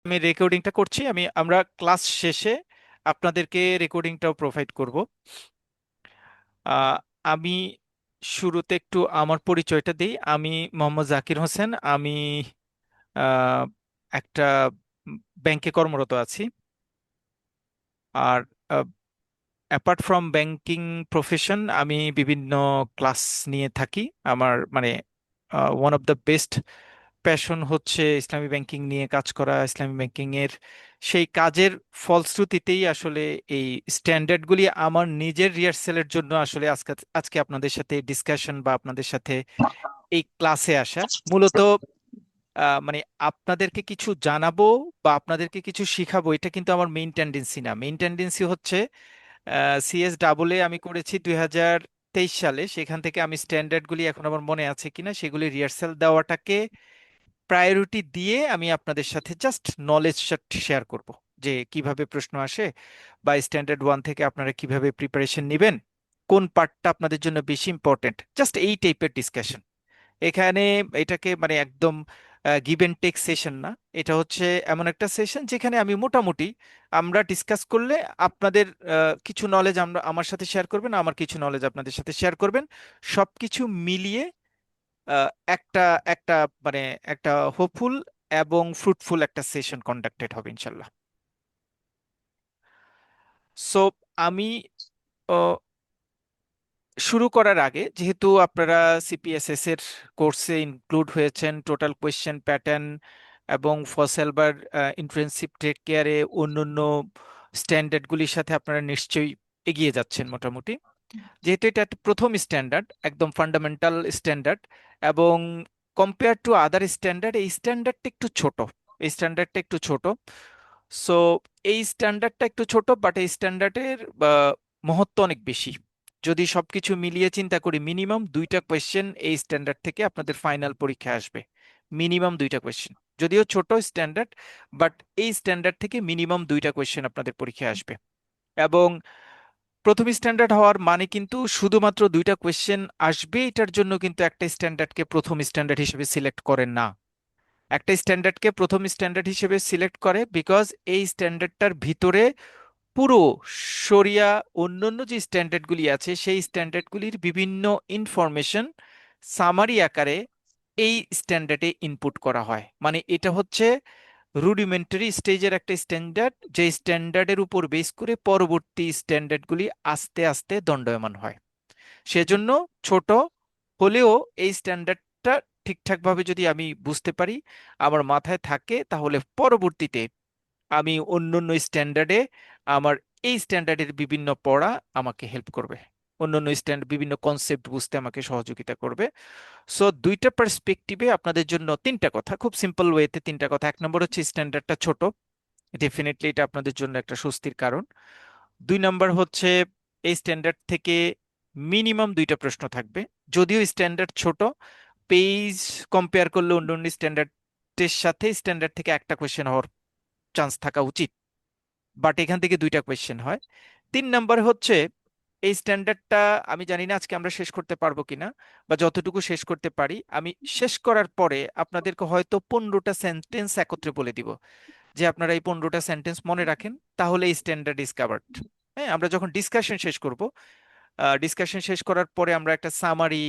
আমি রেকর্ডিংটা করছি। আমরা ক্লাস শেষে আপনাদেরকে রেকর্ডিংটাও প্রোভাইড করব। আহ, আমি শুরুতে একটু আমার পরিচয়টা দিই। আমি মোহাম্মদ জাকির হোসেন। আমি আহ, একটা ব্যাংকে কর্মরত আছি। আর অ্যাপার্ট ফ্রম ব্যাংকিং প্রফেশন আমি বিভিন্ন ক্লাস নিয়ে থাকি। আমার মানে one of the best passion হচ্ছে ইসলামী ব্যাংকিং নিয়ে কাজ করা। ইসলামী ব্যাংকিং এর সেই কাজের ফলশ্রুতিতেই আসলে এই স্ট্যান্ডার্ডগুলি আমার নিজের রিহার্সেলের জন্য আসলে আজকে আজকে আপনাদের সাথে ডিসকাশন বা আপনাদের সাথে এই ক্লাসে আসা মূলত মানে আপনাদেরকে কিছু জানাবো বা আপনাদেরকে কিছু শিখাবো, এটা কিন্তু আমার মেইন টেন্ডেন্সি না। মেইন টেন্ডেন্সি হচ্ছে সিএস ডাবল এ আমি করেছি 2023 সালে। সেখান থেকে আমি স্ট্যান্ডার্ডগুলি এখন আমার মনে আছে কিনা সেগুলি রিহার্সাল দেওয়াটাকে প্রায়োরিটি দিয়ে আমি আপনাদের সাথে জাস্ট নলেজ শেয়ার করব, যে কিভাবে প্রশ্ন আসে বা স্ট্যান্ডার্ড ওয়ান থেকে আপনারা কিভাবে প্রিপারেশন নেবেন, কোন পার্টটা আপনাদের জন্য বেশি ইম্পর্টেন্ট, জাস্ট এই টাইপের ডিসকাশন এখানে। এটাকে মানে একদম গিভ এন্ড টেক সেশন না, এটা হচ্ছে এমন একটা সেশন যেখানে আমি মোটামুটি আমরা ডিসকাস করলে আপনাদের কিছু নলেজ আমরা আমার সাথে শেয়ার করবেন, আমার কিছু নলেজ আপনাদের সাথে শেয়ার করবেন, সবকিছু মিলিয়ে আহ, একটা একটা মানে একটা হোপফুল এবং ফ্রুটফুল একটা সেশন কন্ডাক্টেড হবে ইনশাল্লাহ। সো আমি আহ, শুরু করার আগে, যেহেতু আপনারা সিপিএসএস এর কোর্সে ইনক্লুড হয়েছেন, টোটাল কোয়েশ্চেন প্যাটার্ন এবং ফসেলবার ইন্টার্নশিপ টেক কেয়ারে অন্যান্য স্ট্যান্ডার্ডগুলির সাথে আপনারা নিশ্চয়ই এগিয়ে যাচ্ছেন মোটামুটি। যেহেতু এটা একটা প্রথম স্ট্যান্ডার্ড, একদম ফান্ডামেন্টাল স্ট্যান্ডার্ড, এবং কম্পেয়ার টু আদার স্ট্যান্ডার্ড এই স্ট্যান্ডার্ডটা একটু ছোট। এই স্ট্যান্ডার্ডটা একটু ছোট। সো এই স্ট্যান্ডার্ডটা একটু ছোট, বাট এই স্ট্যান্ডার্ডের মহত্ব অনেক বেশি। যদি সবকিছু মিলিয়ে চিন্তা করি, মিনিমাম দুইটা কোয়েশ্চেন এই স্ট্যান্ডার্ড থেকে আপনাদের ফাইনাল পরীক্ষায় আসবে। মিনিমাম দুইটা কোয়েশ্চেন, যদিও ছোট স্ট্যান্ডার্ড, বাট এই স্ট্যান্ডার্ড থেকে মিনিমাম দুইটা কোয়েশ্চেন আপনাদের পরীক্ষায় আসবে। এবং প্রথম স্ট্যান্ডার্ড হওয়ার মানে কিন্তু শুধুমাত্র দুইটা কোয়েশ্চেন আসবে এটার জন্য কিন্তু একটা স্ট্যান্ডার্ডকে প্রথম স্ট্যান্ডার্ড হিসেবে সিলেক্ট করেন না। একটা স্ট্যান্ডার্ডকে প্রথম স্ট্যান্ডার্ড হিসেবে সিলেক্ট করে বিকজ এই স্ট্যান্ডার্ডটার ভিতরে পুরো শরিয়া অন্যান্য যে স্ট্যান্ডার্ডগুলি আছে সেই স্ট্যান্ডার্ডগুলির বিভিন্ন ইনফরমেশন সামারি আকারে এই স্ট্যান্ডার্ডে ইনপুট করা হয়। মানে এটা হচ্ছে রুডিমেন্টারি স্টেজের একটা স্ট্যান্ডার্ড, যে স্ট্যান্ডার্ডের উপর বেস করে পরবর্তী স্ট্যান্ডার্ডগুলি আস্তে আস্তে দণ্ডায়মান হয়। সেজন্য ছোট হলেও এই স্ট্যান্ডার্ডটা ঠিকঠাকভাবে যদি আমি বুঝতে পারি, আমার মাথায় থাকে, তাহলে পরবর্তীতে আমি অন্যান্য স্ট্যান্ডার্ডে আমার এই স্ট্যান্ডার্ডের বিভিন্ন পড়া আমাকে হেল্প করবে, অন্যান্য স্ট্যান্ড বিভিন্ন কনসেপ্ট বুঝতে আমাকে সহযোগিতা করবে। সো দুইটা পার্সপেক্টিভে আপনাদের জন্য তিনটা কথা, খুব সিম্পল ওয়েতে তিনটা কথা। এক নম্বর হচ্ছে স্ট্যান্ডার্ডটা ছোট, ডেফিনেটলি এটা আপনাদের জন্য একটা স্বস্তির কারণ। দুই নাম্বার হচ্ছে এই স্ট্যান্ডার্ড থেকে মিনিমাম দুইটা প্রশ্ন থাকবে। যদিও স্ট্যান্ডার্ড ছোট, পেজ কম্পেয়ার করলে অন্য অন্য স্ট্যান্ডার্ডের সাথে স্ট্যান্ডার্ড থেকে একটা কোয়েশ্চেন হওয়ার চান্স থাকা উচিত, বাট এখান থেকে দুইটা কোয়েশ্চেন হয়। তিন নাম্বার হচ্ছে এই স্ট্যান্ডার্ডটা আমি জানি না আজকে আমরা শেষ করতে পারবো কিনা, বা যতটুকু শেষ করতে পারি আমি শেষ করার পরে আপনাদেরকে হয়তো 15টা সেন্টেন্স একত্রে বলে দিব, যে আপনারা এই 15টা সেন্টেন্স মনে রাখেন, তাহলে এই স্ট্যান্ডার্ড ইজ কাভার্ড। হ্যাঁ, আমরা যখন ডিসকাশন শেষ করব, ডিসকাশন শেষ করার পরে আমরা একটা সামারি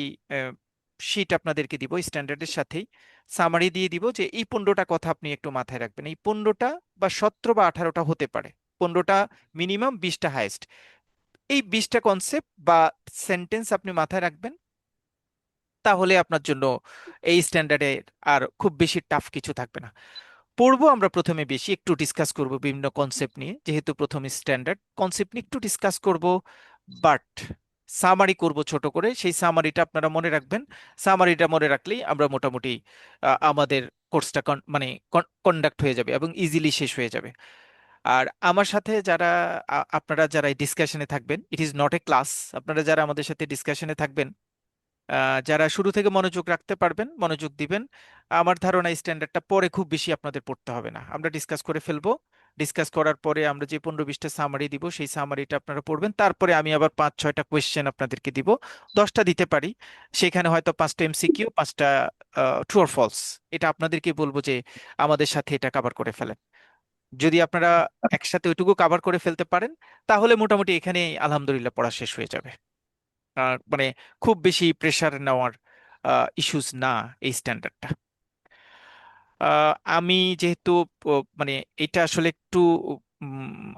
শিট আপনাদেরকে দিব স্ট্যান্ডার্ডের সাথেই। সামারি দিয়ে দিব যে এই 15টা কথা আপনি একটু মাথায় রাখবেন। এই 15টা বা 17 বা 18টা হতে পারে, 15টা মিনিমাম, 20টা হাইয়েস্ট। এই 20টা কনসেপ্ট বা সেন্টেন্স আপনি মাথায় রাখবেন, তাহলে আপনার জন্য এই স্ট্যান্ডার্ডে আর খুব বেশি টাফ কিছু থাকবে না। পড়বো আমরা প্রথমে বেশি, একটু ডিসকাস করব বিভিন্ন কনসেপ্ট নিয়ে, যেহেতু প্রথম স্ট্যান্ডার্ড কনসেপ্ট নিয়ে একটু ডিসকাস করব, বাট সামারি করব ছোট করে। সেই সামারিটা আপনারা মনে রাখবেন। সামারিটা মনে রাখলেই আমরা মোটামুটি আমাদের কোর্সটা মানে কন্ডাক্ট হয়ে যাবে এবং ইজিলি শেষ হয়ে যাবে। আর আমার সাথে যারা আপনারা যারা এই ডিসকাশনে থাকবেন, it is not a class, আপনারা যারা আমাদের সাথে ডিসকাশনে থাকবেন, যারা শুরু থেকে মনোযোগ রাখতে পারবেন, মনোযোগ দিবেন, আমার ধারণা স্ট্যান্ডার্ডটা পরে খুব বেশি আপনাদের পড়তে হবে না। আমরা ডিসকাস করে ফেলবো। ডিসকাস করার পরে আমরা যে 15-20টা সামারি দিব, সেই সামারিটা আপনারা পড়বেন। তারপরে আমি আবার 5-6টা কোয়েশ্চেন আপনাদেরকে দিব, 10টা দিতে পারি। সেখানে হয়তো 5টা এমসিকিউ, 5টা ট্রু অর ফলস। এটা আপনাদেরকে বলবো যে আমাদের সাথে এটা কভার করে ফেলেন। যদি আপনারা একসাথে ওইটুকু কাভার করে ফেলতে পারেন, তাহলে মোটামুটি এখানে আলহামদুলিল্লাহ পড়া শেষ হয়ে যাবে। মানে খুব বেশি প্রেসার নেওয়ার ইস্যুস না এই স্ট্যান্ডার্ডটা। আমি যেহেতু মানে এটা আসলে একটু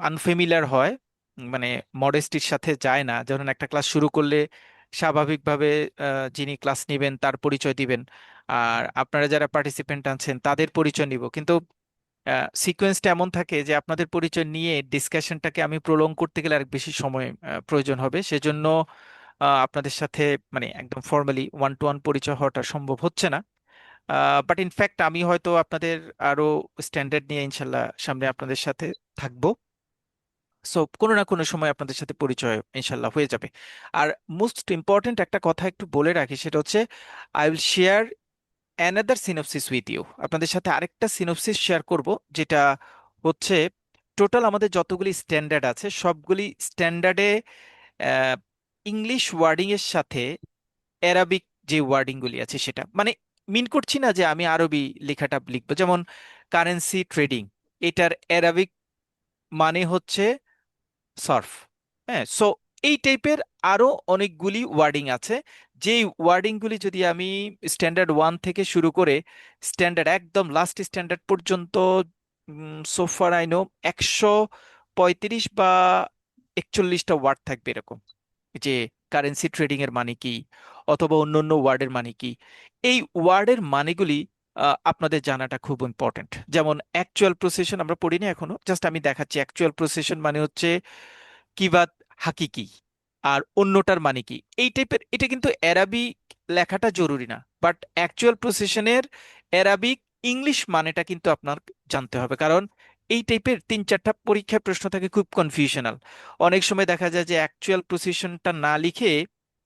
আনফেমিলার হয়, মানে মডেস্টির সাথে যায় না। যখন একটা ক্লাস শুরু করলে স্বাভাবিকভাবে যিনি ক্লাস নেবেন তার পরিচয় দিবেন, আর আপনারা যারা পার্টিসিপেন্ট আছেন তাদের পরিচয় নিব, কিন্তু সিকোয়েন্সটা এমন থাকে যে আপনাদের পরিচয় নিয়ে ডিসকাশনটাকে আমি প্রলং করতে গেলে আরেক বেশি সময় প্রয়োজন হবে। সেজন্য আপনাদের সাথে মানে একদম ফর্মালি ওয়ান টু ওয়ান পরিচয় হওয়াটা সম্ভব হচ্ছে না। বাট ইনফ্যাক্ট আমি হয়তো আপনাদের আরো স্ট্যান্ডার্ড নিয়ে ইনশাল্লাহ সামনে আপনাদের সাথে থাকবো। সো কোনো না কোনো সময় আপনাদের সাথে পরিচয় ইনশাল্লাহ হয়ে যাবে। আর মোস্ট ইম্পর্টেন্ট একটা কথা একটু বলে রাখি, সেটা হচ্ছে I will share another synopsis with you. আপনাদের সাথে আরেকটা সিনপসিস শেয়ার করব, যেটা হচ্ছে টোটাল আমাদের যতগুলি স্ট্যান্ডার্ড আছে সবগুলি স্ট্যান্ডার্ডে ইংলিশ ওয়ার্ডিং এর সাথে অ্যারাবিক যে ওয়ার্ডিং গুলি আছে সেটা, মানে মিন করছি না যে আমি আরবি লেখাটা লিখবো। যেমন কারেন্সি ট্রেডিং, এটার অ্যারাবিক মানে হচ্ছে সার্ফ। হ্যাঁ, সো এই টাইপের আরো অনেকগুলি ওয়ার্ডিং আছে, যেই ওয়ার্ডিং গুলি যদি আমি স্ট্যান্ডার্ড ওয়ান থেকে শুরু করে স্ট্যান্ডার্ড একদম লাস্ট স্ট্যান্ডার্ড পর্যন্ত, সোফার আই নো 135 বা 41টা ওয়ার্ড থাকবে এরকম, যে কারেন্সি ট্রেডিং এর মানে কি অথবা অন্যান্য ওয়ার্ডের মানে কি। এই ওয়ার্ডের মানেগুলি আপনাদের জানাটা খুব ইম্পর্টেন্ট। যেমন অ্যাকচুয়াল প্রসেশন আমরা পড়িনি এখনো, জাস্ট আমি দেখাচ্ছি। অ্যাকচুয়াল প্রসেশন মানে হচ্ছে কিবাদ হাকিকি, আর অন্যটার মানে কি, এই টাইপের। এটা কিন্তু অ্যারাবিক লেখাটা জরুরি না, বাট অ্যাকচুয়াল প্রসেশনের অ্যারাবিক ইংলিশ মানেটা কিন্তু আপনার জানতে হবে, কারণ এই টাইপের 3-4টা পরীক্ষায় প্রশ্ন থাকে খুব কনফিউশনাল। অনেক সময় দেখা যায় যে অ্যাকচুয়াল প্রসেশনটা না লিখে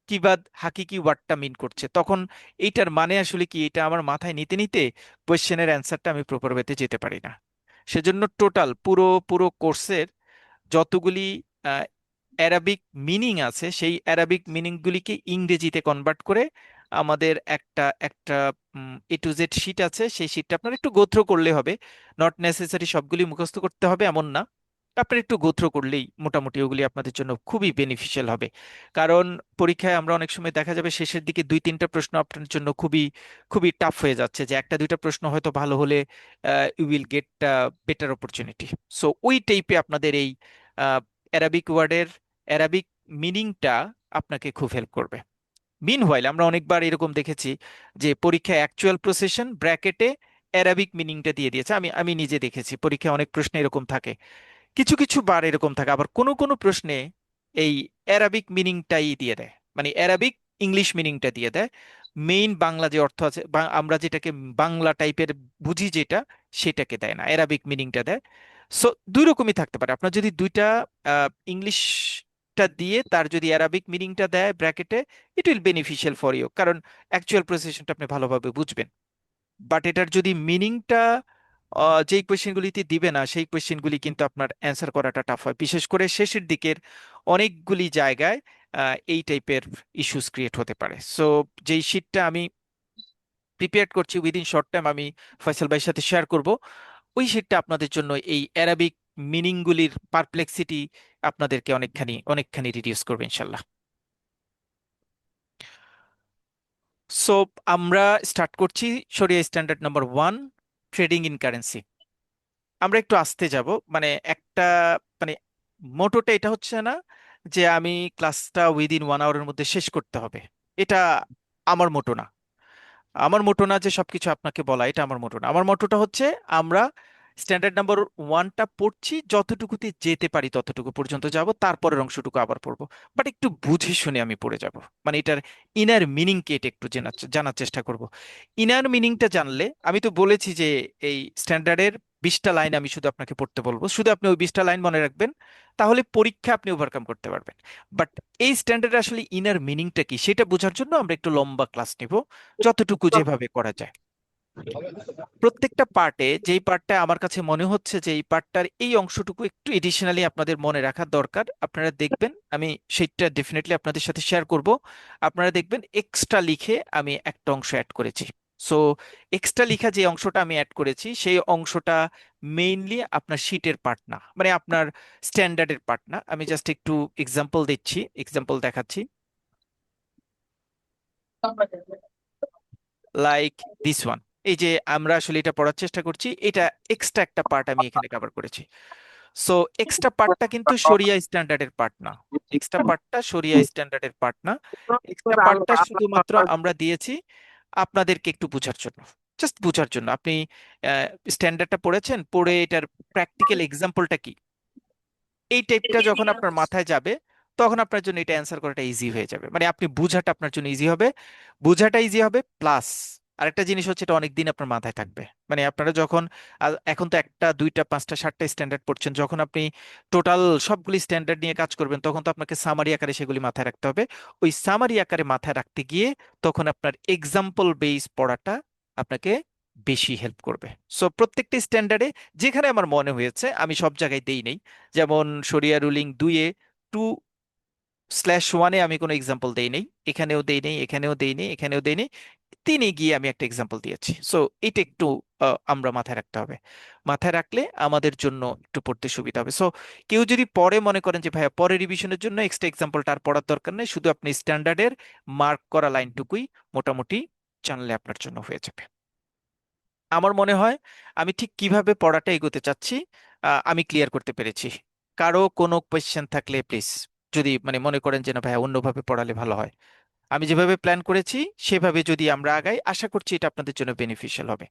কিবাদ হাকিকি ওয়ার্ডটা মিন করছে, তখন এইটার মানে আসলে কি এটা আমার মাথায় নিতে নিতে কোয়েশ্চেনের অ্যান্সারটা আমি প্রপার ওয়েতে যেতে পারি না। সেজন্য টোটাল পুরো পুরো কোর্সের যতগুলি অ্যারাবিক মিনিং আছে সেই অ্যারাবিক মিনিংগুলিকে ইংরেজিতে কনভার্ট করে আমাদের একটা একটা A to Z শিট আছে, সেই শিটটা আপনার একটু গোথ্রো করলে হবে। নট নেসেসারি সবগুলি মুখস্থ করতে হবে এমন না, আপনার একটু গোথ্রো করলেই মোটামুটি ওগুলি আপনাদের জন্য খুবই বেনিফিশিয়াল হবে। কারণ পরীক্ষায় আমরা অনেক সময় দেখা যাবে শেষের দিকে 2-3টা প্রশ্ন আপনার জন্য খুবই খুবই টাফ হয়ে যাচ্ছে, যে 1-2টা প্রশ্ন হয়তো ভালো হলে you will get better opportunity. So ওই টাইপে আপনাদের এই অ্যারাবিক ওয়ার্ডের অ্যারাবিক মিনিংটা আপনাকে খুব হেল্প করবে। মিনহোয়াইল আমরা অনেকবার এরকম দেখেছি যে পরীক্ষায় অ্যাকচুয়াল প্রসেশন ব্র্যাকেটে অ্যারাবিক মিনিংটা দিয়ে দিয়েছে। আমি আমি নিজে দেখেছি পরীক্ষায় অনেক প্রশ্নে এরকম থাকে, কিছু কিছু বার এরকম থাকে, আবার কোনো কোনো প্রশ্নে এই অ্যারাবিক মিনিংটাই দিয়ে দেয়, মানে অ্যারাবিক ইংলিশ মিনিংটা দিয়ে দেয়। মেইন বাংলা যে অর্থ আছে বা আমরা যেটাকে বাংলা টাইপের বুঝি যেটা, সেটাকে দেয় না, অ্যারাবিক মিনিংটা দেয়। সো দুই রকমই থাকতে পারে, আপনার যদি দুইটা ইংলিশটা দিয়ে তার যদি অ্যারাবিক মিনিংটা দেয় ব্র্যাকেটে, it will beneficial for you, কারণ অ্যাকচুয়াল প্রসেশনটা আপনি ভালোভাবে বুঝবেন। বাট এটার যদি মিনিংটা যেই কোয়েশ্চেনগুলিতে দিবে না, সেই কোয়েশ্চেনগুলি কিন্তু আপনার অ্যান্সার করাটা টাফ হয়, বিশেষ করে শেষের দিকের অনেকগুলি জায়গায় এই টাইপের ইস্যুস ক্রিয়েট হতে পারে। সো যেই শিটটা আমি প্রিপেয়ার করছি উইদিন শর্ট টাইম আমি ফয়সাল ভাইয়ের সাথে শেয়ার করব, ওই শিটটা আপনাদের জন্য এই অ্যারাবিক মিনিংগুলির পারপ্লেক্সিটি আপনাদেরকে অনেকখানি অনেকখানি রিডিউস করবে ইনশাল্লাহ। সো আমরা স্টার্ট করছি শরিয়া standard number 1, trading in currency. আমরা একটু আস্তে যাব, মানে একটা মানে মোটোটা এটা হচ্ছে না যে আমি ক্লাসটা উইদিন 1 আওয়ারের মধ্যে শেষ করতে হবে, এটা আমার মোটো না। আমার মোটো না যে সবকিছু আপনাকে বলা, এটা আমার মোটো না। আমার মোটোটা হচ্ছে আমরা স্ট্যান্ডার্ড নাম্বার 1টা পড়ছি, যতটুকুতে যেতে পারি ততটুকু পর্যন্ত যাব, তারপরের অংশটুকু আবার পড়বো। বাট একটু বুঝে শুনে আমি পড়ে যাব, মানে এটার ইনার মিনিংকে এটা একটু জানার চেষ্টা করব। ইনার মিনিংটা জানলে, আমি তো বলেছি যে এই স্ট্যান্ডার্ডের 20টা লাইন আমি শুধু আপনাকে পড়তে বলবো, শুধু আপনি ওই 20টা লাইন মনে রাখবেন, তাহলে পরীক্ষা আপনি ওভারকাম করতে পারবেন। বাট এই স্ট্যান্ডার্ডে আসলে ইনার মিনিংটা কি সেটা বোঝার জন্য আমরা একটু লম্বা ক্লাস নিব, যতটুকু যেভাবে করা যায়। প্রত্যেকটা পার্টে যেই পার্টটা আমার কাছে মনে হচ্ছে যে এই পার্টটার এই অংশটুকু একটু এডিশনালি আপনাদের মনে রাখা দরকার, আপনারা দেখবেন আমি সেইটা ডেফিনেটলি আপনাদের সাথে শেয়ার করব। আপনারা দেখবেন এক্সট্রা লিখে আমি একটা অংশ অ্যাড করেছি। সো এক্সট্রা লেখা যে অংশটা আমি অ্যাড করেছি সেই অংশটা মেইনলি আপনার শিটের পার্ট না, মানে আপনার স্ট্যান্ডার্ডের পার্ট না। আমি জাস্ট একটু এক্সাম্পল দিচ্ছি, এক্সাম্পল দেখাচ্ছি। লাইক দিস ওয়ান, এই যে আমরা আসলে এটা পড়ার চেষ্টা করছি, এটা এক্সট্রা একটা পার্ট আমি এখানে কভার করেছি। সো এক্সট্রা পার্টটা কিন্তু শরিয়া স্ট্যান্ডার্ডের পার্ট না, এক্সট্রা পার্টটা শরিয়া স্ট্যান্ডার্ডের পার্ট না। এক্সট্রা পার্টটা শুধুমাত্র আমরা দিয়েছি আপনাদেরকে একটু বোঝার জন্য, জাস্ট বোঝার জন্য। আপনি স্ট্যান্ডার্ডটা পড়েছেন, পড়ে এটার প্র্যাকটিক্যাল এক্সাম্পলটা কি, এই টাইপটা যখন আপনার মাথায় যাবে, তখন আপনার জন্য এটা অ্যান্সার করাটা ইজি হয়ে যাবে, মানে আপনি বোঝাটা আপনার জন্য ইজি হবে, বোঝাটা ইজি হবে। প্লাস আরেকটা জিনিস হচ্ছে, এটা অনেকদিন আপনার মাথায় থাকবে। মানে আপনারা যখন এখন তো একটা দুইটা পাঁচটা সাতটা স্ট্যান্ডার্ড পড়ছেন, যখন আপনি টোটাল সবগুলি স্ট্যান্ডার্ড নিয়ে কাজ করবেন, তখন তো আপনাকে সামারি আকারে সেগুলি মাথায় রাখতে হবে। ওই সামারি আকারে মাথায় রাখতে গিয়ে তখন আপনার এক্সাম্পল বেস পড়াটা আপনাকে বেশি হেল্প করবে। সো প্রত্যেকটা স্ট্যান্ডার্ডে যেখানে আমার মনে হয়েছে, আমি সব জায়গায় দেই নেই, যেমন শরিয়া রুলিং 2-এ 2/1-এ আমি কোনো এক্সাম্পল দেই নেই, এখানেও দেই নেই, এখানেও দেই নেই, এখানেও দেই নেই, 3-এ গিয়ে আমি একটা এক্সাম্পল দিয়েছি। সো এটা একটু আমরা মাথায় রাখতে হবে, মাথায় রাখলে আমাদের জন্য একটু পড়তে সুবিধা হবে। সো কেউ যদি পরে মনে করেন যে ভাইয়া পরে রিভিশনের জন্য এক্সট্রা এক্সাম্পলটা আর পড়ার দরকার নেই, শুধু আপনি স্ট্যান্ডার্ডের মার্ক করা লাইনটুকুই মোটামুটি জানলে আপনার জন্য হয়ে যাবে। আমার মনে হয় আমি ঠিক কিভাবে পড়াটা এগোতে চাচ্ছি আমি ক্লিয়ার করতে পেরেছি। কারো কোনো কোয়েশ্চেন থাকলে প্লিজ, যদি মানে মনে করেন যে না ভাই অন্যভাবে পড়ালে ভালো হয়, আমি যেভাবে প্ল্যান করেছি সেভাবে যদি আমরা আগাই, আশা করছি এটা আপনাদের জন্য বেনিফিশিয়াল হবে।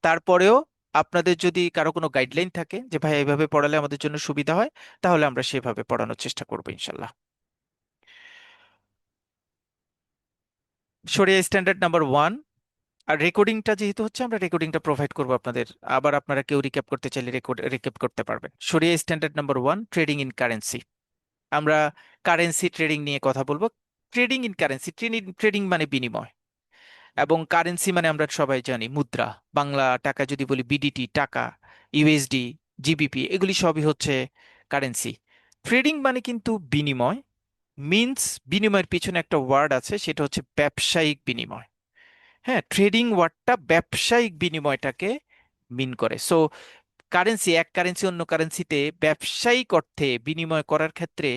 তারপরেও আপনাদের যদি কারো কোনো গাইডলাইন থাকে যে ভাই এইভাবে পড়ালে আমাদের জন্য সুবিধা হয়, তাহলে আমরা সেভাবে পড়ানোর চেষ্টা করবো ইনশাল্লাহ। শরিয়া স্ট্যান্ডার্ড নাম্বার 1। আর রেকর্ডিংটা যেহেতু হচ্ছে, আমরা রেকর্ডিংটা প্রোভাইড করবো আপনাদের, আবার আপনারা কেউ রিক্যাপ করতে চাইলে রিক্যাপ করতে পারবেন। শরিয়া standard number 1, trading in currency. আমরা কারেন্সি ট্রেডিং নিয়ে কথা বলবো। ট্রেডিং ইন কারেন্সি, ট্রেডিং মানে বিনিময়, এবং কারেন্সি মানে আমরা সবাই জানি মুদ্রা। বাংলা টাকা যদি বলি বিডিটি টাকা, ইউএসডি, জিবিপি, এগুলি সবই হচ্ছে কারেন্সি। ট্রেডিং মানে কিন্তু বিনিময়, মিন্স বিনিময়ের পিছনে একটা ওয়ার্ড আছে, সেটা হচ্ছে ব্যবসায়িক বিনিময়। হ্যাঁ, ট্রেডিং ওয়ার্ডটা ব্যবসায়িক বিনিময়টাকে মিন করে। সো কারেন্সি, এক কারেন্সি অন্য কারেন্সিতে ব্যবসায়িক অর্থে বিনিময় করার ক্ষেত্রে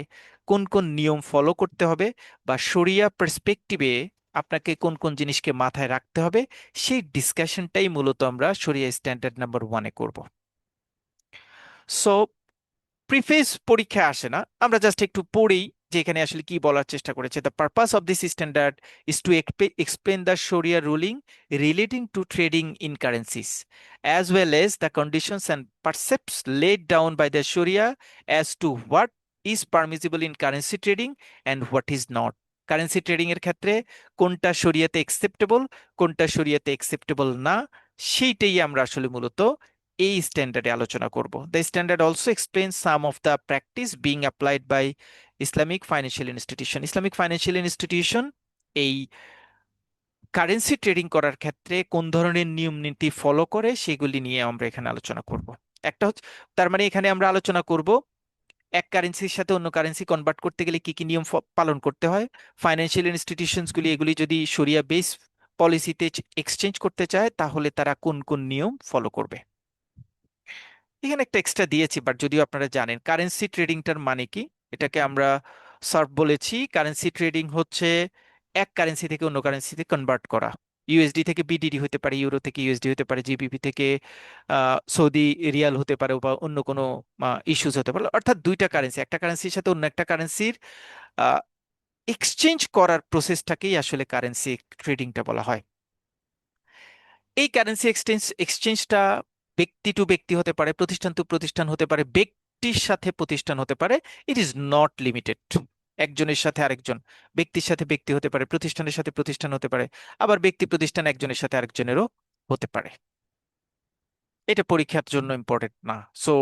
কোন কোন নিয়ম ফলো করতে হবে, বা শরিয়া পার্সপেক্টিভে আপনাকে কোন কোন জিনিসকে মাথায় রাখতে হবে, সেই ডিসকাশনটাই মূলত আমরা শরিয়া স্ট্যান্ডার্ড নাম্বার 1-এ করব। সো প্রিফেস পরীক্ষা আসে না, আমরা জাস্ট একটু পড়েই যে এখানে আসলে কি বলার চেষ্টা করেছে। The purpose of this standard is to explain the শরিয়া ruling relating to trading in currencies, as well as the conditions and precepts laid down by the Sharia as to what is permissible in currency trading and what is not. Currency trading এর ক্ষেত্রে কোনটা শরিয়াতে acceptable, কোনটা শরিয়াতে acceptable না, সেইটাই আমরা আসলে মূলত এই স্ট্যান্ডার্ডে আলোচনা করব। The standard also explain some of the practice being applied by Islamic financial institution. Islamic financial institution এই কারেন্সি ট্রেডিং করার ক্ষেত্রে কোন ধরনের নিয়ম নীতি ফলো করে, সেগুলি নিয়ে আমরা এখানে আলোচনা করব। একটা হচ্ছে, তার মানে এখানে আমরা আলোচনা করব এক কারেন্সির সাথে অন্য কারেন্সি কনভার্ট করতে গেলে কি কি নিয়ম পালন করতে হয়, ফাইন্যান্সিয়াল ইনস্টিটিউশনস গুলি এগুলি যদি শরিয়া বেস পলিসিতে এক্সচেঞ্জ করতে চায়, তাহলে তারা কোন কোন নিয়ম ফলো করবে। এখানে একটা এক্সট্রা দিয়েছি, বাট যদিও আপনারা জানেন কারেন্সি ট্রেডিংটার মানে কি। এটাকে আমরা সার্ভ বলেছি। কারেন্সি ট্রেডিং হচ্ছে এক কারেন্সি থেকে অন্য কারেন্সিতে কনভার্ট করা। ইউএসডি থেকে বিডিডি হতে পারে, ইউরো থেকে ইউএসডি হতে পারে, জিবিপি থেকে সৌদি রিয়াল হতে পারে, বা অন্য কোনো ইস্যুস হতে পারে। অর্থাৎ দুইটা কারেন্সি, একটা কারেন্সির সাথে অন্য একটা কারেন্সির এক্সচেঞ্জ করার প্রসেসটাকেই আসলে কারেন্সি ট্রেডিংটা বলা হয়। এই কারেন্সি এক্সচেঞ্জটা ব্যক্তি টু ব্যক্তি হতে পারে, প্রতিষ্ঠান টু প্রতিষ্ঠান হতে পারে, ব্যক্তির সাথে প্রতিষ্ঠান হতে পারে। ইট ইজ নট লিমিটেড একজনের সাথে আরেকজন, ব্যক্তির সাথে ব্যক্তি হতে পারে, প্রতিষ্ঠানের সাথে প্রতিষ্ঠান হতে পারে, আবার ব্যক্তি প্রতিষ্ঠান একজনের সাথে আরেকজনেরও হতে পারে। এটা পরীক্ষার জন্য ইম্পর্টেন্ট না। So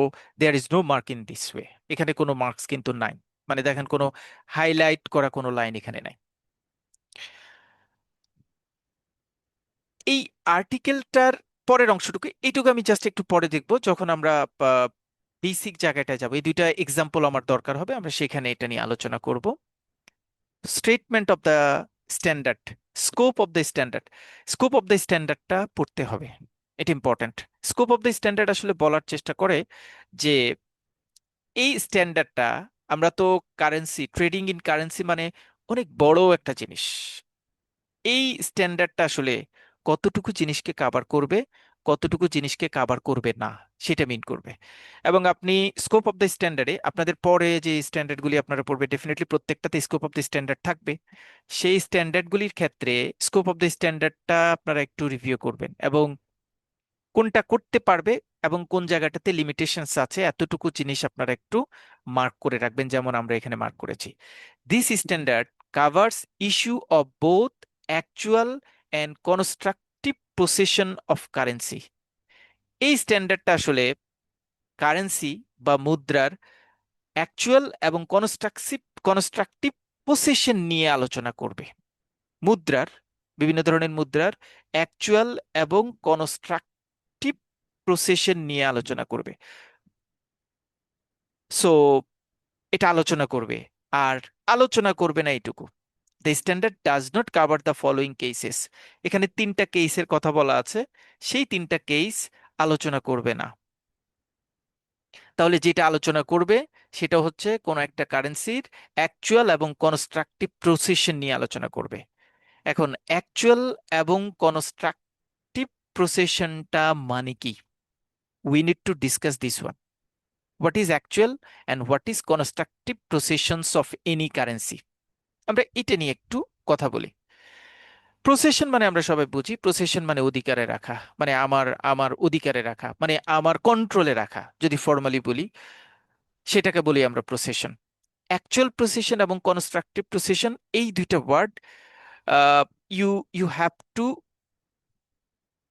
there is no mark in this way, এখানে কোনো মার্কস কিন্তু নাই, মানে দেখেন কোনো হাইলাইট করা কোনো লাইন এখানে নাই। এই আর্টিকেলটার পরের অংশটুকু, এইটুকু আমি জাস্ট একটু পরে দেখবো, যখন আমরা বেসিক জায়গাটায় যাবো। এই দুইটা এক্সাম্পল আমার দরকার হবে, আমরা সেখানে এটা নিয়ে আলোচনা করব। Statement of the standard, scope of the standard, scope of the স্ট্যান্ডার্ডটা পড়তে হবে, এটা important. Scope of the standard আসলে বলার চেষ্টা করে যে এই স্ট্যান্ডার্ডটা, আমরা তো কারেন্সি, ট্রেডিং ইন কারেন্সি মানে অনেক বড় একটা জিনিস। এই স্ট্যান্ডার্ডটা আসলে কতটুকু জিনিসকে কাভার করবে, কতটুকু জিনিসকে কাভার করবে না, সেটা মিন করবে। এবং আপনি স্কোপ অফ দ্য স্ট্যান্ডার্ডে আপনাদের পরে যে স্ট্যান্ডার্ডগুলি আপনারা পড়বে, ডেফিনেটলি প্রত্যেকটাতে স্কোপ অফ দ্য স্ট্যান্ডার্ড থাকবে। সেই স্ট্যান্ডার্ডগুলির ক্ষেত্রে স্কোপ অফ দ্য স্ট্যান্ডার্ডটা আপনারা একটু রিভিউ করবেন, এবং কোনটা করতে পারবে এবং কোন জায়গাটাতে লিমিটেশনস আছে, এতটুকু জিনিস আপনারা একটু মার্ক করে রাখবেন, যেমন আমরা এখানে মার্ক করেছি। This standard covers issue of both actual and constructive possession of currency. এই স্ট্যান্ডার্ডটা আসলে কারেন্সি বা মুদ্রার অ্যাকচুয়াল এবং কনস্ট্রাকটিভ পোসেশন নিয়ে আলোচনা করবে। মুদ্রার, বিভিন্ন ধরনের মুদ্রার অ্যাকচুয়াল এবং কনস্ট্রাকটিভ প্রসেশন নিয়ে আলোচনা করবে। সো এটা আলোচনা করবে, আর আলোচনা করবে না এইটুকু, the standard does not cover the following cases. এখানে তিনটা কেসের কথা বলা আছে, সেই তিনটা কেস আলোচনা করবে না। তাহলে যেটা আলোচনা করবে সেটা হচ্ছে কোনো একটা কারেন্সির অ্যাকচুয়াল এবং কনস্ট্রাকটিভ প্রসেশন নিয়ে আলোচনা করবে। এখন অ্যাকচুয়াল এবং কনস্ট্রাকটিভ প্রসেশনটা মানে কি? We need to discuss this one. What is actual and what is constructive processions of any currency, আমরা এটা নিয়ে একটু কথা বলি। প্রসেশন মানে আমরা সবাই বুঝি, প্রসেশন মানে অধিকারে রাখা, মানে আমার আমার অধিকারে রাখা, মানে আমার কন্ট্রোলে রাখা, যদি ফর্মালি বলি সেটাকে বলি আমরা প্রসেশন। অ্যাকচুয়াল প্রসেশন এবং কনস্ট্রাকটিভ প্রসেশন, এই দুইটা word you you have to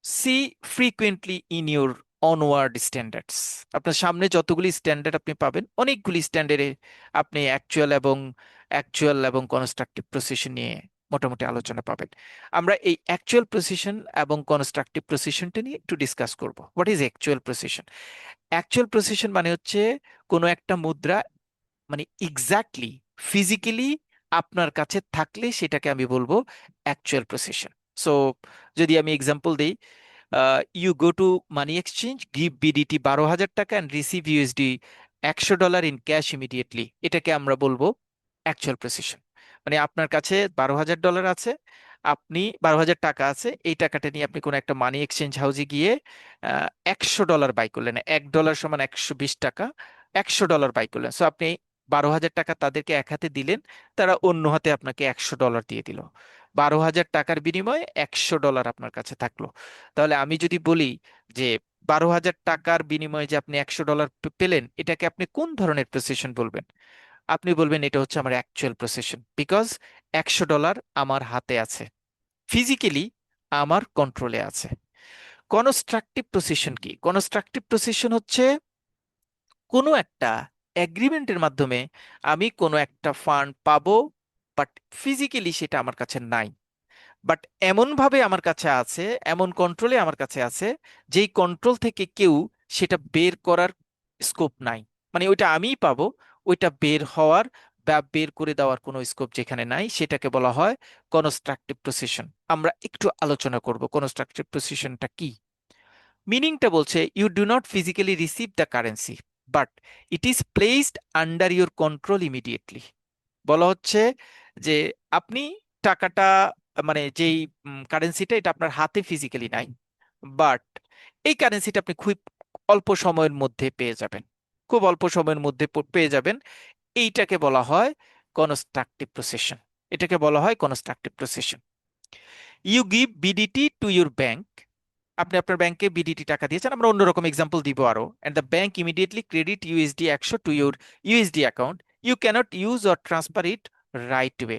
see frequently in your onward standards. আপনার সামনে যতগুলি স্ট্যান্ডার্ড আপনি পাবেন, অনেকগুলি স্ট্যান্ডার্ডে আপনি অ্যাকচুয়াল এবং কনস্ট্রাকটিভ প্রসেশন নিয়ে মোটামুটি আলোচনা পাবেন। আমরা এই অ্যাকচুয়াল প্রসেশন এবং কনস্ট্রাকটিভ প্রসেশনটা নিয়ে একটু ডিসকাস করব। What is actual possession? Actual possession মানে হচ্ছে কোনো একটা মুদ্রা, মানে এক্স্যাক্টলি ফিজিক্যালি আপনার কাছে থাকলে সেটাকে আমি বলবো অ্যাকচুয়াল প্রসেশন। সো যদি আমি এক্সাম্পল দিই, you go to money exchange, give BDT 12,000 টাকা and receive USD $100 in cash immediately, এটাকে আমরা বলবো অ্যাকচুয়াল প্রেসিশন। মানে আপনার কাছে $12,000 আছে, আপনি 12,000 টাকা আছে, এই টাকাটা নিয়ে আপনি কোনো একটা মানি এক্সচেঞ্জ হাউসে গিয়ে $100 বাই করলেন, $1 সমান 120 টাকা, $100 বাই করলেন। সো আপনি 12,000 টাকা তাদেরকে এক হাতে দিলেন, তারা অন্য হাতে আপনাকে $100 দিয়ে দিল। 12,000 টাকার বিনিময়ে $100 আপনার কাছে থাকলো। তাহলে আমি যদি বলি যে 12,000 টাকার বিনিময়ে যে আপনি $100 পেলেন, এটাকে আপনি কোন ধরনের প্রেসিশন বলবেন? আপনি বলবেন এটা হচ্ছে আমার অ্যাকচুয়াল প্রেসিশন, বিকজ $100 আমার হাতে আছে, ফিজিক্যালি আমার কন্ট্রোলে আছে। কনস্ট্রাকটিভ প্রেসিশন কি? কনস্ট্রাকটিভ প্রেসিশন হচ্ছে কোনো একটা এগ্রিমেন্টের মাধ্যমে আমি কোনো একটা ফান্ড পাবো, বাট ফিজিক্যালি সেটা আমার কাছে নাই, বাট এমন ভাবে আমার কাছে আছে, এমন কন্ট্রোলে আমার কাছে আছে, যেই কন্ট্রোল থেকে কেউ সেটা বের করার স্কোপ নাই। মানে ওইটা আমিই পাবো, ওইটা বের হওয়ার বা বের করে দেওয়ার কোনো স্কোপ যেখানে নাই, সেটাকে বলা হয় কনস্ট্রাকটিভ প্রসেশন। আমরা একটু আলোচনা করব কনস্ট্রাকটিভ প্রসেশনটা কি। মিনিংটা বলছে you do not physically receive the currency, but it is placed under your control immediately. বলা হচ্ছে যে আপনি টাকাটা, মানে যেই কারেন্সিটা, এটা আপনার হাতে ফিজিক্যালি নাই, বাট এই কারেন্সিটা আপনি খুব অল্প সময়ের মধ্যে পেয়ে যাবেন, খুব অল্প সময়ের মধ্যে পেয়ে যাবেন। এইটাকে বলা হয় কনস্ট্রাকটিভ প্রসেশন, এটাকে বলা হয় constructive possession. You give BDT to your bank, আপনি আপনার ব্যাংকে বিডিটি টাকা দিয়েছেন, আমরা অন্যরকম এক্সাম্পল দিব আরো, and the bank immediately credit USD 100 to your USD account, you can't use or transfer it right way.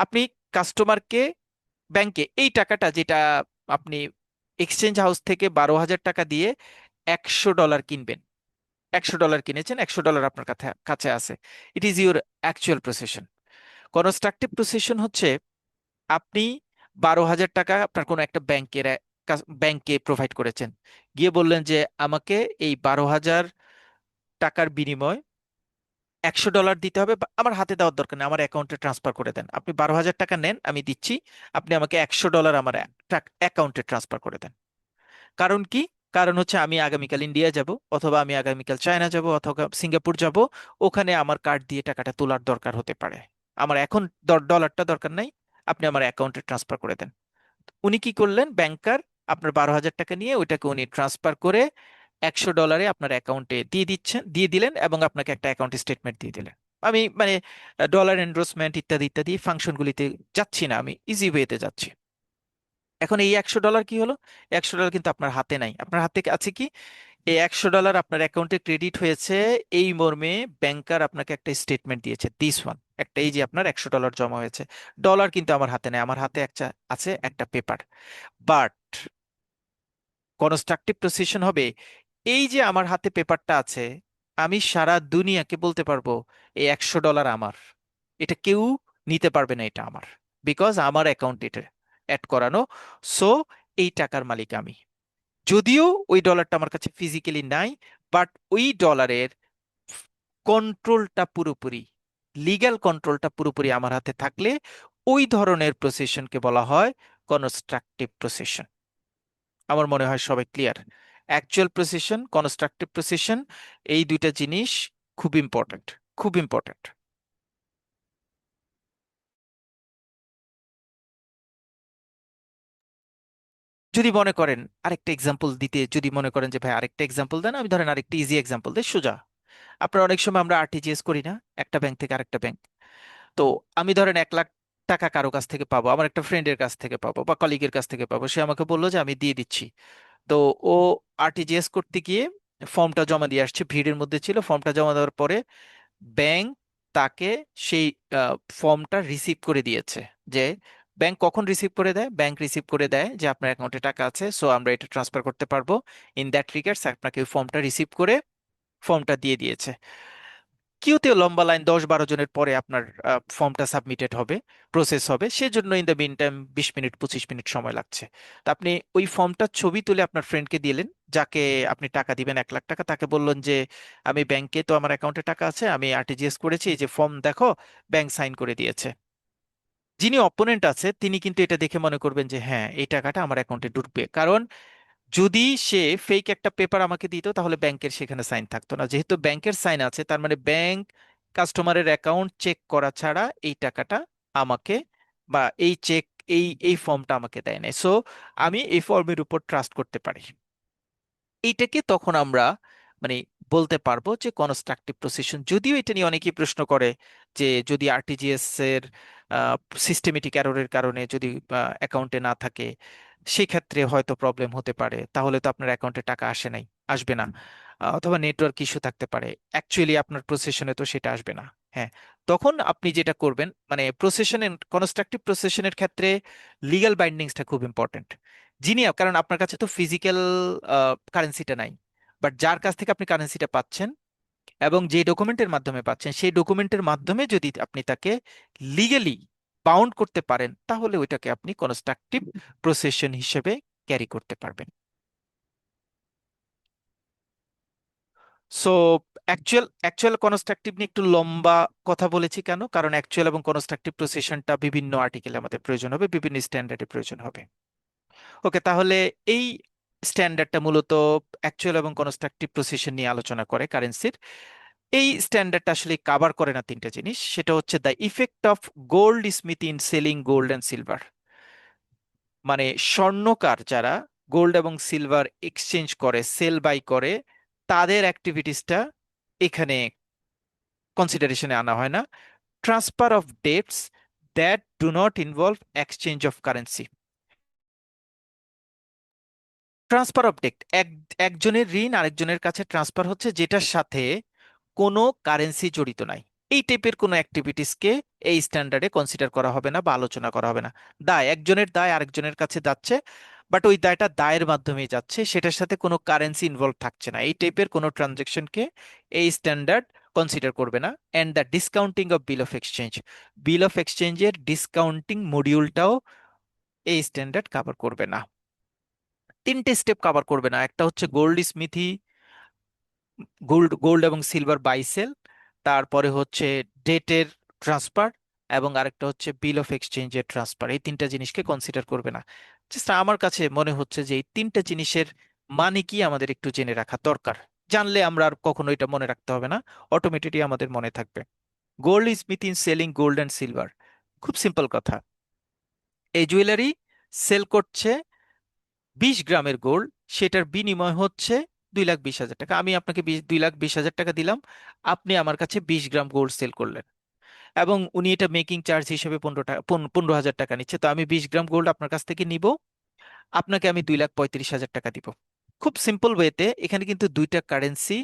আপনি কাস্টমারকে, ব্যাংকে এই টাকাটা যেটা আপনি এক্সচেঞ্জ হাউস থেকে 12,000 টাকা দিয়ে $100 কিনবেন, $100 কিনেছেন, $100 আপনার কাছে কাছে আছে, it is your actual possession. Constructive possession হচ্ছে আপনি 12,000 টাকা আপনার কোনো একটা ব্যাংকে প্রোভাইড করেছেন, গিয়ে বললেন যে আমাকে এই 12,000 টাকার বিনিময় $100 দিতে হবে, বা আমার হাতে দেওয়ার দরকার নেই, আমার অ্যাকাউন্টে ট্রান্সফার করে দেন। আপনি 12,000 টাকা নেন, আমি দিচ্ছি, আপনি আমাকে $100 আমার অ্যাকাউন্টে ট্রান্সফার করে দেন। কারণ কি? কারণ হচ্ছে আমি আগামীকাল ইন্ডিয়া যাব, অথবা আমি আগামীকাল চায়না যাব, অথবা সিঙ্গাপুর যাব, ওখানে আমার কার্ড দিয়ে টাকাটা তোলার দরকার হতে পারে। আমার এখন ডলারটা দরকার নাই, আপনি আমার অ্যাকাউন্টে ট্রান্সফার করে দেন। উনি কি করলেন, ব্যাংকার আপনার 12,000 টাকা নিয়ে ওইটাকে উনি ট্রান্সফার করে $100 আপনার অ্যাকাউন্টে দিয়ে দিলেন, এবং আপনাকে একটা অ্যাকাউন্ট স্টেটমেন্ট দিয়ে দিলেন। আমি মানে ডলার এনরোসমেন্ট ইত্যাদি ইত্যাদি ফাংশনগুলিতে যাচ্ছি না, আমি ইজি ওয়েতে যাচ্ছি। এখন এই $100 কি হলো? $100 কিন্তু আপনার হাতে নাই, আপনার হাতে আছে কি? এই $100 আপনার অ্যাকাউন্টে ক্রেডিট হয়েছে এই মর্মে ব্যাংকার আপনাকে একটা স্টেটমেন্ট দিয়েছে, দিস ওয়ান, একটা, এই যে আপনার $100 জমা হয়েছে। ডলার কিন্তু আমার হাতে নেই, আমার হাতে একটা আছে, একটা পেপার। বাট কনস্ট্রাকটিভ প্রসিশন হবে, এই যে আমার হাতে পেপারটা আছে, আমি সারা দুনিয়াকে বলতে পারবো এই $100 আমার, এটা কেউ নিতে পারবে না, এটা আমার, বিকজ আমার অ্যাকাউন্ট এটা অ্যাড করানো। সো এই টাকার মালিক আমি। যদিও ওই ডলারটা আমার কাছে ফিজিক্যালি নাই, বাট ওই ডলারের কন্ট্রোলটা পুরোপুরি, লিগ্যাল কন্ট্রোলটা পুরোপুরি আমার হাতে থাকলে ওই ধরনের প্রসেশনকে বলা হয় কনস্ট্রাকটিভ প্রসেশন। আমার মনে হয় সবাই clear. Actual possession, constructive possession, এই দুইটা জিনিস খুব ইম্পর্ট্যান্ট, খুব ইম্পর্ট্যান্ট। যদি মনে করেন আরেকটা এক্সাম্পল দিতে, যদি মনে করেন যে ভাই আরেকটা এক্সাম্পল দেন, আমি ধরেন আরেকটা ইজি এক্সাম্পল দিই, সোজা। আপনার অনেক সময় আমরা আরটিজিএস করি না, একটা ব্যাংক থেকে আরেকটা ব্যাংক। তো আমি ধরেন 1 লাখ টাকা কারো কাছ থেকে পাবো, আমার একটা ফ্রেন্ডের কাছ থেকে পাবো বা কলিগের কাছ থেকে পাবো, সে আমাকে বললো যে আমি দিয়ে দিচ্ছি। তো ও আরটিজিএস করতে গিয়ে ফর্মটা জমা দিয়ে আসছে, ভিড়ের মধ্যে ছিল, ফর্মটা জমা দেওয়ার পরে ব্যাংক তাকে সেই ফর্মটা রিসিভ করে দিয়েছে। যে ব্যাংক কখন রিসিভ করে দেয়? ব্যাংক রিসিভ করে দেয় যে আপনার অ্যাকাউন্টে টাকা আছে, সো আমরা এটা ট্রান্সফার করতে পারবো। ইন দ্যাট রিগার্ডস আপনাকে ওই ফর্মটা রিসিভ করে ফর্মটা দিয়ে দিয়েছে। কিউতে লম্বা লাইন, 10-12 জনের পরে আপনার ফর্মটা সাবমিটেড হবে, প্রসেস হবে, সেজন্য in the meantime 20 minute 25 minute সময় লাগছে। তা আপনি ওই ফর্মটা ছবি তুলে আপনার ফ্রেন্ডকে দিলেন, যাকে আপনি টাকা দিবেন 1 লাখ টাকা, তাকে বললেন যে আমি ব্যাংকে, তো আমার অ্যাকাউন্টে টাকা আছে, আমি আরটিজিএস করেছি, এই যে ফর্ম দেখো, ব্যাংক সাইন করে দিয়েছে। যিনি অপোনেন্ট আছে তিনি কিন্তু এটা দেখে মনে করবেন যে হ্যাঁ, এই টাকাটা আমার অ্যাকাউন্টে ঢুকবে, কারণ যদি সে ফেক একটা পেপার আমাকে দিত তাহলে ব্যাংকের সেখানে সাইন থাকতো না। যেহেতু ব্যাংকের সাইন আছে, তার মানে ব্যাংক কাস্টমারের অ্যাকাউন্ট চেক করা ছাড়া এই টাকাটা আমাকে, বা এই চেক, এই ফর্মটা আমাকে দেয় নাই, সো আমি এই ফর্মের উপর ট্রাস্ট করতে পারি। এইটাকে তখন আমরা মানে বলতে পারবো যে কনস্ট্রাকটিভ প্রসিশন। যদিও এটা নিয়ে অনেকেই প্রশ্ন করে যে যদি আরটিজিএস এর সিস্টেমেটিক এররের কারণে যদি অ্যাকাউন্টে না থাকে, সেক্ষেত্রে হয়তো প্রবলেম হতে পারে, তাহলে তো আপনার অ্যাকাউন্টে টাকা আসবে না, অথবা নেটওয়ার্ক ইস্যু থাকতে পারে, অ্যাকচুয়ালি আপনার প্রসেশনে তো সেটা আসবে না। হ্যাঁ, তখন আপনি যেটা করবেন, মানে প্রসেশনের, কনস্ট্রাকটিভ প্রসেশনের ক্ষেত্রে লিগ্যাল বাইন্ডিংসটা খুব ইম্পর্টেন্ট। যিনি, কারণ আপনার কাছে তো ফিজিক্যাল কারেন্সিটা নাই, বাট যার কাছ থেকে আপনি কারেন্সিটা পাচ্ছেন এবং যে ডকুমেন্টের মাধ্যমে পাচ্ছেন, সেই ডকুমেন্টের মাধ্যমে যদি আপনি তাকে লিগ্যালি বাউন্ড করতে পারেন, তাহলে ওইটাকে আপনি কনস্ট্রাকটিভ প্রসেশন হিসেবে ক্যারি করতে পারবেন। সো অ্যাকচুয়াল অ্যাকচুয়াল কনস্ট্রাকটিভ নিয়ে একটু লম্বা কথা বলেছি কেন? কারণ অ্যাকচুয়াল এবং কনস্ট্রাকটিভ প্রসেশনটা বিভিন্ন আর্টিকেলে আমাদের প্রয়োজন হবে, বিভিন্ন স্ট্যান্ডার্ডে প্রয়োজন হবে। ওকে, তাহলে এই স্ট্যান্ডার্ডটা মূলত অ্যাকচুয়াল এবং কনস্ট্রাকটিভ প্রসেসর নিয়ে আলোচনা করে কারেন্সির। এই স্ট্যান্ডার্ডটা আসলে কাভার করে না তিনটা জিনিস, সেটা হচ্ছে the effect of goldsmith in selling gold and silver. মানে স্বর্ণকার যারা গোল্ড এবং সিলভার এক্সচেঞ্জ করে, সেল বাই করে, তাদের অ্যাক্টিভিটিসটা এখানে কনসিডারেশনে আনা হয় না। Transfer of debts that do not involve exchange of currency. Transfer of debt, একজনের ঋণ আরেকজনের কাছে ট্রান্সফার হচ্ছে যেটার সাথে কোনো কারেন্সি জড়িত নাই। এই টাইপের কোনো অ্যাক্টিভিটিসকে এই স্ট্যান্ডার্ডে কনসিডার করা হবে না বা আলোচনা করা হবে না। দায়, একজনের দায় আরেকজনের কাছে যাচ্ছে, বাট ওই দায়টা দায়ের মাধ্যমেই যাচ্ছে, সেটার সাথে কোনো কারেন্সি ইনভলভ থাকছে না, এই টাইপের কোনো ট্রানজেকশনকে এই স্ট্যান্ডার্ড কনসিডার করবে না। And the discounting of bill of exchange, bill of এক্সচেঞ্জের ডিসকাউন্টিং মডিউলটাও এই স্ট্যান্ডার্ড কাভার করবে না। তিনটে স্টেপ কভার করবে না, একটা হচ্ছে গোল্ড স্মিথি, গোল্ড গোল্ড এবং সিলভার বাই সেল, তারপরে হচ্ছে ডেটের ট্রান্সফার, এবং আরেকটা হচ্ছে বিল অফ এক্সচেঞ্জের ট্রান্সফার। এই তিনটা জিনিসকে কনসিডার করবে না। জাস্ট আমার কাছে মনে হচ্ছে যে এই তিনটা জিনিসের মানে কি আমাদের একটু জেনে রাখা দরকার। জানলে আমরা আর কখনো এটা মনে রাখতে হবে না, অটোমেটিকলি আমাদের মনে থাকবে। Gold is myth in selling gold and silver. খুব সিম্পল কথা, এই জুয়েলারি সেল করছে 20 গ্রামের গোল্ড, সেটার বিনিময় হচ্ছে 2,20,000 টাকা। আমি আপনাকে 2,20,000 টাকা দিলাম, আপনি আমার কাছে 20 গ্রাম গোল্ড সেল করলেন, এবং উনি এটা মেকিং চার্জ হিসেবে 15,000 টাকা নিচ্ছে। তো আমি 20 গ্রাম গোল্ড আপনার কাছ থেকে নিব, আপনাকে আমি 2,35,000 টাকা দিব। খুব সিম্পল ওয়েতে এখানে কিন্তু দুইটা কারেন্সি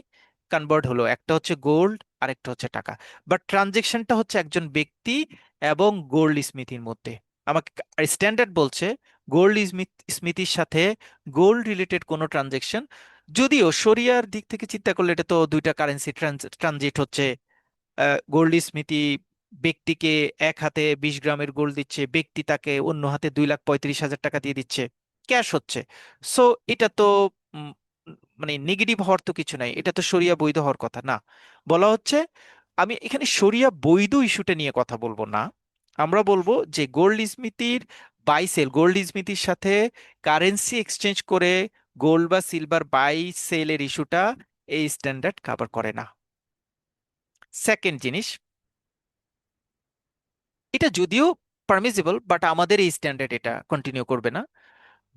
কনভার্ট হলো, একটা হচ্ছে গোল্ড আর একটা হচ্ছে টাকা। বাট ট্রানজেকশনটা হচ্ছে একজন ব্যক্তি এবং গোল্ড স্মিথির মধ্যে। আমাকে স্ট্যান্ডার্ড বলছে গোল্ড স্মিথির সাথে গোল্ড রিলেটেড কোনো ট্রানজেকশন, যদিও শরিয়ার দিক থেকে চিন্তা করলে এটা তো দুইটা কারেন্সি ট্রানজিট হচ্ছে। গোল্ড স্মিথি ব্যক্তিকে এক হাতে 20 গ্রামের গোল্ড দিচ্ছে, ব্যক্তি তাকে অন্য হাতে 2,35,000 টাকা দিয়ে দিচ্ছে, ক্যাশ হচ্ছে। সো এটা তো উম, মানে নেগেটিভ হওয়ার তো কিছু নাই, এটা তো শরিয়া বৈধ হওয়ার কথা না। বলা হচ্ছে, আমি এখানে শরিয়া বৈধ ইস্যুটা নিয়ে কথা বলবো না, আমরা বলবো যে গোল্ড স্মিথির বাই সেল, গোল্ড স্মিথির সাথে কারেন্সি এক্সচেঞ্জ করে গোল্ড বা সিলভার বাই সেলের ইস্যুটা এই স্ট্যান্ডার্ড কভার করে না। সেকেন্ড জিনিস, এটা যদিও পারমিসিবল বাট আমাদের এই স্ট্যান্ডার্ড এটা কন্টিনিউ করবে না।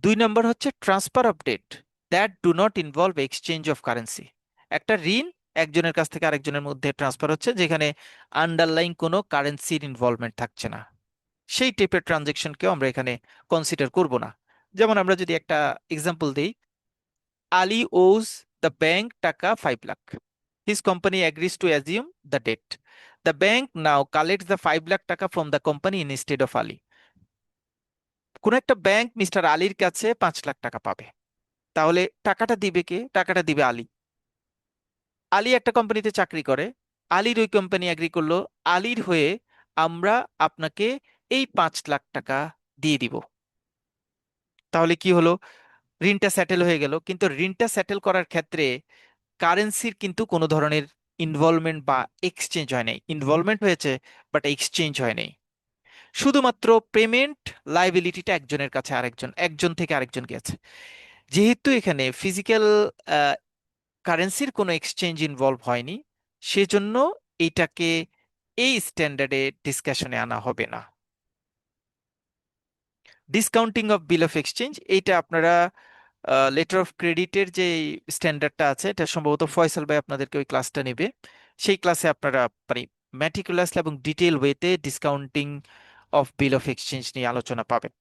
2 নম্বর হচ্ছে transfer of debt that do not involve exchange of currency. একটা ঋণ একজনের কাছ থেকে আরেকজনের মধ্যে ট্রান্সফার হচ্ছে যেখানে আন্ডারলাইং কোনো কারেন্সির ইনভলভমেন্ট থাকছে না, সেই টাইপের ট্রানজেকশনকেও আমরা এখানে কনসিডার করব না। যেমন আমরা যদি একটা এক্সাম্পল দিই, Ali ওজ the bank taka 5 lakh, his company agrees to assume the debt, the bank now collects the 5 lakh taka from the company instead of Ali. কোন একটা ব্যাংক মিস্টার আলীর কাছে 5 লাখ টাকা পাবে, তাহলে টাকাটা দিবে কে? টাকাটা দিবে আলী। আলী একটা কোম্পানিতে চাকরি করে, আলীর ওই কোম্পানি এগ্রি করলো, আলীর হয়ে আমরা আপনাকে এই 5 লাখ টাকা দিয়ে দিব। তাহলে কি হলো? ঋণটা সেটেল হয়ে গেল, কিন্তু ঋণটা সেটেল করার ক্ষেত্রে কারেন্সির কিন্তু কোনো ধরনের ইনভলভমেন্ট বা এক্সচেঞ্জ হয় নাই। ইনভলভমেন্ট হয়েছে বাট এক্সচেঞ্জ হয় নাই, শুধুমাত্র পেমেন্ট লাইবিলিটিটা একজনের কাছে আরেকজন, একজন থেকে আরেকজন গেছে। যেহেতু এখানে ফিজিক্যাল কারেন্সির কোনো এক্সচেঞ্জ ইনভলভ হয়নি, সেজন্য এইটাকে এই স্ট্যান্ডার্ডে ডিসকাশনে আনা হবে না। Discounting of bill of exchange, এইটা আপনারা লেটার অফ ক্রেডিটের যে স্ট্যান্ডার্ডটা আছে, এটা সম্ভবত ফয়সাল ভাই আপনাদেরকে ওই ক্লাসটা নেবে, সেই ক্লাসে আপনারা মানে ম্যাটিকুলাসলি এবং ডিটেল ওয়েতে discounting of bill of exchange নিয়ে আলোচনা পাবেন।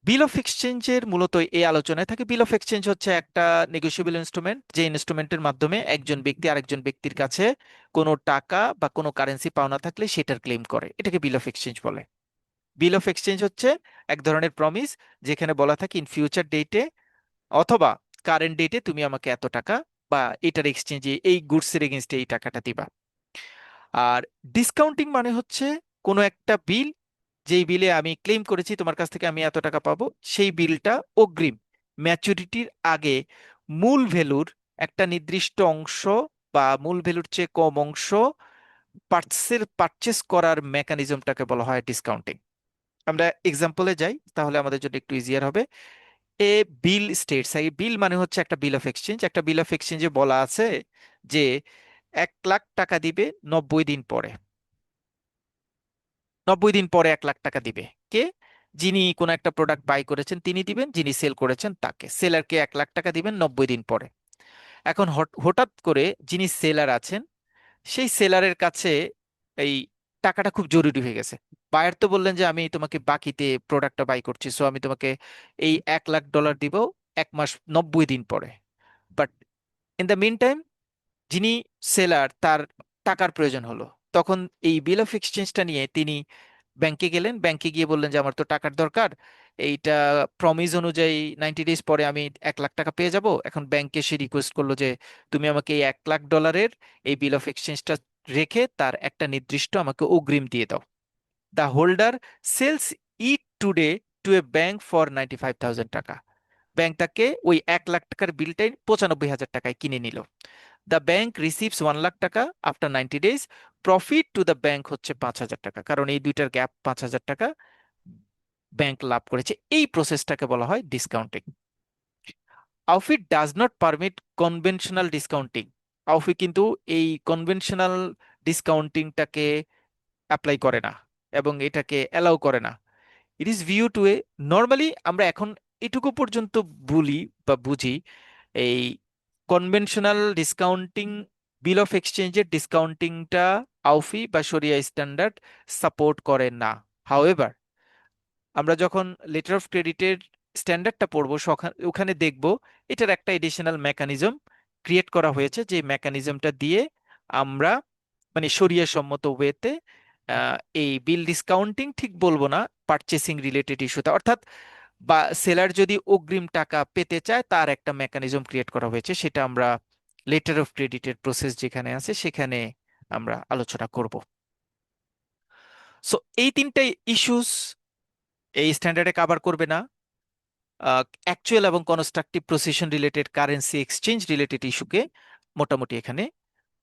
বিল অফ এক্সচেঞ্জের মূলত এই আলোচনায় থাকে, বিল অফ এক্সচেঞ্জ হচ্ছে একটা নেগোশিয়েবল ইনস্ট্রুমেন্ট, যে ইনস্ট্রুমেন্টের মাধ্যমে একজন ব্যক্তি আরেকজন ব্যক্তির কাছে কোনো টাকা বা কোনো কারেন্সি পাওনা থাকলে সেটার ক্লেম করে, এটাকে বিল অফ এক্সচেঞ্জ বলে। বিল অফ এক্সচেঞ্জ হচ্ছে এক ধরনের প্রমিস, যেখানে বলা থাকে ইন ফিউচার ডেটে অথবা কারেন্ট ডেটে তুমি আমাকে এত টাকা বা এটার এক্সচেঞ্জে এই গুডসের এগেনস্টে এই টাকাটা দিবা। আর ডিসকাউন্টিং মানে হচ্ছে কোনো একটা বিল, যেই বিলে আমি ক্লেম করেছি তোমার কাছ থেকে আমি এত টাকা পাবো, সেই বিলটা অগ্রিম ম্যাচুরিটির আগে মূল ভ্যালুর একটা নির্দিষ্ট অংশ বা মূল ভ্যালুর চেয়ে কম অংশ পারচেস করার মেকানিজমটাকে বলা হয় ডিসকাউন্টিং। আমরা এক্সাম্পলে যাই তাহলে আমাদের জন্য একটু ইজিয়ার হবে। এ বিল স্টেটস, এই বিল মানে হচ্ছে একটা বিল অফ এক্সচেঞ্জ, একটা বিল অফ এক্সচেঞ্জে বলা আছে যে 1 লাখ টাকা দিবে 90 দিন পরে, 90 দিন পরে 1 লাখ টাকা দিবে কে? যিনি কোনো একটা প্রোডাক্ট বাই করেছেন তিনি দিবেন, যিনি সেল করেছেন তাকে, সেলারকে 1 লাখ টাকা দিবেন 90 দিন পরে। এখন হঠাৎ করে যিনি সেলার আছেন সেই সেলারের কাছে এই টাকাটা খুব জরুরি হয়ে গেছে। বায়ার তো বললেন যে আমি তোমাকে বাকিতে প্রোডাক্টটা বাই করছি, সো আমি তোমাকে এই $1 লাখ দিব 1 মাস 90 দিন পরে। But in the meantime যিনি সেলার তার টাকার প্রয়োজন হলো, তখন এই বিল অফ এক্সচেঞ্জটা নিয়ে তিনি ব্যাংকে গেলেন, ব্যাংকে গিয়ে বললেন যে আমার তো টাকার দরকার, এইটা প্রমিস অনুযায়ী 90 ডেজ পরে আমি 1 লাখ টাকা পেয়ে যাব। এখন ব্যাংকে সে রিকোয়েস্ট করলো যে তুমি আমাকে এই $1 লাখ এই বিল অফ এক্সচেঞ্জটা রেখে তার একটা নির্দিষ্ট আমাকে অগ্রিম দিয়ে দাও। The holder sells it today to a bank for 95,000 টাকা। ব্যাংক তাকে ওই 1 লাখ টাকার বিলটাই 95,000 টাকায় কিনে নিল। দ্য ব্যাংক রিসিভস 1 লাখ টাকা after 90 days, profit to the bank হচ্ছে 5,000 টাকা, কারণ এই দুইটার গ্যাপ 5,000 টাকা ব্যাংক লাভ করেছে। এই প্রসেসটাকে বলা হয় discounting. আউফি does not permit conventional discounting. আউফি কিন্তু এই কনভেনশনাল ডিসকাউন্টিংটাকে অ্যাপ্লাই করে না এবং এটাকে অ্যালাউ করে না। It is view to A, normally আমরা এখন এটুকু পর্যন্ত বলি বা বুঝি, এই কনভেনশনাল ডিসকাউন্টিং, বিল অফ এক্সচেঞ্জের ডিসকাউন্টিংটা আউফি বা শরিয়া স্ট্যান্ডার্ড সাপোর্ট করে না। হাউএভার, আমরা যখন লেটার অফ ক্রেডিটের স্ট্যান্ডার্ডটা পড়বো ওখানে দেখব এটার একটা এডিশনাল মেকানিজম ক্রিয়েট করা হয়েছে, যে মেকানিজমটা দিয়ে আমরা মানে শরিয়া সম্মত ওয়েতে এই বিল ডিসকাউন্টিং ঠিক বলবো না, পারচেসিং রিলেটেড ইস্যুতে, অর্থাৎ বা সেলার যদি অগ্রিম টাকা পেতে চায় তার একটা মেকানিজম ক্রিয়েট করা হয়েছে, সেটা আমরা লেটার অফ ক্রেডিটের প্রসেস যেখানে আছে সেখানে আমরা আলোচনা করব। সো এই তিনটা ইস্যুস এই স্ট্যান্ডার্ডে কভার করবে না। অ্যাকচুয়াল এবং constructive possession related, currency exchange related ইস্যুকে মোটামুটি এখানে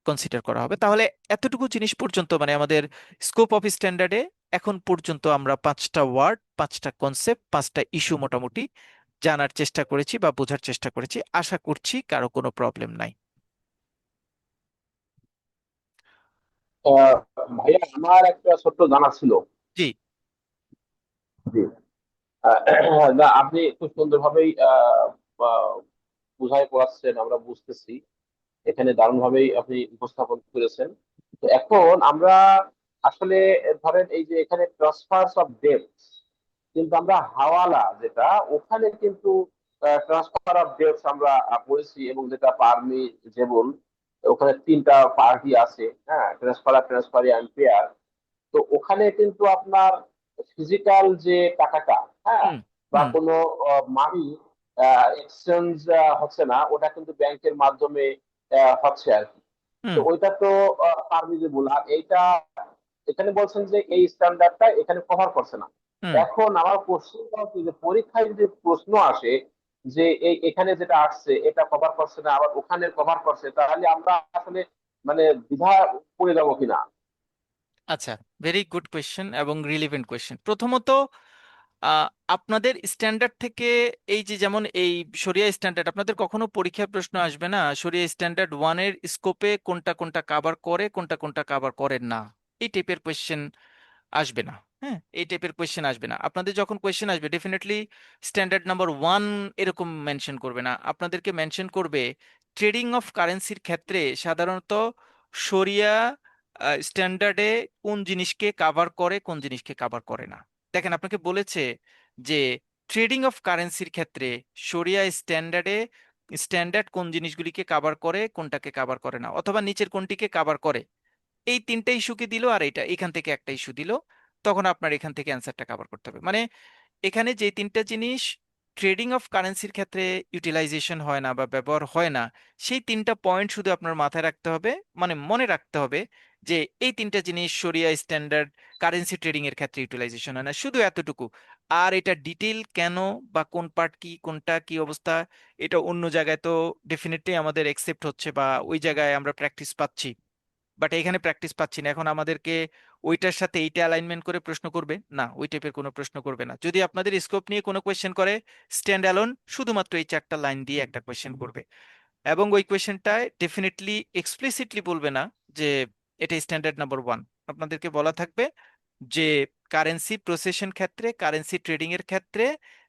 কনসিডার করা হবে। তাহলে এতটুকু জিনিস পর্যন্ত মানে আমাদের স্কোপ অফ স্ট্যান্ডার্ডে এখন পর্যন্ত আমরা 5টা ওয়ার্ড, 5টা কনসেপ্ট, 5টা ইস্যু মোটামুটি জানার চেষ্টা করেছি বা বোঝার চেষ্টা করেছি। আশা করছি কারো কোনো প্রবলেম নাই। আহ, ভাইয়া আমার একটা ছোট্ট জানা ছিল। জি। জি। না, আপনি খুব সুন্দরভাবেই বুঝাই পড়াচ্ছেন, আমরা বুঝতেছি। এখানে দারুণভাবেই আপনি উপস্থাপন করেছেন। তো এখন আমরা আসলে ধরেন এই যে এখানে ট্রান্সফারস অফ ডেট, কিন্তু আমরা হাওয়ালা যেটা, ওখানে কিন্তু ট্রান্সফার অফ ডেটস আমরা পড়েছি, এবং যেটা পারমিজেবল, ওখানে তিনটা পার্টি আছে, হ্যাঁ, ট্রান্সফার, ট্রান্সফারি অ্যান্ড পেয়ার। তো ওখানে কিন্তু আপনার ফিজিক্যাল যে টাকাটা, হ্যাঁ, হুম বা হুম কোনো মানি এক্সচেঞ্জ হচ্ছে না, ওটা কিন্তু ব্যাংকের মাধ্যমে হচ্ছে আর কি। তো হুম ওইটা তো পারমিজেবল। আর এইটা এখানে বলছেন যে এই স্ট্যান্ডার্ডটা এখানে কভার করছে না। হুম এখন আমার কোশ্চেনটা হচ্ছে যে পরীক্ষায় যদি প্রশ্ন আসে যে এই এখানে যেটা আসছে এটা কভার করছে না, আবার ওখানে কভার করছে, তাহলে আমরা আসলে মানে দ্বিধা পড়ে যাবো কিনা। আচ্ছা, ভেরি গুড কোয়েশ্চেন এবং রিলিভেন্ট কোয়েশ্চেন। প্রথমত আহ, আপনাদের স্ট্যান্ডার্ড থেকে এই যে যেমন এই শরিয়া স্ট্যান্ডার্ড, আপনাদের কখনো পরীক্ষার প্রশ্ন আসবে না শরিয়া স্ট্যান্ডার্ড ওয়ানের স্কোপে কোনটা কোনটা কাভার করে কোনটা কোনটা কাভার করে না, এই টাইপের কোয়েশ্চেন আসবে না। হ্যাঁ, এই টাইপের কোয়েশ্চেন আসবে না। আপনাদের যখন কোয়েশ্চেন আসবে ডেফিনেটলি স্ট্যান্ডার্ড নাম্বার ওয়ান এরকম মেনশন করবে না, আপনাদেরকে মেনশন করবে ট্রেডিং অফ কারেন্সির ক্ষেত্রে সাধারণত শরিয়া স্ট্যান্ডার্ডে কোন জিনিসকে কাভার করে কোন জিনিসকে কাভার করে না। দেখেন, আপনাকে বলেছে যে ট্রেডিং অফ কারেন্সির ক্ষেত্রে শরিয়া স্ট্যান্ডার্ডে স্ট্যান্ডার্ড কোন জিনিসগুলিকে কাভার করে কোনটাকে কাভার করে না, অথবা নিচের কোনটিকে কাভার করে, এই তিনটা ইস্যুকে দিল আর এটা এখান থেকে একটা ইস্যু দিল, তখন আপনার এখান থেকে অ্যান্সারটা কভার করতে হবে। মানে এখানে যে তিনটা জিনিস ট্রেডিং অফ কারেন্সির ক্ষেত্রে ইউটিলাইজেশন হয় না বা ব্যবহার হয় না, সেই তিনটা পয়েন্ট শুধু আপনার মাথায় রাখতে হবে, মানে মনে রাখতে হবে যে এই তিনটা জিনিস শরিয়া স্ট্যান্ডার্ড কারেন্সি ট্রেডিং এর ক্ষেত্রে ইউটিলাইজেশন হয় না, শুধু এতটুকু। আর এটা ডিটেল কেন বা কোন পার্ট কি কোনটা কি অবস্থা, এটা অন্য জায়গায় তো ডেফিনেটলি আমাদের একসেপ্ট হচ্ছে বা ওই জায়গায় আমরা প্র্যাকটিস পাচ্ছি, বাট এখানে প্র্যাকটিস পাচ্ছি না। এখন আমাদেরকে ওইটার সাথে এইটা অ্যালাইনমেন্ট করে প্রশ্ন করবে না, ওই টাইপের কোনো প্রশ্ন করবে না। যদি আপনাদের স্কোপ নিয়ে কোনো কোয়েশ্চেন করে, স্ট্যান্ড অ্যালোন শুধুমাত্র এই 4টা লাইন দিয়ে একটা কোয়েশ্চেন করবে, এবং ওই কোয়েশ্চেনটায় ডেফিনেটলি এক্সপ্লিসিটলি বলবে না যে এটা স্ট্যান্ডার্ড নাম্বার ওয়ান। আপনাদেরকে বলা থাকবে যে কারেন্সি প্রসেসন ক্ষেত্রে কারেন্সি ট্রেডিং এর ক্ষেত্রে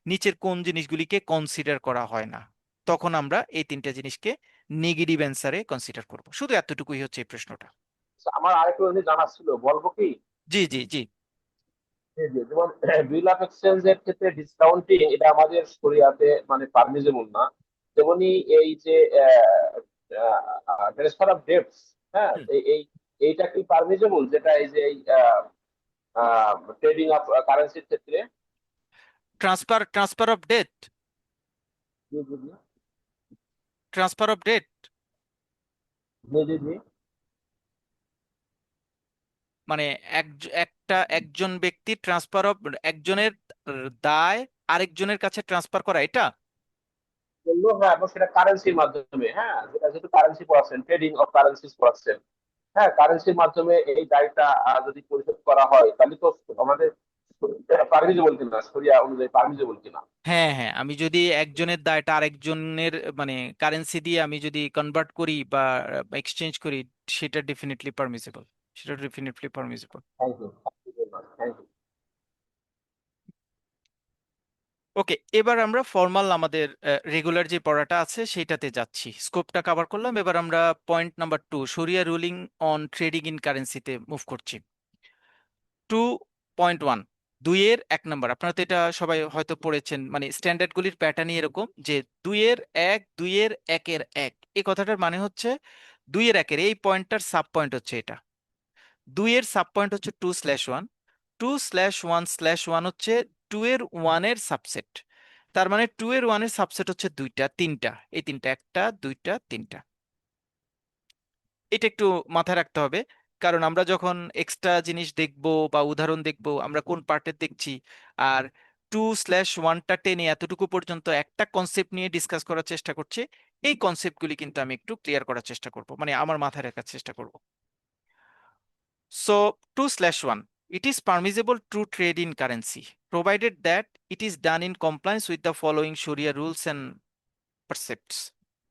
নিচের কোন জিনিসগুলিকে কনসিডার করা হয় না, তখন আমরা এই তিনটা জিনিসকে নেগেটিভ অ্যান্সারে কনসিডার করব। শুধু এতটুকুই হচ্ছে এই প্রশ্নটা। আচ্ছা, আমার আরেকটা জিনিস জানা ছিল, বলবো কি? জি জি জি। এই যে যেমন বিল অফ এক্সচেঞ্জ এর ক্ষেত্রে ডিসকাউন্টিং, এটা আমাদের শরিয়াতে মানে পারমিজেবল না। তেমনি এই যে ট্রান্সফার অফ ডেটস, হ্যাঁ, এইটা কি পারমিজেবল, যেটা এই যে ট্রেডিং অফ কারেন্সির ক্ষেত্রে? Transfer of debt. জি জি জি। ট্রান্সফার অফ ডেট জি জি জি। মানে একজন ব্যক্তি ট্রান্সফার অফ একজনের দায় আরেকজনের কাছে ট্রান্সফার করা, এটা? বললো হ্যাঁ, এবং সেটা কারেন্সির মাধ্যমে, হ্যাঁ যেটা যেহেতু কারেন্সি পড়াচ্ছেন, ট্রেডিং অফ কারেন্সিস পড়াচ্ছেন, হ্যাঁ কারেন্সির মাধ্যমে এই দায়টা যদি পরিশোধ করা হয় তাহলে তো আমাদের পারমিজেবল কিনা, শরিয়া অনুযায়ী পারমিজেবল কিনা। হ্যাঁ, হ্যাঁ, আমি যদি একজনের দায়টা আরেকজনের মানে কারেন্সি দিয়ে আমি যদি কনভার্ট করি বা এক্সচেঞ্জ করি, সেটা ডেফিনেটলি পারমিসিবল, সেটা definitely permissible. Thank you, thank you. Okay, এবার আমরা ফর্মাল আমাদের রেগুলার যে পড়াটা আছে সেইটাতে যাচ্ছি, স্কোপটা কভার করলাম। এবার আমরা পয়েন্ট নাম্বার 2, শরিয়া রুলিং অন ট্রেডিং ইন কারেন্সিতে মুভ করছি। 2.1, 2-1 আপনারা তো এটা সবাই হয়তো পড়েছেন, মানে স্ট্যান্ডার্ড গুলির প্যাটার্নই এরকম যে 2-1, 2-1 এই কথাটার মানে হচ্ছে 2-1 এই পয়েন্টটার সাব পয়েন্ট হচ্ছে এটা, 2 সাব পয়েন্ট হচ্ছে 2/1, 2/1/1 হচ্ছে 2-1 সাবসেট। তার মানে 2-1 সাবসেট হচ্ছে দুইটা তিনটা, এই তিনটা, একটা দুইটা তিনটা। এটা একটু মাথায় রাখতে হবে, কারণ আমরা যখন এক্সট্রা জিনিস দেখব বা উদাহরণ দেখব, আমরা কোন পার্টের দেখছি। আর 2/1টা টেনে এতটুকু পর্যন্ত একটা কনসেপ্ট নিয়ে ডিসকাস করার চেষ্টা করছি। এই কনসেপ্টগুলি কিন্তু আমি একটু ক্লিয়ার করার চেষ্টা করব, মানে আমার মাথায় রাখার চেষ্টা করব। So 2/1, it is permissible to trade in currency, provided that it is done in compliance with the following Sharia rules and precepts.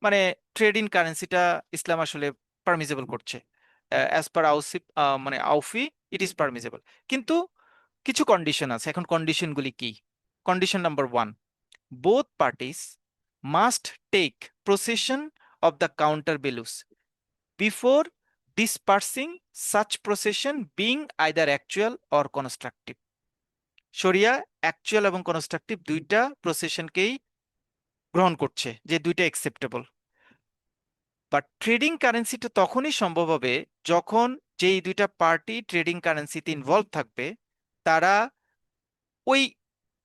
মানে ট্রেড ইন কারেন্সিটা ইসলাম আসলে পারমিসেবল করছে, অ্যাজ পার আউসি, মানে আউফি, ইট ইজ পারমিসেবল। কিন্তু কিছু কন্ডিশন আছে, এখন কন্ডিশনগুলি কি? Condition number 1, both parties must take possession of the counter values before dispersing, such possession being either actual or constructive. শরিয়া অ্যাকচুয়াল এবং কনস্ট্রাকটিভ দুইটা প্রসেশনকেই গ্রহণ করছে, যে দুইটা একসেপ্টেবল। বাট ট্রেডিং কারেন্সিটা তখনই সম্ভব হবে যখন যেই দুইটা পার্টি ট্রেডিং কারেন্সিতে ইনভলভ থাকবে, তারা ওই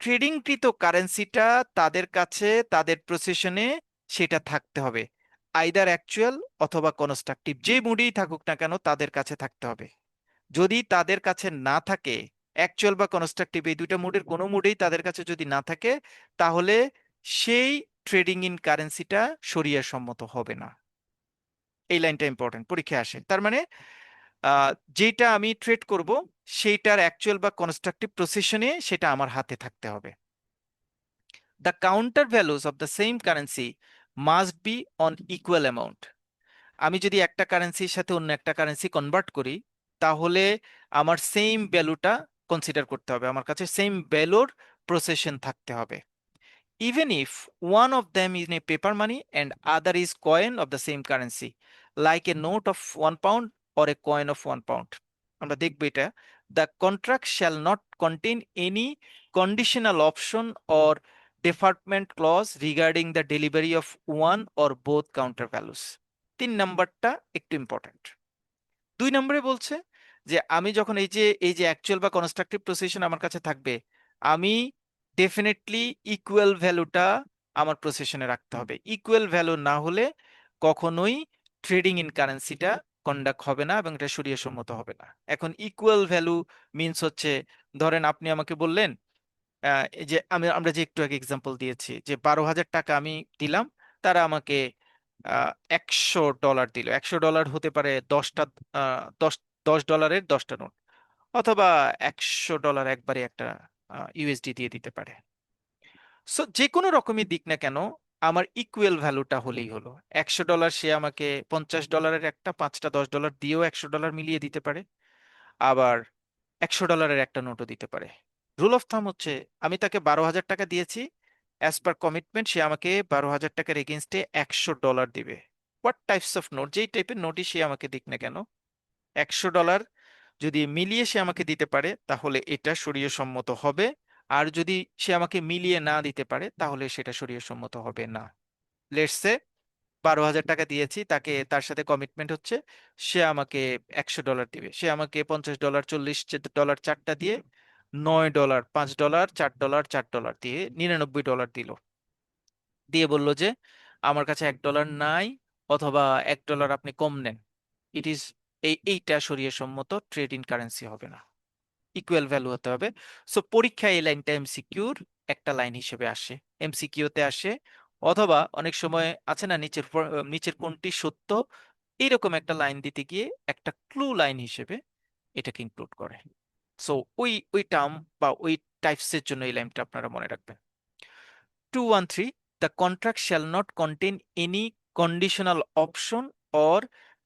ট্রেডিংকৃত কারেন্সিটা তাদের কাছে তাদের প্রসেশনে সেটা থাকতে হবে, আইদার অ্যাকচুয়াল অথবা কনস্ট্রাকটিভ, যে মুডেই থাকুক না কেন তাদের কাছে থাকতে হবে। যদি তাদের কাছে না থাকে, অ্যাকচুয়াল বা কনস্ট্রাকটিভ এই দুইটা মুডের কোনো মুডেই তাদের কাছে যদি না থাকে, তাহলে সেই ট্রেডিং ইন কারেন্সিটা শরিয়া সম্মত হবে না। এই লাইনটা ইম্পর্টেন্ট, পরীক্ষায় আসে। তার মানে আহ, যেটা আমি ট্রেড করব সেইটার অ্যাকচুয়াল বা কনস্ট্রাকটিভ প্রসেশনে সেটা আমার হাতে থাকতে হবে। The counter values of the same currency must be on equal amount. আমি যদি একটা কারেন্সির সাথে অন্য একটা কারেন্সি কনভার্ট করি, তাহলে আমার সেম ভ্যালুটা কনসিডার করতে হবে, আমার কাছে সেম ভ্যালুর প্রসেসন থাকতে হবে, even if one of them is in a paper money and other is coin of the same currency, like a note of £1 or a coin of £1। আমরা দেখব এটা, the contract shall not contain any conditional option or deferment clause regarding the delivery of one or both counter values। 3 নাম্বারটা একটু important. 2 নম্বরে বলছে যে আমি যখন এই যে অ্যাকচুয়াল বা কনস্ট্রাকটিভ প্রসেসন আমার কাছে থাকবে, আমি ডেফিনেটলি ইকুয়াল ভ্যালুটা আমার প্রসেসনে রাখতে হবে। ইকুয়াল ভ্যালু না হলে কখনোই ট্রেডিং ইন কারেন্সিটা কন্ডাক্ট হবে না এবং এটা শরিয়া সম্মত হবে না। এখন ইকুয়াল ভ্যালু মিন্স হচ্ছে, ধরেন আপনি আমাকে বললেন, এই যে আমরা যে একটু আগে এক্সাম্পল দিয়েছি যে 12,000 টাকা আমি দিলাম, তারা আমাকে 100 ডলার দিল। 100 ডলার হতে পারে 10টা, 10 10 ডলারের 10টা নোট, অথবা 100 ডলার একবারে একটা ইউএসডি দিয়ে দিতে পারে। সো যে কোনো রকমই দিক না কেন, আমার ইকুয়াল ভ্যালুটা হলেই হলো। 100 ডলার সে আমাকে 50 ডলারের একটা 5টা 10 ডলার দিয়েও 100 ডলার মিলিয়ে দিতে পারে, আবার 100 ডলারের একটা নোটও দিতে পারে। রুল অফ থাম হচ্ছে, আমি তাকে 12,000 টাকা দিয়েছি, অ্যাজ পার কমিটমেন্ট সে আমাকে 12,000 টাকার এগেনস্টে 100 ডলার দিবে। হোয়াট টাইপস অফ নোট, যেই টাইপের নোটই সে আমাকে দিক না কেন, 100 ডলার যদি মিলিয়ে সে আমাকে দিতে পারে তাহলে এটা শরীয় সম্মত হবে, আর যদি সে আমাকে মিলিয়ে না দিতে পারে তাহলে সেটা শরীয় সম্মত হবে না। লেটস সে 12,000 টাকা দিয়েছি তাকে, তার সাথে কমিটমেন্ট হচ্ছে সে আমাকে 100 ডলার দিবে, সে আমাকে 50 ডলার 40 ডলার চারটা দিয়ে 9 ডলার 5 ডলার 4 ডলার 4 ডলার দিয়ে 99 ডলার দিল, দিয়ে বলল যে আমার কাছে 1 ডলার নাই, অথবা 1 ডলার আপনি কম নেন। ইট ইজ, এইটা শরীয় সম্মত ট্রেড ইন কারেন্সি হবে না, ইকুয়াল ভ্যালু হতে হবে। সো পরীক্ষায় এই লাইনটা এমসিকিউর একটা লাইন হিসেবে আসে, এমসিকিউতে আসে অথবা অনেক সময় আছে না নিচের কোনটি সত্য, এইরকম একটা লাইন দিতে গিয়ে একটা ক্লু লাইন হিসেবে এটাকে ইনক্লুড করে। সো ওই ওই টার্ম বা ওই টাইপসের জন্য এই লাইনটা আপনারা মনে রাখবেন। 213, the contract shall not contain any conditional option or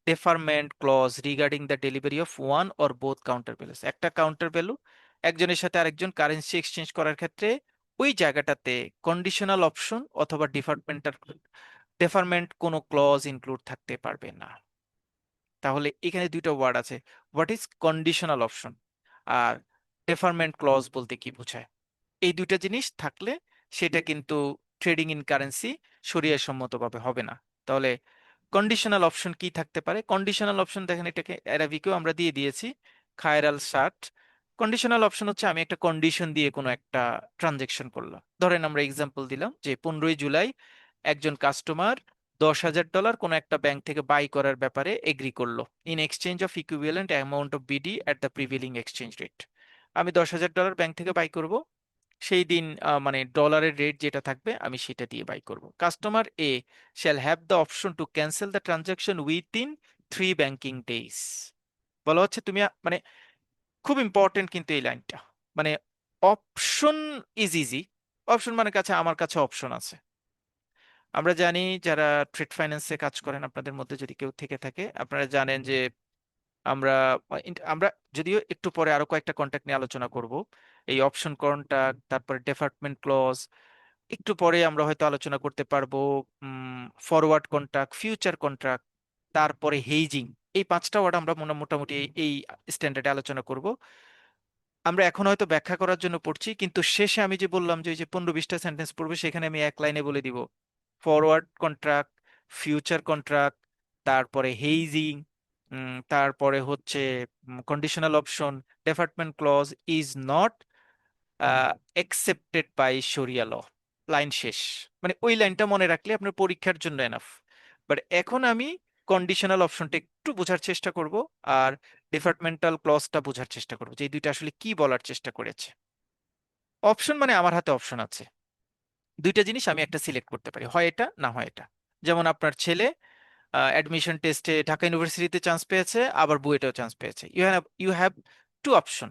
deferment clause regarding the delivery of one or both counter values। একটা কাউন্টার ভ্যালু একজনের সাথে আরেকজন কারেন্সি এক্সচেঞ্জ করার ক্ষেত্রে ওই জায়গাটাতে কন্ডিশনাল অপশন অথবা ডেফারমেন্ট কোনো ক্লজ ইনক্লুড থাকতে পারবে না। তাহলে এখানে দুইটা ওয়ার্ড আছে, হোয়াট ইজ কন্ডিশনাল অপশন আর ডেফারমেন্ট ক্লজ বলতে কি বোঝায়। এই দুইটা জিনিস থাকলে সেটা কিন্তু ট্রেডিং ইন কারেন্সি শরিয়া সম্মতভাবে হবে না। তাহলে কন্ডিশনাল অপশন কি থাকতে পারে? কন্ডিশনাল অপশন দেখেন, এটাকে অ্যারাবিকেও আমরা দিয়ে দিয়েছি, খায়রাল শার্ট। কন্ডিশনাল অপশন হচ্ছে আমি একটা কন্ডিশন দিয়ে কোনো একটা ট্রানজেকশন করলাম। ধরেন আমরা এক্সাম্পল দিলাম যে 15ই জুলাই একজন কাস্টমার $10,000 কোনো একটা ব্যাংক থেকে বাই করার ব্যাপারে এগ্রি করলো, in exchange of equivalent amount of BD at the prevailing exchange rate. আমি $10,000 ব্যাংক থেকে বাই করব, সেই দিন মানে ডলারের রেট যেটা থাকবে আমি সেটা দিয়ে বাই করব। Customer A shall have the option to cancel the transaction within 3 banking days. বলা হচ্ছে তুমি মানে খুব ইম্পর্টেন্ট কিন্তু এই লাইনটা, মানে অপশন ইজ ইজি। অপশন মানে কাছে আমার কাছে অপশন আছে। আমরা জানি যারা ট্রেড ফাইন্যান্সে কাজ করেন আপনাদের মধ্যে যদি কেউ থেকে থাকে, আপনারা জানেন যে আমরা আমরা যদিও একটু পরে আরো কয়েকটা কন্ট্রাক্ট নিয়ে আলোচনা করব, এই অপশন কন্ট্রাক্ট, তারপরে ডেফার্টমেন্ট ক্লজ, একটু পরে আমরা হয়তো আলোচনা করতে পারবো ফরওয়ার্ড কন্ট্রাক্ট, ফিউচার কন্ট্রাক্ট, তারপরে হেজিং। এই 5টা ওয়ার্ড আমরা মোটামুটি এই স্ট্যান্ডার্ডে আলোচনা করব। আমরা এখন হয়তো ব্যাখ্যা করার জন্য পড়ছি, কিন্তু শেষে আমি যে বললাম যে ওই যে 15-20টা সেন্টেন্স পড়বে, সেখানে আমি এক লাইনে বলে দিব ফরওয়ার্ড কন্ট্রাক্ট, ফিউচার কন্ট্রাক্ট, তারপরে হেইজিং, তারপরে হচ্ছে conditional option, deferment clause is not accepted by শরিয়া ল। লাইন শেষ। মানে ওই লাইনটা মনে রাখলে আপনার পরীক্ষার জন্য এনাফ। বাট এখন আমি কন্ডিশনাল অপশনটা একটু বোঝার চেষ্টা করব, আর ডিপার্টমেন্টাল ক্লজটা বোঝার চেষ্টা করব যে এই দুইটা আসলে কি বলার চেষ্টা করেছে। অপশন মানে আমার হাতে অপশন আছে, দুইটা জিনিস আমি একটা সিলেক্ট করতে পারি, হয় এটা না হয় এটা। যেমন আপনার ছেলে অ্যাডমিশন টেস্টে ঢাকা ইউনিভার্সিটিতে চান্স পেয়েছে, আবার বুয়েটেও চান্স পেয়েছে। ইউ হ্যাভ 2 অপশন,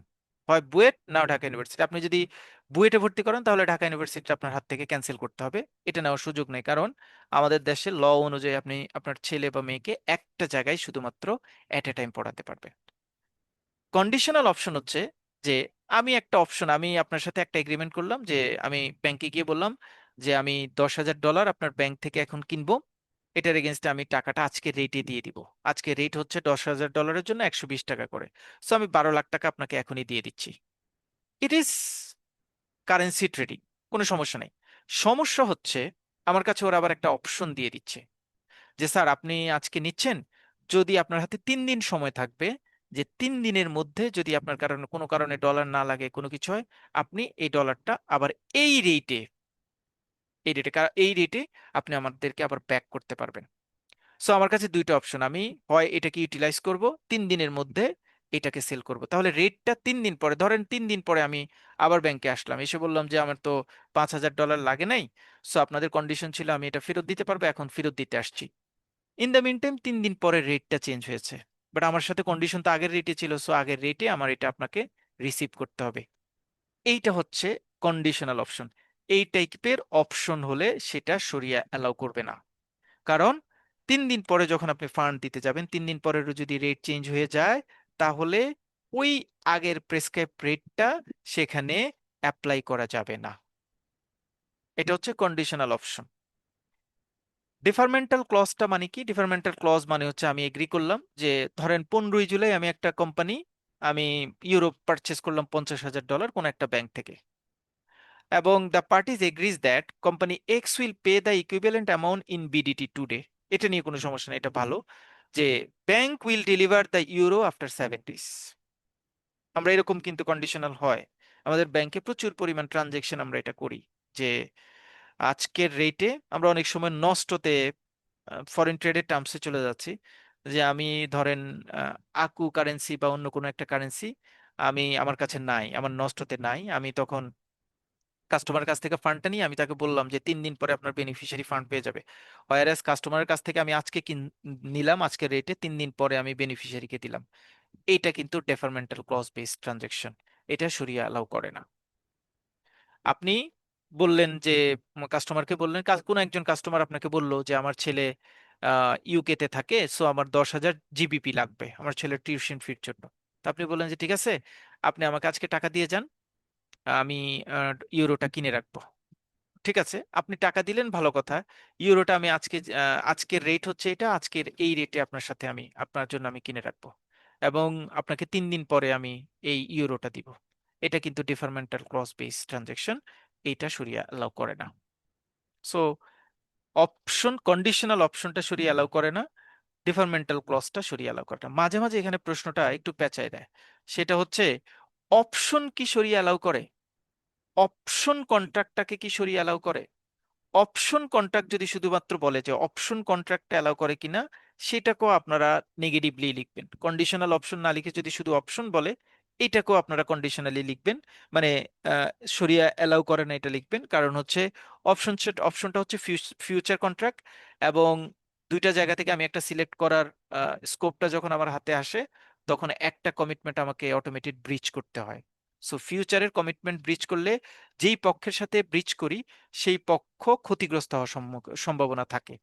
হয় বুয়েট না ঢাকা ইউনিভার্সিটি। আপনি যদি বুয়েটে ভর্তি করেন তাহলে ঢাকা ইউনিভার্সিটি আপনার হাত থেকে ক্যান্সেল করতে হবে, এটা নেওয়ার সুযোগ নেই, কারণ আমাদের দেশের ল অনুযায়ী আপনি আপনার ছেলে বা মেয়েকে একটা জায়গায় শুধুমাত্র এট এ টাইম পড়াতে পারবে। কন্ডিশনাল অপশন হচ্ছে যে আমি আপনার সাথে একটা এগ্রিমেন্ট করলাম যে আমি ব্যাংকে গিয়ে বললাম যে আমি $10,000 আপনার ব্যাংক থেকে এখন কিনবো, এটার এগেনস্টে আমি টাকাটা আজকে রেটে দিয়ে দিব। আজকে রেট হচ্ছে $10,000 জন্য 120 টাকা করে। সো আমি 12 লাখ টাকা আপনাকে এখনই দিয়ে দিচ্ছি। ইট ইজ কারেন্সি ট্রেডিং, কোনো সমস্যা নেই। সমস্যা হচ্ছে আমার কাছে ওরা আবার একটা অপশন দিয়ে দিচ্ছে যে স্যার আপনি আজকে নিচ্ছেন, যদি আপনার হাতে 3 দিন সময় থাকবে, যে 3 দিনের মধ্যে যদি আপনার কারণে কোনো কারণে ডলার না লাগে, কোনো কিছু হয়, আপনি এই ডলারটা আবার এই রেটে এই রেটে আপনি আমাদেরকে আবার ব্যাক করতে পারবেন। সো আমার কাছে দুইটা অপশন, আমি হয় এটাকে ইউটিলাইজ করব, 3 দিনের মধ্যে এটাকে সেল করব। তাহলে রেটটা 3 দিন পরে, ধরেন 3 দিন পরে আমি আবার ব্যাংকে আসলাম, এসে বললাম যে আমার তো $5,000 লাগে নাই, সো আপনাদের কন্ডিশন ছিল আমি এটা ফেরত দিতে পারবো, এখন ফেরত দিতে আসছি। ইন দ্য মিন টাইম 3 দিন পরে রেটটা চেঞ্জ হয়েছে, বাট আমার সাথে কন্ডিশন তো আগের রেটে ছিল, সো আগের রেটে আমার এটা আপনাকে রিসিভ করতে হবে। এইটা হচ্ছে কন্ডিশনাল অপশন। এই টাইপের অপশন হলে সেটা শরিয়া অ্যালাউ করবে না, কারণ 3 দিন পরে যখন আপনি ফান্ড দিতে যাবেন, 3 দিন পরেরও যদি রেট চেঞ্জ হয়ে যায়, তাহলে ওই আগের প্রেসক্রাইব রেটটা সেখানে অ্যাপ্লাই করা যাবে না। এটা হচ্ছে কন্ডিশনাল অপশন। ডিফারমেন্টাল ক্লজটা মানে কি? ডিফারমেন্টাল ক্লজ মানে হচ্ছে আমি এগ্রি করলাম যে ধরেন 15ই জুলাই আমি একটা কোম্পানি, আমি ইউরোপ পারচেস করলাম $50,000 কোন একটা ব্যাংক থেকে, এবং the parties agrees that company x will pay the equivalent amount in BDT today. এটা নিয়ে কোনো সমস্যা নেই, এটা ভালো যে bank will deliver the euro after 7 days। আমরা এরকম কিন্তু কন্ডিশনাল হয়, আমাদের ব্যাংকে প্রচুর পরিমাণ ট্রানজেকশন আমরা এটা করি, যে আজকের রেটে আমরা অনেক সময় নষ্টতে ফরেন ট্রেডের টার্মসে চলে যাচ্ছি, যে আমি ধরেন আকু কারেন্সি বা অন্য কোনো একটা কারেন্সি আমি আমার কাছে নাই, আমার নষ্টতে নাই, আমি তখন কাস্টমারের কাছ থেকে ফান্ডটা নিয়ে আমি তাকে বললাম যে 3 দিন পরে আপনার বেনিফিশিয়ারি ফান্ড পেয়ে যাবে, হোয়ার কাস্টমারের কাছ থেকে আমি আজকে নিলাম আজকে রেটে, 3 দিন পরে আমি বেনিফিশিয়ারিকে দিলাম। এইটা কিন্তু ডেফারমেন্টাল ক্লজ বেসড ট্রানজেকশন, এটা শরিয়া অ্যালাউ করে না। আপনি বললেন যে কাস্টমারকে বললেন, কোন একজন কাস্টমার আপনাকে বলল যে আমার ছেলে ইউকে তে থাকে, সো আমার 10,000 জিবিপি লাগবে আমার ছেলের টিউশন ফির জন্য। তো আপনি বললেন যে ঠিক আছে, আপনি আমাকে আজকে টাকা দিয়ে যান, আমি ইউরোটা কিনে রাখবো। ঠিক আছে, আপনি টাকা দিলেন, ভালো কথা। ইউরোটা আমি আজকের রেট হচ্ছে এটা, আজকের এই রেটে আপনার সাথে আমি আপনার জন্য আমি কিনে রাখবো, এবং আপনাকে 3 দিন পরে আমি এই ইউরোটা দিব। এটা কিন্তু ডিফারমেন্টাল ক্রস বেস ট্রানজেকশন, এইটা শরিয়া অ্যালাউ করে না। সো অপশন, কন্ডিশনাল অপশনটা শরিয়া অ্যালাউ করে না, ডিফারমেন্টাল ক্লজটা শরিয়া অ্যালাউ করে না। মাঝে মাঝে এখানে প্রশ্নটা একটু পেঁচায় দেয়, সেটা হচ্ছে অপশন কি শরিয়া অ্যালাউ করে, অপশন কন্ট্রাক্টটাকে কি শরিয়া অ্যালাউ করে। অপশন কন্ট্রাক্ট যদি শুধুমাত্র বলে যে অপশন কন্ট্রাক্টটা অ্যালাউ করে কিনা, সেটাকেও আপনারা নেগেটিভলি লিখবেন। কন্ডিশনাল অপশন না লিখে যদি শুধু অপশন বলে, এটাকেও আপনারা কন্ডিশনালি লিখবেন, মানে শরিয়া অ্যালাউ করে না এটা লিখবেন। কারণ হচ্ছে অপশনটা হচ্ছে ফিউচার কন্ট্রাক্ট, এবং দুইটা জায়গা থেকে আমি একটা সিলেক্ট করার স্কোপটা যখন আমার হাতে আসে, তখন একটা কমিটমেন্ট আমাকে অটোমেটেড ব্রিচ করতে হয়। সো ফিউচারের কমিটমেন্ট ব্রিচ করলে যেই পক্ষের সাথে ব্রিচ করি সেই পক্ষ ক্ষতিগ্রস্ত হওয়ার সম্ভাবনা থাকে।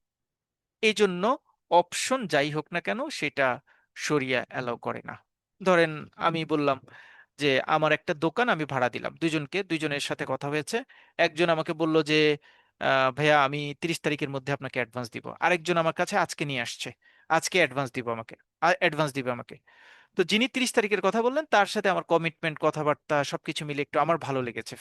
এই জন্য অপশন যাই হোক না কেন সেটা শরিয়া অ্যালাউ করে না। ধরেন আমি বললাম যে আমার একটা দোকান আমি ভাড়া দিলাম দুইজনকে, দুইজনের সাথে কথা হয়েছে। একজন আমাকে বলল যে ভাইয়া আমি 30 তারিখের মধ্যে আপনাকে অ্যাডভান্স দিব, আরেকজন আমার কাছে আজকে নিয়ে আসছে, আজকে অ্যাডভান্স দিব আমাকে, অ্যাডভান্স দিবে আমাকে। তো যিনি 30 তারিখের কথা বললেন তার সাথে আমার কমিটমেন্ট, কথাবার্তা সবকিছু মিলে একটু আমার ভালো লেগেছে,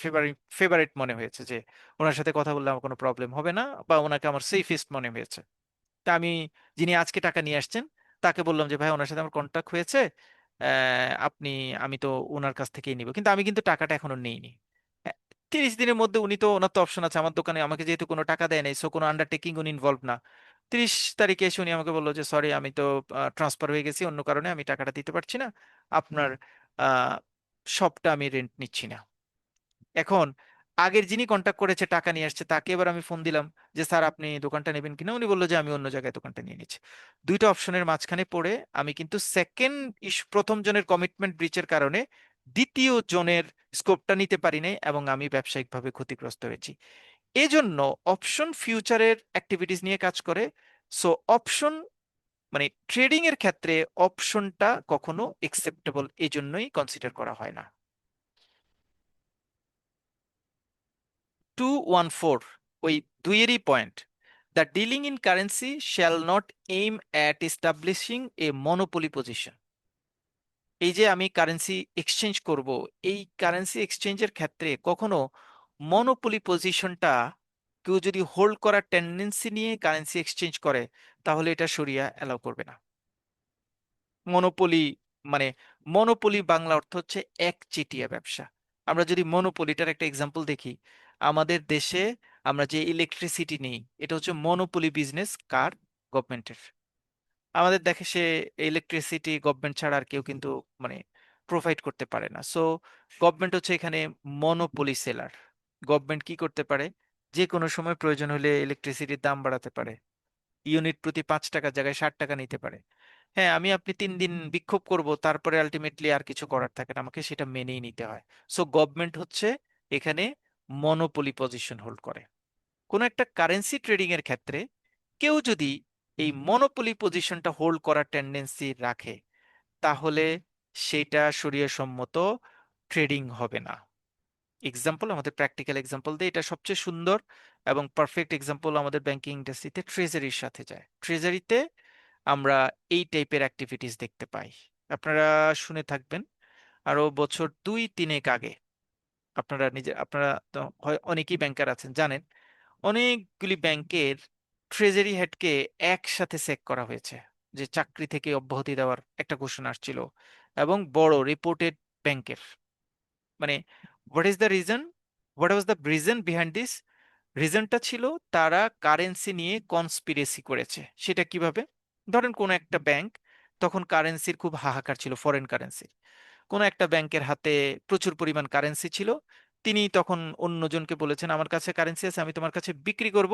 ফেভারিট মনে হয়েছে, যে ওনার সাথে কথা বললে আমার কোনো প্রবলেম হবে না, বা ওনাকে আমার সেফেস্ট মনে হয়েছে। তা আমি, যিনি আজকে টাকা নিয়ে আসছেন, তাকে বললাম যে ভাই ওনার সাথে আমার কন্ট্যাক্ট হয়েছে, আপনি, আমি তো ওনার কাছ থেকেই নিব, কিন্তু আমি কিন্তু টাকাটা এখনো নেইনি। 30 দিনের মধ্যে উনি তো, ওনার তো অপশন আছে আমার দোকানে, আমাকে যেহেতু কোনো টাকা দেয় নাই, সো কোনো আন্ডারটেকিং উনি ইনভলভ না। 30 তারিখে এসে উনি আমাকে বললো যে সরি, আমি তো ট্রান্সফার হয়ে গেছি অন্য কারণে, আমি টাকাটা দিতে পারছি না, আপনার আহ শপটা আমি রেন্ট নিচ্ছি না। এখন আগের যিনি কন্ট্যাক্ট করেছে টাকা নিয়ে আসছে, তাকে এবার আমি ফোন দিলাম যে স্যার আপনি দোকানটা নেবেন কিনা, উনি বললো যে আমি অন্য জায়গায় দোকানটা নিয়ে নিচ্ছি। দুইটা অপশনের মাঝখানে পড়ে আমি কিন্তু প্রথম জনের কমিটমেন্ট ব্রিচের কারণে দ্বিতীয় জনের স্কোপটা নিতে পারি নাই, এবং আমি ব্যবসায়িকভাবে ক্ষতিগ্রস্ত হয়েছি। এজন্য অপশন ফিউচারের অ্যাক্টিভিটিস নিয়ে কাজ করে। সো অপশন, মানে ট্রেডিং এর ক্ষেত্রে অপশনটা কখনো একসেপ্টেবল, এজন্যই কনসিডার করা হয় না। 214, ওই দুইয়েরই point, the dealing in currency shall not aim at establishing a monopoly position. এই যে আমি কারেন্সি এক্সচেঞ্জ করব, এই কারেন্সি এক্সচেঞ্জের ক্ষেত্রে কখনো মনোপলি পজিশনটা, কেউ যদি হোল্ড করার টেন্ডেন্সি নিয়ে কারেন্সি এক্সচেঞ্জ করে, তাহলে এটা শরিয়া অ্যালাউ করবে না। মনোপলি মানে, মনোপলি বাংলা অর্থ হচ্ছে একচেটিয়া ব্যবসা। আমরা যদি মনোপলিটার একটা এক্সাম্পল দেখি, আমাদের দেশে আমরা যে ইলেকট্রিসিটি নেই, এটা হচ্ছে মনোপলি বিজনেস কার, গভর্নমেন্টের। আমাদের দেখে সে ইলেকট্রিসিটি গভর্নমেন্ট ছাড়া আর কেউ কিন্তু মানে প্রোভাইড করতে পারে না। সো গভর্নমেন্ট হচ্ছে এখানে মনোপলি সেলার। গভর্নমেন্ট কি করতে পারে, যে কোনো সময় প্রয়োজন হলে ইলেকট্রিসিটির দাম বাড়াতে পারে, ইউনিট প্রতি 5 টাকার জায়গায় 60 টাকা নিতে পারে। হ্যাঁ, আমি আপনি 3 দিন বিক্ষোভ করব, তারপরে আলটিমেটলি আর কিছু করার থাকে না, আমাকে সেটা মেনেই নিতে হয়। সো গভর্নমেন্ট হচ্ছে এখানে মনোপলি পজিশন হোল্ড করে। কোন একটা কারেন্সি ট্রেডিং এর ক্ষেত্রে কেউ যদি এই মনোপলি পজিশনটা হোল্ড করার টেন্ডেন্সি রাখে, তাহলে সেটা শরিয়া সম্মত ট্রেডিং হবে না। এক্সাম্পল, আমাদের প্র্যাকটিক্যাল এক্সাম্পল দিয়ে, এটা সবচেয়ে সুন্দর এবং পারফেক্ট এক্সাম্পল আমাদের ব্যাংকিং ইন্ডাস্ট্রিতে ট্রেজারির সাথে যায়। ট্রেজারিতে আমরা এই টাইপের অ্যাক্টিভিটিস দেখতে পাই। আপনারা শুনে থাকবেন, আরো বছর 2-3 আগে, আপনারা তো হয় অনেকেই ব্যাংকার আছেন জানেন, অনেকগুলি ব্যাংকের ট্রেজারি হেডকে একসাথে চেক করা হয়েছে, যে চাকরি থেকে অব্যাহতি দেওয়ার একটা ঘোষণা আসছিল, এবং বড় রিপোর্টেড ব্যাংকের। মানে what is the reason, what was the reason behind this? রিজনটা ছিল তারা কারেন্সি নিয়ে কনস্পিরেসি করেছে। সেটা কিভাবে? ধরেন কোন একটা ব্যাংক, তখন কারেন্সির খুব হাহাকার ছিল, ফরেন কারেন্সি, কোন একটা ব্যাংকের হাতে প্রচুর পরিমাণ কারেন্সি ছিল, তিনি তখন অন্যজনকে বলেছেন আমার কাছে কারেন্সি আছে, আমি তোমার কাছে বিক্রি করব,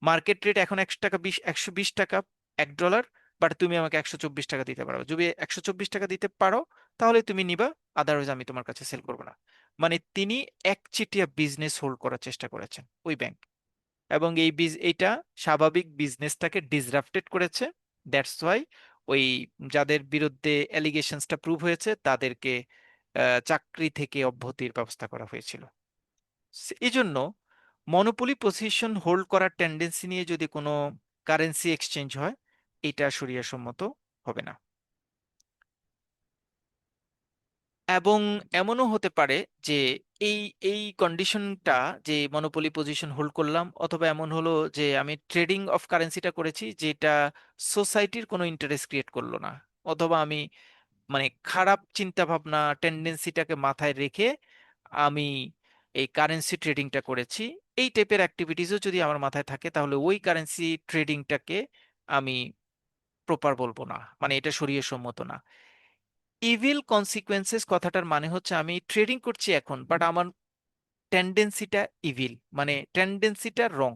মার্কেট রেট এখন 100 টাকা 20, 120 টাকা $1, বাট তুমি আমাকে 124 টাকা দিতে পারো। যদি 124 টাকা দিতে পারো তাহলে তুমি নিবা, আদারওয়াইজ আমি তোমার কাছে সেল করবো না। মানে তিনি একচেটিয়া বিজনেস হোল্ড করার চেষ্টা করেছেন ওই ব্যাংক, এবং এইটা স্বাভাবিক বিজনেসটাকে ডিসরাপ্টেড করেছে। দ্যাটস ওয়াই ওই যাদের বিরুদ্ধে অ্যালিগেশনসটা প্রুভ হয়েছে তাদেরকে চাকরি থেকে অব্যাহতির ব্যবস্থা করা হয়েছিল। এই জন্য মনোপলি পজিশন হোল্ড করার টেন্ডেন্সি নিয়ে যদি কোনো কারেন্সি এক্সচেঞ্জ হয়, এটা শরিয়া সম্মত হবে না। এবং এমনও হতে পারে যে এই এই কন্ডিশনটা, যে মনোপলি পজিশন হোল্ড করলাম, অথবা এমন হলো যে আমি ট্রেডিং অফ কারেন্সিটা করেছি যেটা সোসাইটির কোনো ইন্টারেস্ট ক্রিয়েট করলো না, অথবা আমি মানে খারাপ চিন্তা ভাবনা টেন্ডেন্সিটাকে মাথায় রেখে আমি এই কারেন্সি ট্রেডিংটা করেছি, এই টাইপের অ্যাক্টিভিটিসও যদি আমার মাথায় থাকে, তাহলে ওই কারেন্সি ট্রেডিংটাকে আমি প্রপার বলবো না, মানে এটা শরীয়ত সম্মত না। ইভিল কনসিকুয়েন্সেস কথাটার মানে হচ্ছে আমি ট্রেডিং করছি এখন, বাট আমার টেন্ডেন্সিটা ইভিল, মানে টেন্ডেন্সিটা রং,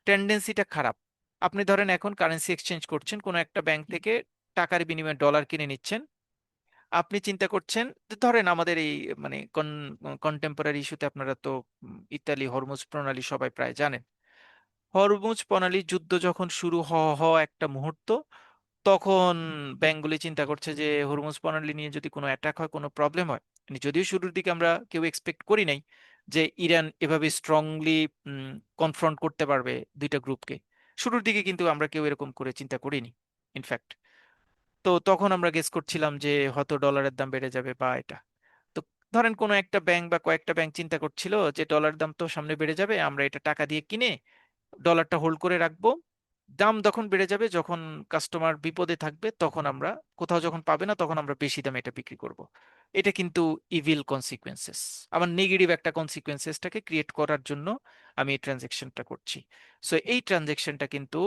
টেন্ডেন্সিটা খারাপ। আপনি ধরেন এখন কারেন্সি এক্সচেঞ্জ করছেন কোনো একটা ব্যাংক থেকে, টাকার বিনিময়ে ডলার কিনে নিচ্ছেন। আপনি চিন্তা করছেন যে ধরেন আমাদের এই মানে কন্টেম্পোরারি ইস্যুতে আপনারা তো ইতালি হরমুজ প্রণালী সবাই প্রায় জানেন। হরমুজ প্রণালী যুদ্ধ যখন শুরু হওয়া একটা মুহূর্ত, তখন ব্যাংকগুলি চিন্তা করছে যে হরমুজ প্রণালী নিয়ে যদি কোনো অ্যাটাক হয়, কোনো প্রবলেম হয়, মানে যদিও শুরুর দিকে আমরা কেউ এক্সপেক্ট করি নাই যে ইরান এভাবে স্ট্রংলি কনফ্রন্ট করতে পারবে দুইটা গ্রুপকে। শুরুর দিকে কিন্তু আমরা কেউ এরকম করে চিন্তা করিনি ইনফ্যাক্ট। তো তখন আমরা গেস করছিলাম যে হয়তো ডলারের দাম বেড়ে যাবে বা এটা। তো ধরেন কোনো একটা ব্যাংক বা কয়েকটা ব্যাংক চিন্তা করছিল যে ডলার দাম তো সামনে বেড়ে যাবে, আমরা এটা টাকা দিয়ে কিনে ডলারটা হোল্ড করে রাখবো, দাম যখন বেড়ে যাবে, যখন কাস্টমার বিপদে থাকবে, তখন আমরা কোথাও যখন পাবে না তখন আমরা বেশি দামে এটা বিক্রি করব। এটা কিন্তু ইভিল কনসিকুয়েন্সেস, আমার নেগেটিভ একটা কনসিকুয়েন্সেসটাকে ক্রিয়েট করার জন্য আমি এই ট্রানজেকশনটা করছি। সো এই ট্রানজেকশনটা কিন্তু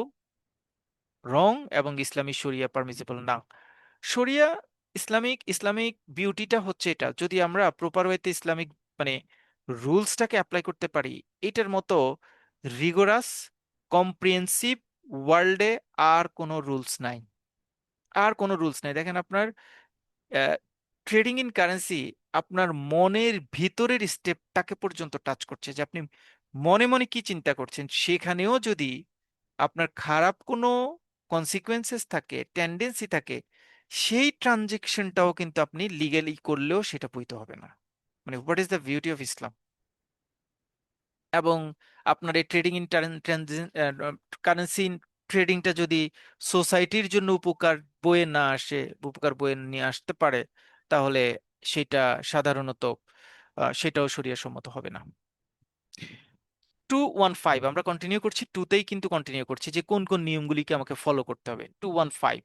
রং, এবং ইসলামী শরিয়া পারমিসিবল না। শরিয়া ইসলামিক বিউটিটা হচ্ছে এটা, যদি আমরা প্রপার ওয়েতে ইসলামিক মানে রুলসটাকে অ্যাপ্লাই করতে পারি, এটার মতো রিগোরাস কম্প্রিহেন্সিভ ওয়ার্ল্ডে আর কোনো রুলস নাই। আর কোনো রুলস নাই। দেখেন আপনার ট্রেডিং ইন কারেন্সি আপনার মনের ভিতরের স্টেপটাকে পর্যন্ত টাচ করছে, যে আপনি মনে মনে কি চিন্তা করছেন, সেখানেও যদি আপনার খারাপ কোনো কনসিকুয়েন্সেস থাকে, টেন্ডেন্সি থাকে, সেই ট্রানজেকশনটাও কিন্তু আপনি লিগালি করলেও সেটা বৈধ হবে না। মানে what is the beauty of Islam. এবং আপনার এই ট্রেডিং ইন কারেন্সি ট্রেডিংটা যদি সোসাইটির জন্য উপকার বয়ে না আসে, উপকার বয়ে নিয়ে আসতে পারে, তাহলে সেটা সাধারণত সেটাও শরিয়া সম্মত হবে না। 215 আমরা কন্টিনিউ করছি, টুতেই কিন্তু কন্টিনিউ করছি যে কোন কোন নিয়মগুলিকে আমাকে ফলো করতে হবে। 215,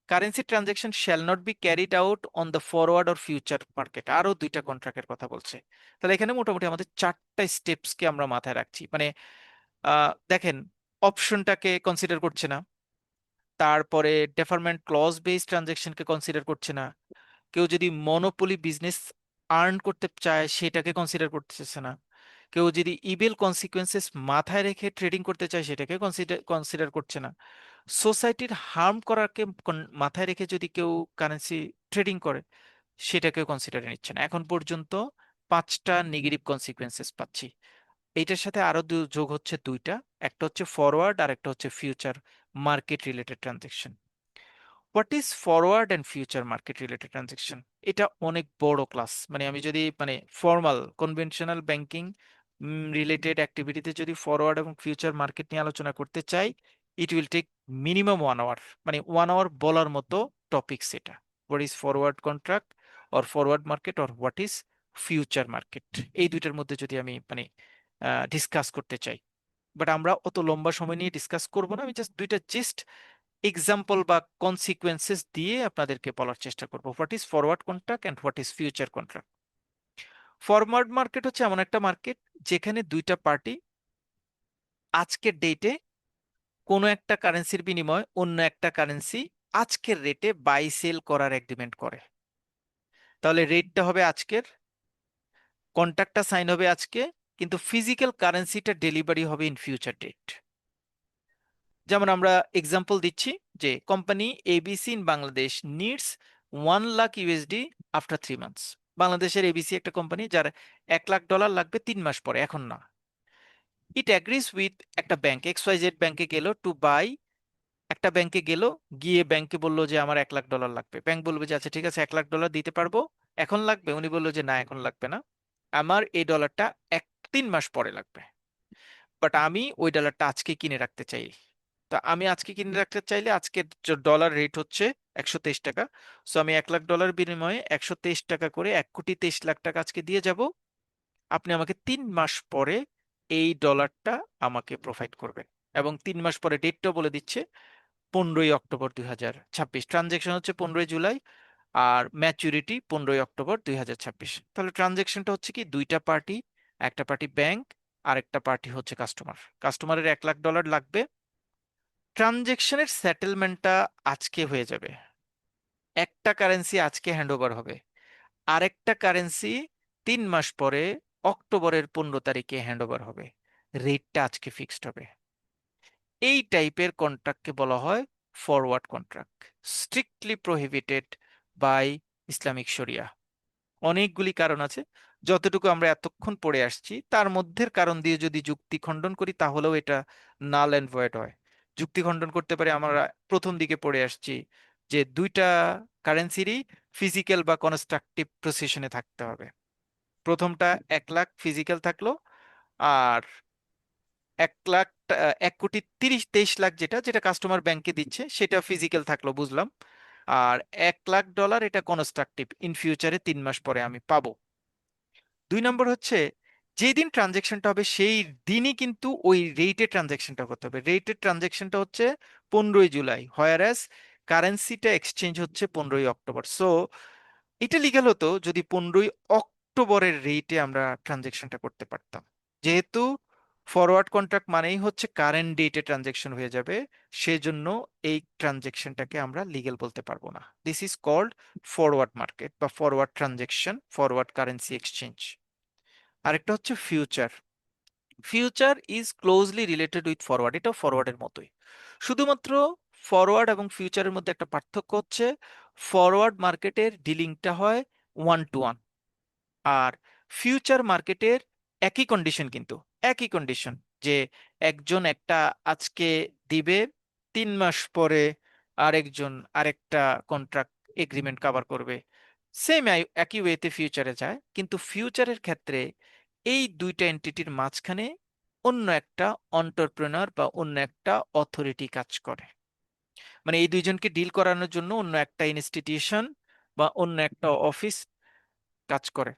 currency transaction shall not be carried out on the forward or future market. আরো দুইটা কন্ট্রাক্টের কথা বলছে। তাহলে এখানে মোটামুটি আমাদের চারটা স্টেপসকে আমরা মাথায় রাখছি। মানে দেখেন, অপশনটাকে কনসিডার করছে না, তারপরে ডেফারমেন্ট ক্লজ বেসড ট্রানজেকশনকে কনসিডার করছে না, কেউ যদি মনোপলি বিজনেস আর্ন করতে চায় সেটাকে কনসিডার করতেছে না, কেউ যদি ইভিল কনসিকুয়েন্সেস মাথায় রেখে ট্রেডিং করতে চায় সেটাকে কনসিডার কনসিডার করছে না, সোসাইটির হার্ম করাকে মাথায় রেখে যদি কেউ কারেন্সি ট্রেডিং করে সেটাকেও কনসিডারে নিচ্ছে না। এখন পর্যন্ত পাঁচটা নেগেটিভ কনসিকুয়েন্সেস পাচ্ছি। এইটার সাথে আরো যোগ হচ্ছে দুইটা, একটা হচ্ছে ফরওয়ার্ড আর একটা হচ্ছে future market related transaction. What is forward and future market related transaction? এটা অনেক বড় ক্লাস। মানে আমি যদি মানে ফর্মাল কনভেনশনাল ব্যাংকিং রিলেটেড অ্যাক্টিভিটিতে যদি ফরওয়ার্ড এবং ফিউচার মার্কেট নিয়ে আলোচনা করতে চাই, it will take minimum 1 hour. মানে 1 আওয়ার বলার মতো টপিকস এটা। What is forward contract or forward market or what is future market, এই দুইটার মধ্যে যদি আমি মানে ডিসকাস করতে চাই। বাট আমরা অত লম্বা সময় নিয়ে ডিসকাস করব না, আমি জাস্ট দুইটা জিস্ট এক্সাম্পল বা কনসিকুয়েন্সেস দিয়ে আপনাদেরকে বলার চেষ্টা করব what is forward contract and what is future contract. Forward market হচ্ছে এমন একটা মার্কেট যেখানে দুইটা পার্টি আজকের ডেটে কোনো একটা কারেন্সির বিনিময়ে অন্য একটা কারেন্সি আজকের রেটে বাই সেল করার এগ্রিমেন্ট করে। তাহলে রেটটা হবে আজকের, কন্ট্রাক্টটা সাইন হবে আজকে, কিন্তু ফিজিক্যাল কারেন্সিটা ডেলিভারি হবে ইন ফিউচার ডেট। যেমন আমরা এক্সাম্পল দিচ্ছি যে company ABC in Bangladesh needs 1 lakh USD after 3 months. বাংলাদেশের এবিসি একটা কোম্পানি, যার $1 লাখ লাগবে 3 মাস পরে, এখন না। ইট অ্যাগ্রিজ উইথ একটা ব্যাংক, XYZ ব্যাংকে গেল টু বাই। একটা ব্যাংকে গেল, গিয়ে ব্যাংকে বললো যে আমার $1 লাখ লাগবে। ব্যাংক বলবে যে আচ্ছা ঠিক আছে, $1 লাখ দিতে পারবো, এখন লাগবে? উনি বললো যে না, এখন লাগবে না, আমার এই ডলারটা 3 মাস পরে লাগবে। বাট আমি ওই ডলারটা আজকে কিনে রাখতে চাই। তো আমি আজকে কিনে রাখতে চাইলে আজকের ডলার রেট হচ্ছে 123 টাকা। সো আমি $1 লাখ বিনিময়ে 123 টাকা করে 1,23,00,000 টাকা আজকে দিয়ে যাব। আপনি আমাকে 3 মাস পরে এই ডলারটা আমাকে প্রোভাইড করবেন। এবং 3 মাস পরে ডেটটা বলে দিচ্ছে 15ই অক্টোবর 2026। ট্রানজেকশন হচ্ছে 15ই জুলাই, আর ম্যাচুরিটি 15ই অক্টোবর 2026। তাহলে ট্রানজেকশনটা হচ্ছে কি, দুইটা পার্টি, একটা পার্টি ব্যাংক, আর একটা পার্টি হচ্ছে কাস্টমার। কাস্টমারের $1 লাখ লাগবে। ট্রানজেকশনের সেটেলমেন্টটা আজকে হয়ে যাবে। একটা কারেন্সি আজকে হ্যান্ডওভার হবে, আরেকটা কারেন্সি 3 মাস পরে অক্টোবরের 15 তারিখে হ্যান্ডওভার হবে। রেটটা আজকে ফিক্সড হবে। এই টাইপের কন্ট্রাক্টকে বলা হয় forward contract, strictly prohibited by Islamic শরিয়া। অনেকগুলি কারণ আছে, যতটুকু আমরা এতক্ষণ পড়ে আসছি তার মধ্যের কারণ দিয়ে যদি যুক্তি খণ্ডন করি তাহলেও এটা নাল অ্যান্ড ভয়েড হয়। যুক্তি খণ্ডন করতে পারে, আমরা প্রথম দিকে পড়ে আসছি যে দুইটা কারেন্সিরই ফিজিক্যাল বা কনস্ট্রাকটিভ পজিশনে থাকতে হবে। প্রথমটা 1 লাখ ফিজিক্যাল থাকলো, আর 1 লাখ 1,30,23,00,000 যেটা যেটা কাস্টমার ব্যাংকে দিচ্ছে সেটা ফিজিক্যাল থাকলো, বুঝলাম। আর $1 লাখ এটা কনস্ট্রাকটিভ, ইন ফিউচারে 3 মাস পরে আমি পাবো। 2 নম্বর হচ্ছে, যেদিন ট্রানজেকশনটা হবে সেই দিনই কিন্তু ওই রেটে ট্রানজেকশনটা করতে হবে। রেটের ট্রানজেকশনটা হচ্ছে 15ই জুলাই, হোয়ারাস কারেন্সিটা এক্সচেঞ্জ হচ্ছে 15ই অক্টোবর। সো এটা লিগ্যাল হতো যদি 15ই অক্টোবরের রেটে আমরা ট্রানজেকশনটা করতে পারতাম। যেহেতু ফরওয়ার্ড কন্ট্রাক্ট মানেই হচ্ছে কারেন্ট ডেটে ট্রানজেকশন হয়ে যাবে, সেজন্য এই ট্রানজেকশনটাকে আমরা লিগ্যাল বলতে পারবো না। This is called forward market বা forward transaction, forward currency exchange. আরেকটা হচ্ছে future. Future is closely related with forward, এটা ফরওয়ার্ডের মতোই। শুধুমাত্র ফরওয়ার্ড এবং ফিউচারের মধ্যে একটা পার্থক্য হচ্ছে, ফরওয়ার্ড মার্কেটের ডিলিংটা হয় 1 to 1, আর ফিউচার মার্কেটের একই কন্ডিশন, কিন্তু একই কন্ডিশন, যে একজন একটা আজকে দিবে, 3 মাস পরে আরেকজন আরেকটা কন্ট্রাক্ট এগ্রিমেন্ট কভার করবে। সেম একই ওয়েতে ফিউচারে যায়, কিন্তু ফিউচারের ক্ষেত্রে এই দুইটা এন্টিটির মাঝখানে অন্য একটা অন্টারপ্রেনার বা অন্য একটা অথরিটি কাজ করে। মানে এই দুইজনকে ডিল করানোর জন্য অন্য একটা ইনস্টিটিউশন বা অন্য একটা অফিস কাজ করে।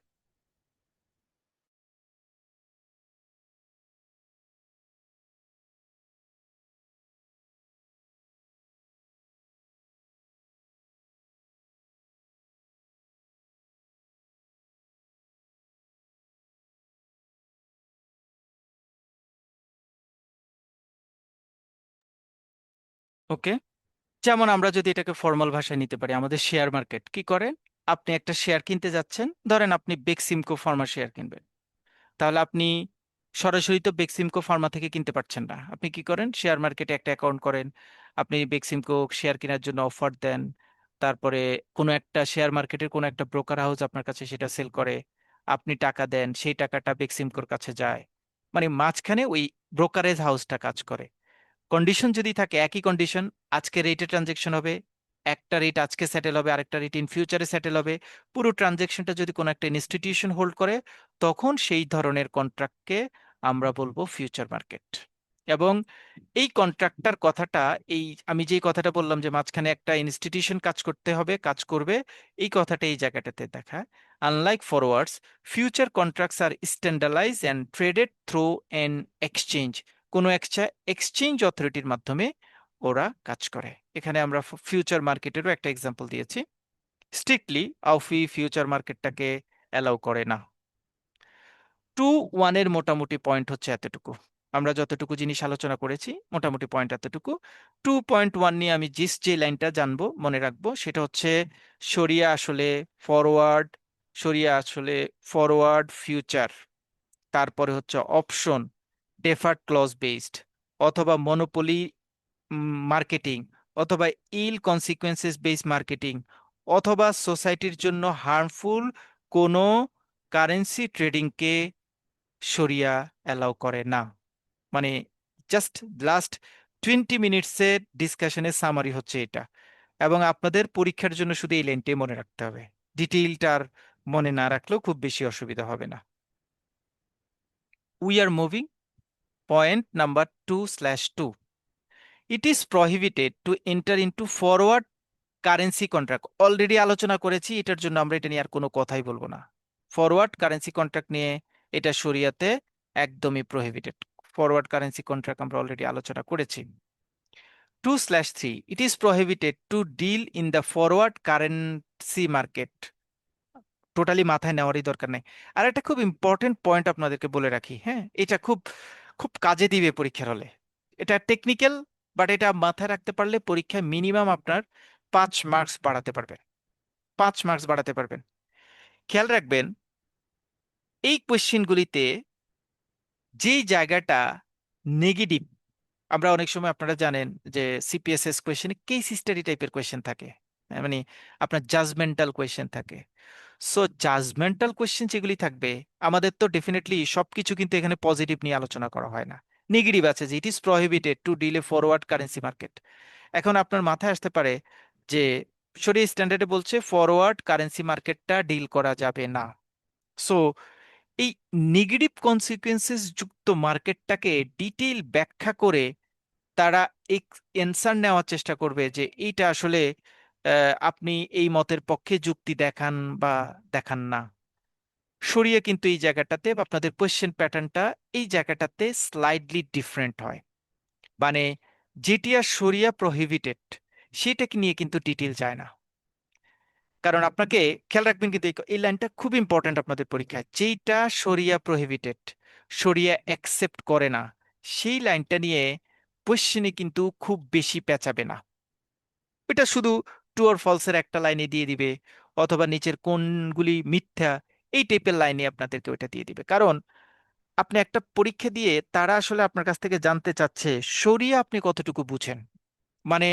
ওকে, যেমন আমরা যদি এটাকে ফর্মাল ভাষায় নিতে পারি, আমাদের শেয়ার মার্কেট কি করে? আপনি একটা শেয়ার কিনতে যাচ্ছেন, ধরেন আপনি বেক্সিমকো ফার্মা শেয়ার কিনবেন। তাহলে আপনি সরাসরি তো বেক্সিমকো ফার্মা থেকে কিনতে পারছেন না। আপনি কি করেন? শেয়ার মার্কেটে একটা অ্যাকাউন্ট করেন, আপনি বেক্সিমকো শেয়ার কেনার জন্য অফার দেন, তারপরে কোনো একটা শেয়ার মার্কেটের কোনো একটা ব্রোকার হাউস আপনার কাছে সেটা সেল করে, আপনি টাকা দেন, সেই টাকাটা বেক্সিমকোর কাছে যায়। মানে মাঝখানে ওই ব্রোকারেজ হাউসটা কাজ করে। কন্ডিশন যদি থাকে একই কন্ডিশন, আজকে রেটে ট্রানজেকশন হবে, একটা রেট আজকে সেটেল হবে, আরেকটা রেট ইন ফিউচারে সেটেল হবে, পুরো ট্রানজেকশনটা যদি কোনো একটা ইনস্টিটিউশন হোল্ড করে, তখন সেই ধরনের কন্ট্রাক্টকে আমরা বলবো ফিউচার মার্কেট। এবং এই কন্ট্রাক্টটার কথাটা, এই আমি যেই কথাটা বললাম যে মাঝখানে একটা ইনস্টিটিউশন কাজ করতে হবে, কাজ করবে, এই কথাটা এই জায়গাটাতে দেখায়। Unlike forwards, future contracts are standardized and traded through an exchange. কোনো একটা এক্সচেঞ্জ অথরিটির মাধ্যমে ওরা কাজ করে। এখানে আমরা ফিউচার মার্কেটেরও একটা এক্সাম্পল দিয়েছি। স্ট্রিক্টলি আউফি ফিউচার মার্কেটটাকে অ্যালাউ করে না। 2.1 মোটামুটি পয়েন্ট হচ্ছে এতটুকু। আমরা যতটুকু জিনিস আলোচনা করেছি মোটামুটি পয়েন্ট এতটুকু। 2.1 নিয়ে আমি যে লাইনটা জানবো, মনে রাখবো, সেটা হচ্ছে শরিয়া আসলে ফরওয়ার্ড, শরিয়া আসলে ফরওয়ার্ড, ফিউচার, তারপরে হচ্ছে অপশন, ডেফার্ড ক্লজ বেসড, অথবা মনোপলি মার্কেটিং, অথবা ইল কনসিকুয়েন্সেস বেসড মার্কেটিং, অথবা সোসাইটির জন্য হার্মফুল কোনো কারেন্সি ট্রেডিংকে শরিয়া অ্যালাউ করে না। মানে জাস্ট লাস্ট 20 মিনিটসের ডিসকাশনের সামারি হচ্ছে এটা। এবং আপনাদের পরীক্ষার জন্য শুধু এই লাইনটাই মনে রাখতে হবে, ডিটেইলটা আর মনে না রাখলেও খুব বেশি অসুবিধা হবে না। We are moving point number 2/2, it is prohibited to enter into forward currency contract. Already আলোচনা করেছি, এটার জন্য আমরা এটা নিয়ে আর কোনো কথাই বলবো না। ফরওয়ার্ড কারেন্সি কন্ট্রাক্ট নিয়ে এটা শরিয়াতে একদমই প্রহিবিটেড। ফরওয়ার্ড কারেন্সি কন্ট্রাক্ট আমরা অলরেডি আলোচনা করেছি। 2/3, it is prohibited to deal in the forward currency market। Totally মাথায় নেওয়ারই দরকার নেই। আর একটা খুব ইম্পর্টেন্ট পয়েন্ট আপনাদেরকে বলে রাখি, হ্যাঁ, এটা খুব খুব কাজে দিবে পরীক্ষার হলে। এটা টেকনিক্যাল, বাট এটা মাথায় রাখতে পারলে পরীক্ষায় মিনিমাম আপনার 5 মার্কস বাড়াতে পারবেন। 5 মার্কস বাড়াতে পারবেন। খেয়াল রাখবেন, এই কোয়েশ্চেনগুলিতে যেই জায়গাটা নেগেটিভ, আমরা অনেক সময়, আপনারা জানেন যে সিপিএসএস কোয়েশ্চেনে কেস স্টাডি টাইপের কোয়েশ্চেন থাকে, মানে আপনার জাজমেন্টাল কোয়েশ্চেন থাকে। সো জাজমেন্টাল কোয়েশ্চেন যেগুলি থাকবে, আমাদের তো ডেফিনেটলি সবকিছু কিন্তু এখানে পজিটিভ নিয়ে আলোচনা করা হয় না। নেগেটিভ আছে যে it is prohibited two delay forward currency market. এখন আপনার মাথায় আসতে পারে যে শরিয়া স্ট্যান্ডার্ডে বলছে ফরওয়ার্ড কারেন্সি মার্কেটটা ডিল করা যাবে না। সো এই নেগেটিভ কনসিকুয়েন্সেস যুক্ত মার্কেটটাকে ডিটেইল ব্যাখ্যা করে তারা এনসার নেওয়ার চেষ্টা করবে যে এইটা আসলে আপনি এই মতের পক্ষে যুক্তি দেখান বা দেখান না। শরিয়া কিন্তু এই জায়গাটাতে বা আপনাদের কোয়েশ্চেন প্যাটার্নটা এই জায়গাটাতে স্লাইডলি ডিফারেন্ট হয়। মানে যেটি আর শরিয়া প্রহিবিটেড সেটাকে নিয়ে কিন্তু ডিটেল যায় না। কারণ আপনাকে খেয়াল রাখবেন, কিন্তু এই লাইনটা খুব ইম্পর্ট্যান্ট আপনাদের পরীক্ষায়, যেইটা শরিয়া প্রহিবিটেড, শরিয়া অ্যাকসেপ্ট করে না, সেই লাইনটা নিয়ে কোয়েশ্চেনে কিন্তু খুব বেশি পেঁচাবে না। এটা শুধু ট্রু অর ফলসের একটা লাইনে দিয়ে দিবে, অথবা নিচের কোনগুলি মিথ্যা এই টাইপের লাইনে আপনাদেরকে ওইটা দিয়ে দিবে। কারণ আপনি একটা পরীক্ষা দিয়ে তারা আসলে আপনার কাছ থেকে জানতে চাচ্ছে শরিয়া আপনি কতটুকু বুঝেন। মানে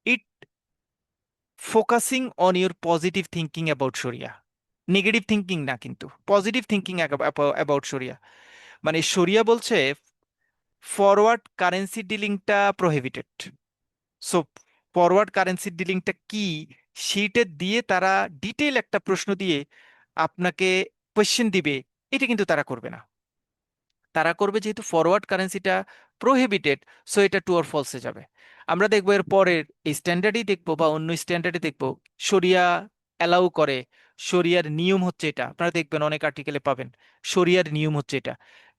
it focusing on your positive thinking about শরিয়া, নেগেটিভ থিঙ্কিং না, কিন্তু পজিটিভ থিঙ্কিং অ্যাবাউট শরিয়া। মানে শরিয়া বলছে ফরওয়ার্ড কারেন্সি ডিলিংটা প্রহিবিটেড। সো ফরওয়ার্ড কারেন্সি ডিলিংটা কি, সেইটা দিয়ে তারা ডিটেইল একটা প্রশ্ন দিয়ে আপনাকে কোয়েশ্চেন দিবে, এটা কিন্তু তারা করবে না। তারা করবে যেহেতু ফরওয়ার্ড কারেন্সিটা প্রহিবিটেড, সো এটা টু অর ফলসে যাবে। আমরা দেখবো এর পরের এই স্ট্যান্ডার্ডই দেখবো বা অন্য স্ট্যান্ডার্ডে দেখবো শরিয়া অ্যালাউ করে, শরিয়ার নিয়ম হচ্ছে এটা। আপনারা দেখবেন অনেক আর্টিকেলে পাবেন শরিয়ার নিয়ম হচ্ছে এটা।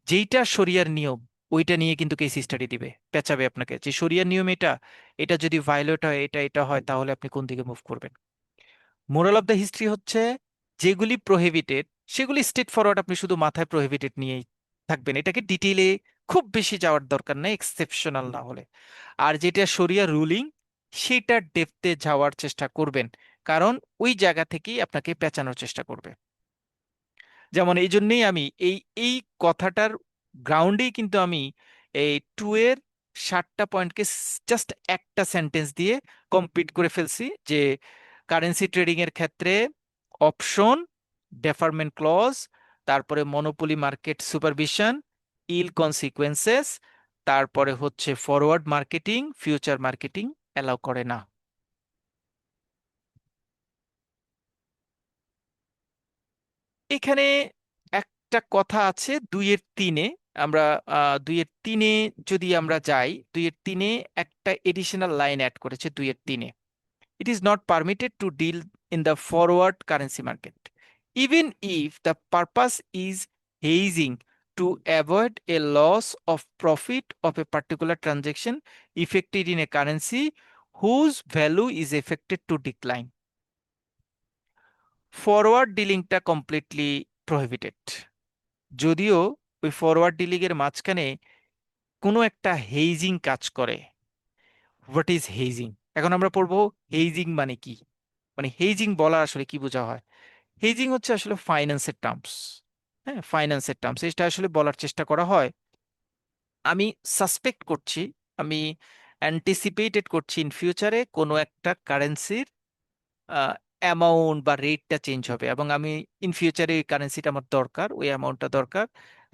যেইটা শরিয়ার নিয়ম ওইটা নিয়ে কিন্তু কেস স্টাডি দিবে, পেঁচাবে আপনাকে যে শরিয়ার নিয়ম এটা, এটা যদি ভায়োলেট হয়, এটা এটা হয়, তাহলে আপনি কোন দিকে মুভ করবেন। মোরাল অফ দ্য হিস্ট্রি হচ্ছে যেগুলি প্রহিবিটেড সেগুলি স্ট্রেট ফরওয়ার্ড আপনি শুধু মাথায় প্রহিবিটেড নিয়েই থাকবেন, এটাকে ডিটেইলে খুব বেশি যাওয়ার দরকার নেই এক্সেপশনাল না হলে। আর যেটা শরিয়া রুলিং সেটা ডেপথে যাওয়ার চেষ্টা করবেন, কারণ ওই জায়গা থেকেই আপনাকে পেঁচানোর চেষ্টা করবে। যেমন এই জন্যেই আমি এই এই কথাটার গ্রাউন্ডেই কিন্তু আমি এই টু এর 7টা পয়েন্টকে জাস্ট একটা সেন্টেন্স দিয়ে কমপ্লিট করে ফেলছি, যে কারেন্সি ট্রেডিং এর ক্ষেত্রে অপশন, ডেফারমেন্ট ক্লজ, তারপরে মনোপলি মার্কেট সুপারভিশন, ইল কনসিকুয়েন্সেস, তারপরে হচ্ছে forward marketing, future marketing allow করে না। এখানে একটা কথা আছে 2-3-এ। আমরা 2-3-এ যদি আমরা যাই, 2-3-এ একটা এডিশনাল লাইন অ্যাড করেছে 2-3-এ। It is not permitted to deal in the forward currency market, even if the purpose is hazing to avoid a loss of profit of a particular transaction effected in a currency whose value is affected to decline. Forward ডিলিংটা completely prohibited, যদিও ওই forward dealing এর মাঝখানে কোনো একটা hedging কাজ করে। What is hedging? এখন আমরা পড়বো হেইজিং মানে কি, মানে হেইজিং বলা আসলে কি বোঝা হয়। হেজিং হচ্ছে আসলে ফাইন্যান্সের টার্মস। হ্যাঁ, ফাইন্যান্সের টার্মস, এটা আসলে বলার চেষ্টা করা হয়। আমি সাসপেক্ট করছি, আমি অ্যান্টিসিপেটেড করছি ইন ফিউচারে কোনো একটা কারেন্সির অ্যামাউন্ট বা রেটটা চেঞ্জ হবে, এবং আমি ইন ফিউচারে ওই কারেন্সিটা আমার দরকার, ওই অ্যামাউন্টটা দরকার।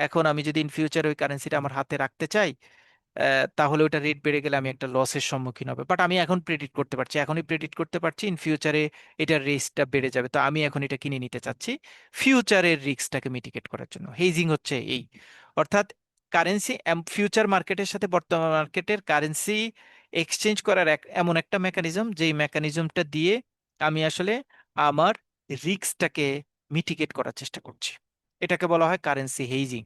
এখন আমি যদি ইন ফিউচারে ওই কারেন্সিটা আমার হাতে রাখতে চাই, তাহলে ওটা রেট বেড়ে গেলে আমি একটা লসের সম্মুখীন হবে। বাট আমি এখন প্রেডিক্ট করতে পারছি, এখনই প্রেডিক্ট করতে পারছি ইন ফিউচারে এটার রিস্কটা বেড়ে যাবে, তো আমি এখন এটা কিনে নিতে চাচ্ছি ফিউচারের রিস্কটাকে মিটিগেট করার জন্য। হেজিং হচ্ছে এই, অর্থাৎ কারেন্সি ফিউচার মার্কেটের সাথে বর্তমান মার্কেটের কারেন্সি এক্সচেঞ্জ করার এমন একটা মেকানিজম, যেই মেকানিজমটা দিয়ে আমি আসলে আমার রিস্কটাকে মিটিগেট করার চেষ্টা করছি। এটাকে বলা হয় কারেন্সি হেজিং।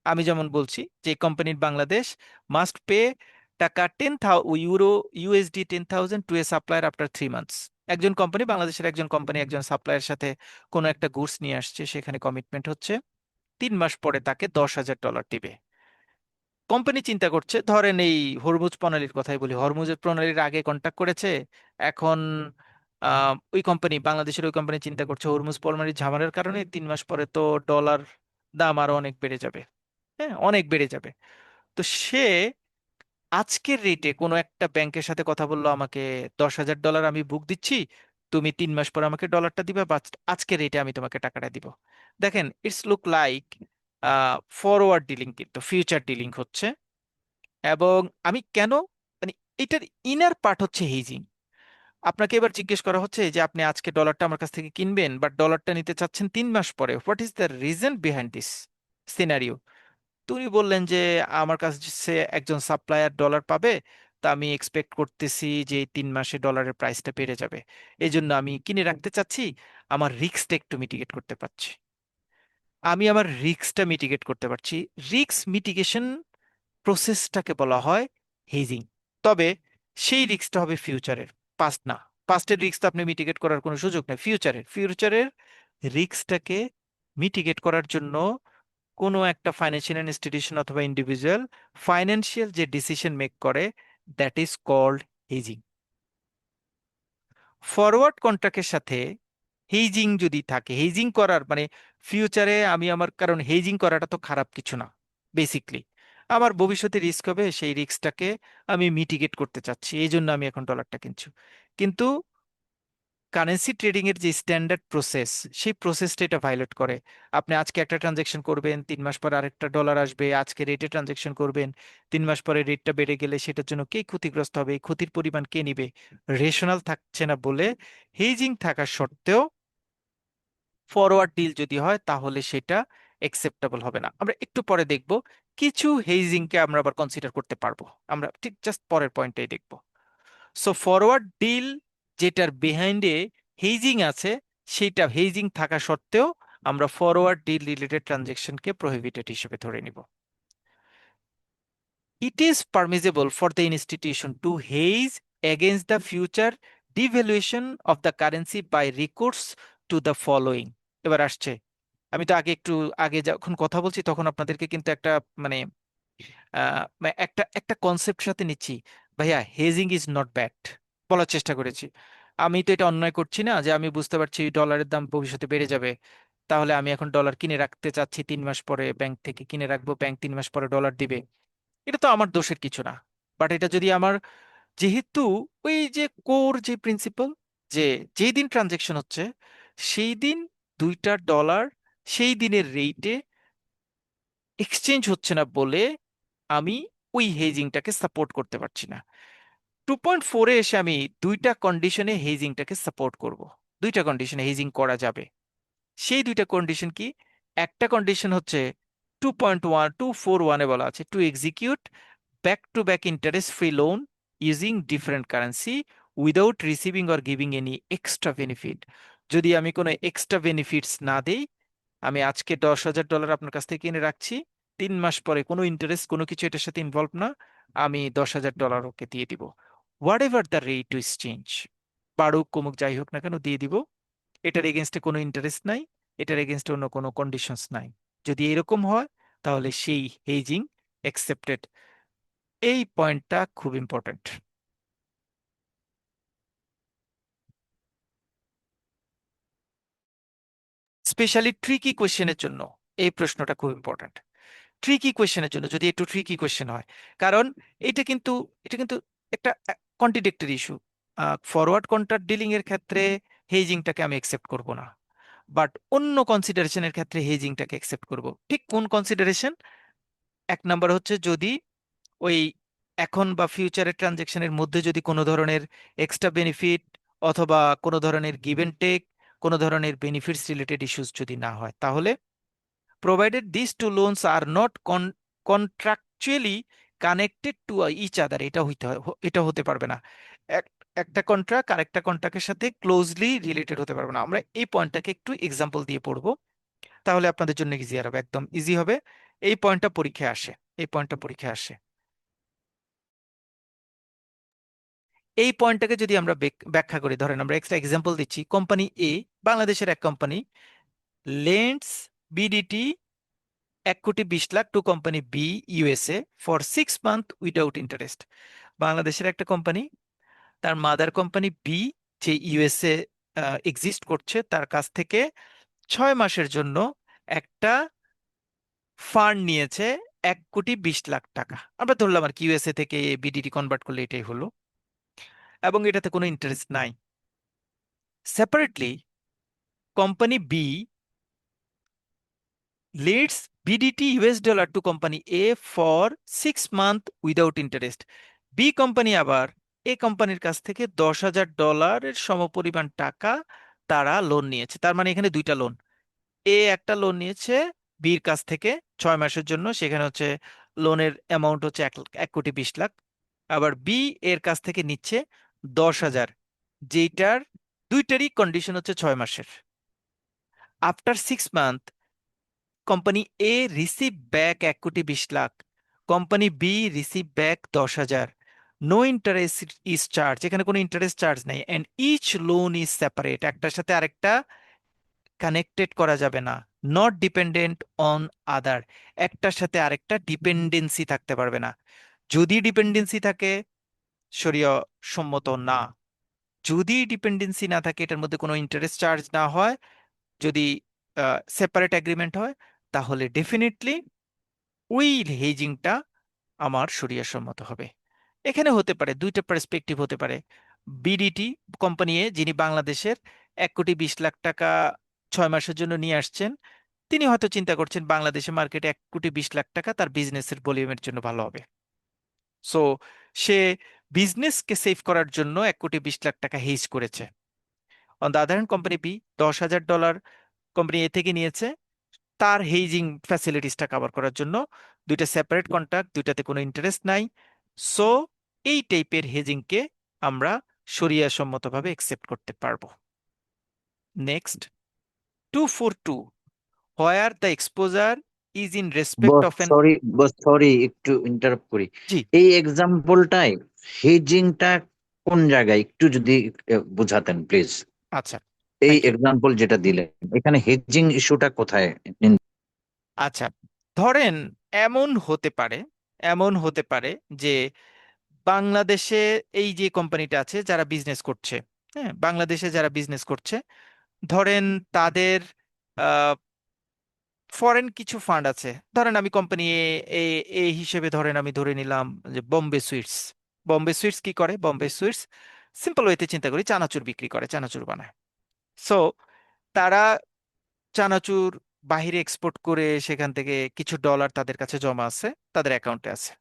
আমি যেমন বলছি যে কোম্পানির বাংলাদেশ মাস্ট পে টাকা 10,000 ইউরো, ইউএসডি 10,000 টু এ সাপ্লায়ার আফটার 3 মান্থস। একজন কোম্পানি, বাংলাদেশের একজন কোম্পানি একজন সাপ্লায়ারের সাথে কোনো একটা গুডস নিয়ে আসছে, সেখানে কমিটমেন্ট হচ্ছে 3 মাস পরে তাকে $10,000 দিবে। কোম্পানি চিন্তা করছে, ধরেন এই হরমুজ প্রণালীর কথাই বলি, হরমুজ প্রণালীর আগে কন্ট্যাক্ট করেছে, এখন ওই কোম্পানি, বাংলাদেশের ওই কোম্পানি চিন্তা করছে হরমুজ প্রণালীর ঝামেলার কারণে 3 মাস পরে তো ডলার দাম আরো অনেক বেড়ে যাবে। হ্যাঁ, অনেক বেড়ে যাবে। তো সে আজকের রেটে কোনো একটা ব্যাংকের সাথে কথা বললো, আমাকে $10,000 আমি বুক দিচ্ছি, তুমি 3 মাস পর আমাকে ডলারটা দিবে, বা আজকের রেটে আমি তোমাকে টাকাটা দিব। দেখেন, it's look like forward dealing, কিন্তু ফিউচার ডিলিং হচ্ছে। এবং আমি কেন, মানে এটার ইনার পার্ট হচ্ছে হেজিং। আপনাকে এবার জিজ্ঞেস করা হচ্ছে যে আপনি আজকে ডলারটা আমার কাছ থেকে কিনবেন, বাট ডলারটা নিতে চাচ্ছেন 3 মাস পরে, what is the reason behind this scenario? তুমি বললেন যে আমার কাছে একজন সাপ্লায়ার ডলার পাবে, তা আমি এক্সপেক্ট করতেছি যে এই 3 মাসে ডলারের প্রাইসটা বেড়ে যাবে, এই জন্য আমি কিনে রাখতে চাচ্ছি, আমার রিস্কটা একটু মিটিগেট করতে পারছি। আমি আমার রিস্কটা মিটিগেট করতে পারছি। রিস্ক মিটিগেশন প্রসেসটাকে বলা হয় হেজিং। তবে সেই রিস্কটা হবে ফিউচারের, পাস্ট না। পাস্টের রিস্ক তো আপনি মিটিগেট করার কোনো সুযোগ নেই। ফিউচারের রিস্কটাকে মিটিগেট করার জন্য কোনো একটা ফাইন্যান্সিয়াল ইনস্টিটিউশন অথবা ইন্ডিভিজুয়াল ফাইন্যান্সিয়াল যে ডিসিশন মেক করে, that is called hedging. Forward কন্ট্রাক্টের সাথে হেজিং যদি থাকে, হেজিং করার মানে ফিউচারে আমি আমার, কারণ হেজিং করাটা তো খারাপ কিছু না, বেসিকলি আমার ভবিষ্যতে রিস্ক হবে, সেই রিস্কটাকে আমি মিটিগেট করতে চাচ্ছি, এই জন্য আমি এখন ডলারটা কিনছি। কিন্তু কারেন্সি ট্রেডিং এর যে স্ট্যান্ডার্ড প্রসেস, সেই প্রসেসটা এটা ভায়োলেট করে। আপনি আজকে একটা ট্রানজেকশন করবেন, 3 মাস পরে আরেকটা ডলার আসবে, আজকে রেটে ট্রানজেকশন করবেন, 3 মাস পরে রেটটা বেড়ে গেলে সেটার জন্য কে ক্ষতিগ্রস্ত হবে, এই ক্ষতির পরিমাণ কে নিবে? রেশনাল থাকছে না বলে হেজিং থাকা সত্ত্বেও ফরওয়ার্ড ডিল যদি হয় তাহলে সেটা একসেপ্টেবল হবে না। আমরা একটু পরে দেখব কিছু হেজিং কে আমরা আবার কনসিডার করতে পারবো, আমরা ঠিক জাস্ট পরের পয়েন্টটাই দেখব। সো ফরওয়ার্ড ডিল যেটার বিহাইন্ডে হেজিং আছে, সেটা হেজিং থাকা সত্ত্বেও আমরা ফরওয়ার্ড ডিল রিলেটেড ট্রানজেকশনকে প্রহিবিটেড হিসেবে ধরে নিব। It is permissible for the institution to hedge against the future devaluation of the currency by recourse to the following. এবার আসছে, আমি তো একটু আগে যখন কথা বলছি তখন আপনাদেরকে কিন্তু একটা মানে মানে একটা একটা কনসেপ্ট সাথে নিচ্ছি, ভাইয়া হেজিং ইজ নট ব্যাড বলার চেষ্টা করেছি। আমি তো এটা অন্যায় করছি না যে আমি বুঝতে পারছি ডলারের দাম ভবিষ্যতে বেড়ে যাবে, তাহলে আমি এখন ডলার কিনে রাখতে চাচ্ছি, 3 মাস পরে ব্যাংক থেকে কিনে রাখবো, ব্যাংক 3 মাস পরে ডলার দিবে, এটা তো আমার দোষের কিছু না। বাট এটা যদি আমার, যেহেতু ওই যে কোর যে প্রিন্সিপাল, যে যেই দিন ট্রানজেকশন হচ্ছে সেই দিন দুইটা ডলার সেই দিনের রেটে এক্সচেঞ্জ হচ্ছে না বলে আমি ওই হেজিংটাকে সাপোর্ট করতে পারছি না। 2.4-এ এসে আমি দুইটা কন্ডিশনে হেজিংটাকে সাপোর্ট করব। দুইটা কন্ডিশনে হেজিং করা যাবে। সেই দুইটা কন্ডিশন কি? একটা কন্ডিশন হচ্ছে 2.1241-এ বলা আছে two execute back to back interest free loan using different currency without receiving or giving any extra benefit. যদি আমি কোনো এক্সট্রা বেনিফিটস না দেই, আমি আজকে $10,000 আপনার কাছ থেকে কিনে রাখছি, 3 মাস পরে কোনো ইন্টারেস্ট কোনো কিছু এটার সাথে ইনভলভ না, আমি $10,000 ওকে দিয়ে দিব, what ever the rate two exchange, বাড়ুক কমুক যাই হোক না কেন দিয়ে দিব। এটার এগেনস্টে কোনো ইন্টারেস্ট নাই, এটার এগেনস্টে অন্য কোনো কন্ডিশনস নাই। যদি এরকম হয় তাহলে সেই হেজিং অ্যাকসেপ্টেড। এই পয়েন্টটা খুব ইম্পর্ট্যান্ট। স্পেশালি ট্রিকি কোয়েশ্চেনের জন্য এই প্রশ্নটা খুব ইম্পর্ট্যান্ট। ট্রিকি কোয়েশ্চেনের জন্য, যদি একটু ট্রিকি কোয়েশ্চেন হয়, কারণ এটা কিন্তু এটা কিন্তু একটা contradictory issue. Forward contract dealing এর ক্ষেত্রে হেজিংটাকে আমি একসেপ্ট করব না, বাট অন্য কনসিডারেশনের ক্ষেত্রে হেজিংটাকে একসেপ্ট করব। ঠিক কোন কনসিডারেশন? এক নাম্বার হচ্ছে যদি ওই এখন বা ফিউচারের ট্রানজেকশনের মধ্যে যদি কোনো ধরনের এক্সট্রা বেনিফিট অথবা কোনো ধরনের গিভ এন্ড টেক, কোনো ধরনের বেনিফিটস রিলেটেড ইস্যুস যদি না হয়, তাহলে provided these two loans are not contractually connected to each other, এটা হইতে হয়, এটা হতে পারবে না। একটা কন্ট্রাক্ট আরেকটা কন্ট্রাক্টের সাথে ক্লোজলি রিলেটেড হতে পারবে না। আমরা এই পয়েন্টটাকে একটু এক্সাম্পল দিয়ে পড়বো, তাহলে আপনাদের জন্য ইজি হবে, একদম ইজি হবে। এই পয়েন্টটা পরীক্ষায় আসে, এই পয়েন্টটা পরীক্ষায় আসে। এই পয়েন্টটাকে যদি আমরা ব্যাখ্যা করি, ধরেন আমরা এক্সট্রা এক্সাম্পল দিচ্ছি, কোম্পানি এ, বাংলাদেশের এক company, lends BDT 1,20,00,000 to company B USA for 6 month without interest. বাংলাদেশের একটা কোম্পানি তার মাদার কোম্পানি বি, যে ইউএসএ এক্সিস্ট করছে, তার কাছ থেকে 6 মাসের জন্য একটা ফান্ড নিয়েছে 1,20,00,000 টাকা। আমরা ধরলাম আর কি ইউএসএ থেকে বিডিটি কনভার্ট করলে এটাই হলো, এবং এটাতে কোনো ইন্টারেস্ট নাই। Separately company B leads BDT US dollar to company A for 6 month without interest. B company আবার এ কোম্পানির কাছ থেকে $10,000 সমপরিমাণ টাকা তারা লোন নিয়েছে। তার মানে এখানে দুইটা লোন, এ একটা লোন নিয়েছে বির কাছ থেকে 6 মাসের জন্য, সেখানে হচ্ছে লোনের অ্যামাউন্ট হচ্ছে 1,20,00,000। আবার বি এর কাছ থেকে নিচ্ছে 10,000, যেটার দুইটারই কন্ডিশন হচ্ছে 6 মাসের। After 6 month company A receive back 1,20,00,000, company B receive back 10,000। No interest is charge, এখানে কোনো ইন্টারেস্ট চার্জ নেই, and each loan is separate, একটার সাথে আরেকটা কানেক্টেড করা যাবে না। নট ডিপেন্ডেন্ট অন আদার, একটার সাথে আরেকটা ডিপেন্ডেন্সি থাকতে পারবে না। যদি ডিপেন্ডেন্সি থাকে শরীয় সম্মত না। যদি ডিপেন্ডেন্সি না থাকে, এটার মধ্যে কোনো ইন্টারেস্ট চার্জ না হয়, যদি সেপারেট এগ্রিমেন্ট হয়, তাহলে ডেফিনেটলি ওই হেজিংটা আমার শরিয়া সম্মত হবে। এখানে হতে পারে দুইটা পার্সপেক্টিভ হতে পারে। বিডিটি কোম্পানি এ, যিনি বাংলাদেশের 1,20,00,000 টাকা 6 মাসের জন্য নিয়ে আসছেন, তিনি হয়তো চিন্তা করছেন বাংলাদেশের মার্কেটে 1,20,00,000 টাকা তার বিজনেসের ভলিউমের জন্য ভালো হবে। সো সে বিজনেসকে সেভ করার জন্য 1,20,00,000 টাকা হেজ করেছে। On the other hand company B $10,000 company A থেকে নিয়েছে তার হেজিং ফ্যাসিলিটিসটা কভার করার জন্য। দুইটা সেপারেট কন্ট্রাক্ট, দুইটাতে কোনো ইন্টারেস্ট নাই। সো এই টাইপের হেজিংকে আমরা শরিয়া সম্মতভাবে একসেপ্ট করতে পারবো। Next, 242, where the exposure is in respect boss of N. Sorry, একটু ইন্টারাপ্ট করি। জি, এই এক্সাম্পলটায় হেজিংটা কোন জায়গায় একটু যদি বোঝাতেন প্লিজ। আচ্ছা, এই থ্যাংক ইউ। এক্সাম্পল যেটা দিলেন, এখানে হেজিং ইস্যুটা কোথায়? আচ্ছা, ধরেন এমন হতে পারে, এমন হতে পারে যে বাংলাদেশে এই যে কোম্পানিটা আছে যারা বিজনেস করছে, হ্যাঁ, বাংলাদেশে যারা বিজনেস করছে, ধরেন তাদের ফরেন কিছু ফান্ড আছে। ধরেন আমি কোম্পানি এ হিসেবে ধরেন আমি ধরে নিলাম যে বোম্বে সুইটস। বোম্বে সুইটস কি করে? বোম্বে সুইটস সিম্পল ওয়েতে চিন্তা করি, চানাচুর বিক্রি করে, চানাচুর বানায়। সো তারা চানাচুর বাহিরে এক্সপোর্ট করে সেখান থেকে কিছু ডলার তাদের কাছে জমা আছে, তাদের অ্যাকাউন্টে আছে।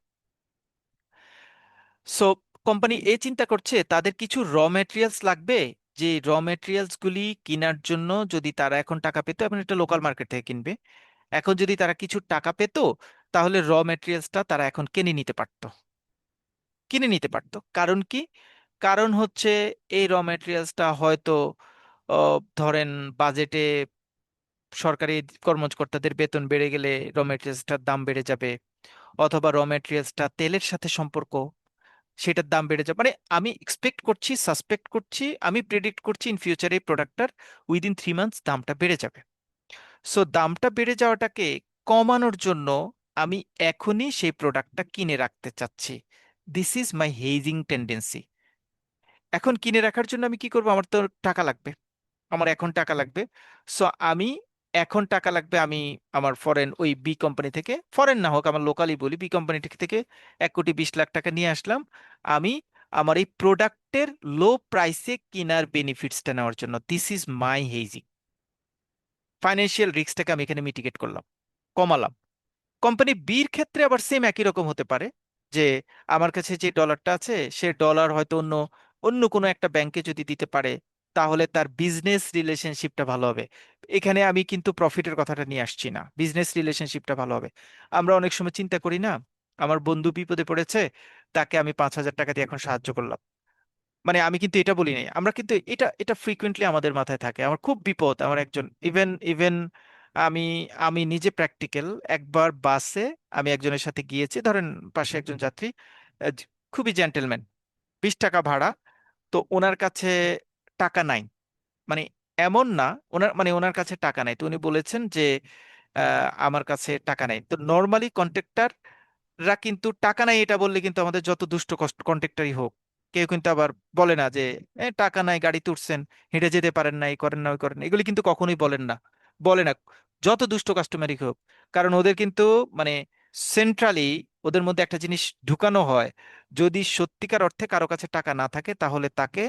সো কোম্পানি এ চিন্তা করছে তাদের কিছু র ম্যাটেরিয়ালস লাগবে, যে র ম্যাটেরিয়ালস গুলি কেনার জন্য যদি তারা এখন টাকা পেতো, এখন এটা লোকাল মার্কেট থেকে কিনবে, এখন যদি তারা কিছু টাকা পেতো, তাহলে র ম্যাটেরিয়ালসটা তারা এখন কিনে নিতে পারতো, কিনে নিতে পারতো। কারণ কি? কারণ হচ্ছে এই র ম্যাটেরিয়ালসটা হয়তো ধরেন বাজেটে সরকারি কর্মকর্তাদের বেতন বেড়ে গেলে র ম্যাটেরিয়ালসটার দাম বেড়ে যাবে, অথবা র ম্যাটেরিয়ালসটা তেলের সাথে সম্পর্ক, সেটার দাম বেড়ে যাবে। মানে আমি এক্সপেক্ট করছি, সাসপেক্ট করছি, আমি প্রেডিক্ট করছি ইন ফিউচারে এই প্রোডাক্টটার উইদিন 3 মান্থস দামটা বেড়ে যাবে। সো দামটা বেড়ে যাওয়াটাকে কমানোর জন্য আমি এখনই সেই প্রোডাক্টটা কিনে রাখতে চাচ্ছি। This is my hedging tendency. এখন কিনে রাখার জন্য আমি কি করব? আমার তো টাকা লাগবে, আমার এখন টাকা লাগবে। সো আমি এখন টাকা লাগবে, আমি আমার ফরেন ওই বি কোম্পানি থেকে, ফরেন না হোক আমার লোকালি বলি, বি কোম্পানি থেকে 1,20,00,000 টাকা নিয়ে আসলাম আমি আমার এই প্রোডাক্টের লো প্রাইসে কেনার বেনিফিটসটা নেওয়ার জন্য। This is my hedging. Financial রিস্কটাকে আমি এখানে মিটিগেট করলাম, কমালাম। কোম্পানি বির ক্ষেত্রে আবার সেম একই রকম হতে পারে, যে আমার কাছে যে ডলারটা আছে সে ডলার হয়তো অন্য অন্য কোনো একটা ব্যাংকে যদি দিতে পারে তাহলে তার বিজনেস রিলেশনশিপটা ভালো হবে। এখানে আমি কিন্তু প্রফিটের কথাটা নিয়ে আসছি না, বিজনেস রিলেশনশিপটা ভালো হবে। আমরা অনেক সময় চিন্তা করি না, আমার বন্ধু বিপদে পড়েছে, তাকে আমি 5,000 টাকা দিয়ে এখন সাহায্য করলাম। মানে আমি কিন্তু এটা বলি নাই, আমরা কিন্তু এটা এটা ফ্রিকুয়েন্টলি আমাদের মাথায় থাকে, আমার খুব বিপদ, আমার একজন ইভেন ইভেন আমি আমি নিজে প্র্যাকটিক্যাল। একবার বাসে আমি একজনের সাথে গিয়েছি, ধরেন পাশে একজন যাত্রী, খুবই জেন্টেলম্যান, 20 টাকা ভাড়া। তো ওনার কাছে টাকা নাই, মানে এমন না, ওনার কাছে টাকা নাই, তো উনি বলেছেন যে আমার কাছে টাকা নাই। তো নর্মালি রা কিন্তু টাকা নাই এটা বললে কিন্তু আমাদের যত দুষ্ট কন্ট্রাক্টরই হোক, কেউ কিন্তু আবার বলে না যে টাকা নাই, গাড়ি তুলছেন, হেঁটে যেতে পারেন না, এই করেন না ওই করেন না", এগুলি কিন্তু কখনোই বলেন না, বলে না, যত দুষ্ট কাস্টমারই হোক। কারণ ওদের কিন্তু মানে সেন্ট্রালি ওদের মধ্যে একটা জিনিস ঢুকানো হয়, যদি সত্যিকার অর্থে কারো কাছে টাকা না থাকে তাহলে তাকে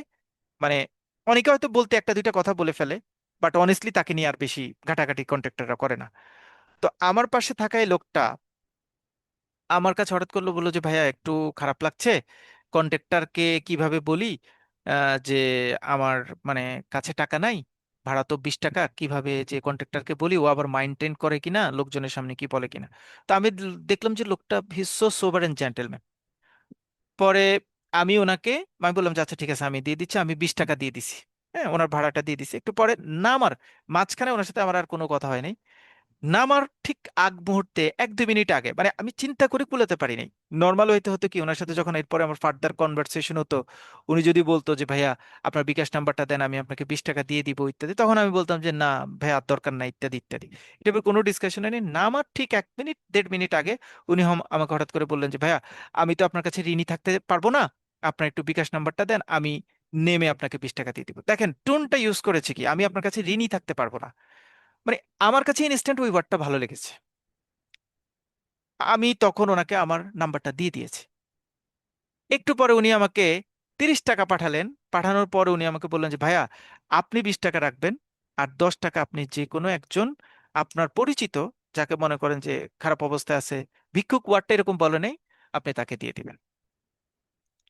মানে অনেকে হয়তো বলতে একটা দুইটা কথা বলে ফেলে, বাট অনেস্টলি তাকে নিয়ে আর বেশি ঘাটাঘাটি কন্ট্রাক্টররা করে না। তো আমার পাশে থাকা এই লোকটা আমার কাছে হঠাৎ করলো, বললো যে ভাইয়া একটু খারাপ লাগছে, কন্ট্রাক্টরকে কিভাবে বলি যে আমার মানে কাছে টাকা নাই, ভাড়া তো 20 টাকা, কিভাবে যে কন্ট্রাক্টরকে বলি, ও আবার মাইন্টেন করে কিনা, লোকজনের সামনে কি বলে কিনা। তো আমি দেখলাম যে লোকটা his so sober and gentleman. পরে আমি বললাম যে আচ্ছা ঠিক আছে আমি দিয়ে দিচ্ছি, আমি 20 টাকা দিয়ে দিছি, হ্যাঁ ওনার ভাড়াটা দিয়ে দিছি। একটু পরে না আমার মাঝখানে ওনার সাথে আমার আর কোনো কথা হয়নি, নামার ঠিক আগ মুহূর্তে 1-2 মিনিট আগে, মানে আমি চিন্তা করে কুলাতে পারি নাই। নর্মাল হইতে হতো কি, ওনার সাথে যখন এরপরে আমার ফার্দার কনভারসেশন হতো, উনি যদি বলতো যে ভাইয়া আপনার বিকাশ নাম্বারটা দেন, আমি আপনাকে 20 টাকা দিয়ে দিব ইত্যাদি, তখন আমি বলতাম যে না ভাইয়া আর দরকার নাই ইত্যাদি ইত্যাদি। এটা কোনো ডিসকাশন নেই, নামার ঠিক 1 মিনিট 1.5 মিনিট আগে উনি আমাকে হঠাৎ করে বললেন যে ভাইয়া আমি তো আপনার কাছে ঋণী থাকতে পারবো না, আপনার একটু বিকাশ নাম্বারটা দেন, আমি নেমে আপনাকে 20 টাকা দিয়ে দিব। দেখেন টোনটা ইউজ করেছে কি, আমি আপনার কাছে ঋণী থাকতে পারবো না, মানে আমার কাছে ইনস্ট্যান্ট ওই ওয়ার্ডটা ভালো লেগেছে। আমি তখন ওনাকে আমার নাম্বারটা দিয়ে দিয়েছি। একটু পরে উনি আমাকে 30 টাকা পাঠালেন। পাঠানোর পরে উনি আমাকে বললেন যে ভাইয়া আপনি 20 টাকা রাখবেন, আর 10 টাকা আপনি যে কোনো একজন আপনার পরিচিত, যাকে মনে করেন যে খারাপ অবস্থায় আছে, ভিক্ষুক ওয়ার্ডটা এরকম বলে নেই, আপনি তাকে দিয়ে দিবেন।